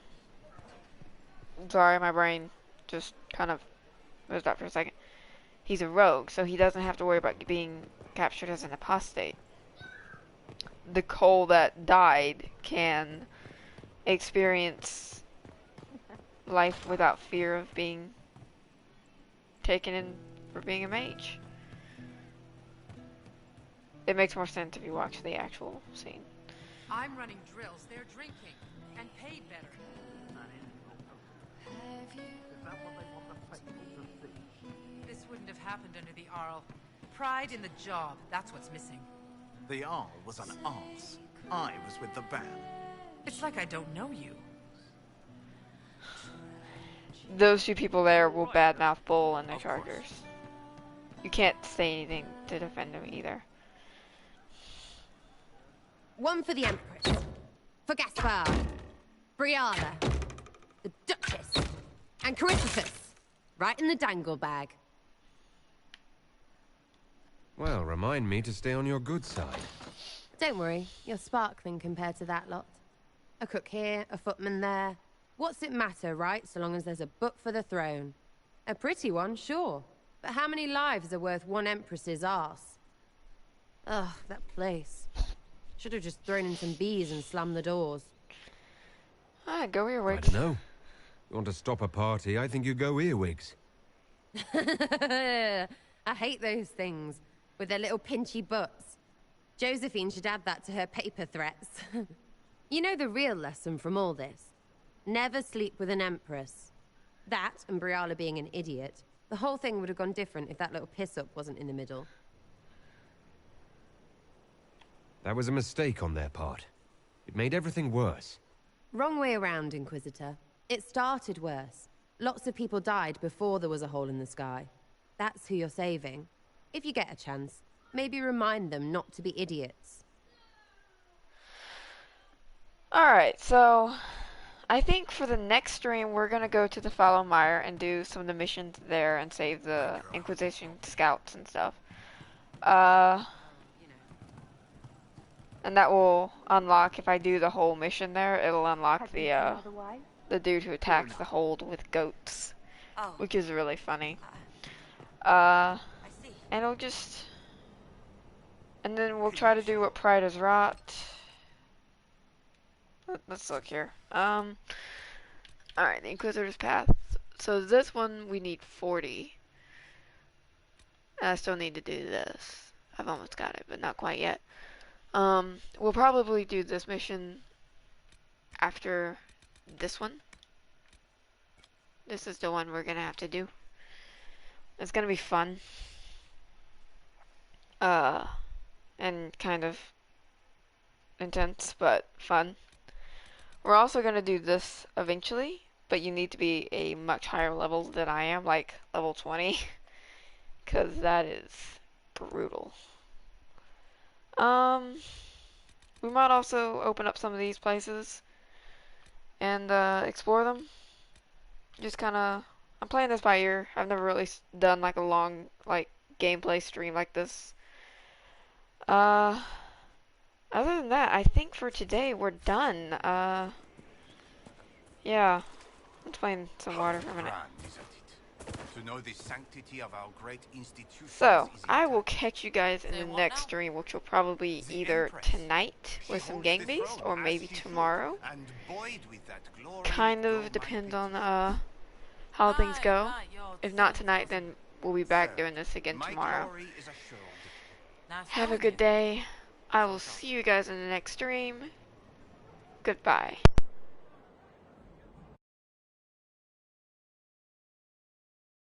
sorry, my brain just kind of moved up for a second. He's a rogue, so he doesn't have to worry about being captured as an apostate. The Cole that died can experience life without fear of being taken in for being a mage. It makes more sense if you watch the actual scene. I'm running drills, they're drinking, and paid better. This wouldn't have happened under the Arl. Pride in the job, that's what's missing. The Arl was an arse. I was with the band. It's like I don't know you. Those 2 people there will badmouth Bull and their chargers. you can't say anything to defend him either. One for the Empress. For Gaspard. Briala. The Duchess. And Corypheus. Right in the dangle bag. Well, remind me to stay on your good side. Don't worry, you're sparkling compared to that lot. A cook here, a footman there. What's it matter, right, so long as there's a butt for the throne? A pretty one, sure. But how many lives are worth one empress's arse? Ugh, that place. Should have just thrown in some bees and slammed the doors. Ah, go earwigs. I don't know. You want to stop a party, I think you go earwigs. I hate those things, with their little pinchy butts. Josephine should add that to her paper threats. You know the real lesson from all this? Never sleep with an empress. That, and Briala being an idiot. The whole thing would have gone different if that little piss-up wasn't in the middle. That was a mistake on their part. It made everything worse. Wrong way around, Inquisitor. It started worse. Lots of people died before there was a hole in the sky. That's who you're saving. If you get a chance, maybe remind them not to be idiots. Alright, so I think for the next stream we're gonna go to the Fallow Mire and do some of the missions there and save the Inquisition scouts and stuff. And that will unlock, if I do the whole mission there, it'll unlock the dude who attacks the hold with goats, which is really funny. And it'll just, and then we'll try to do what Pride is Rot. Let's look here. Alright, the Inquisitor's Path. So this one we need 40. I still need to do this. I've almost got it, but not quite yet. We'll probably do this mission after this one. This is the one we're gonna have to do. It's gonna be fun. And kind of intense, but fun. We're also gonna do this eventually, but you need to be a much higher level than I am, like level 20, because that is brutal. We might also open up some of these places and explore them. Just kind of, I'm playing this by ear. I've never really done like a long gameplay stream like this. Other than that, I think for today we're done. Yeah, let's find some water for a minute. To know the sanctity of our great institution. So, I will catch you guys in the next stream, which will probably be either tonight with some gang beasts, or maybe tomorrow. Kind of depends on how things go. If not tonight, then we'll be back doing this again tomorrow. Have a good day. I will see you guys in the next stream. Goodbye.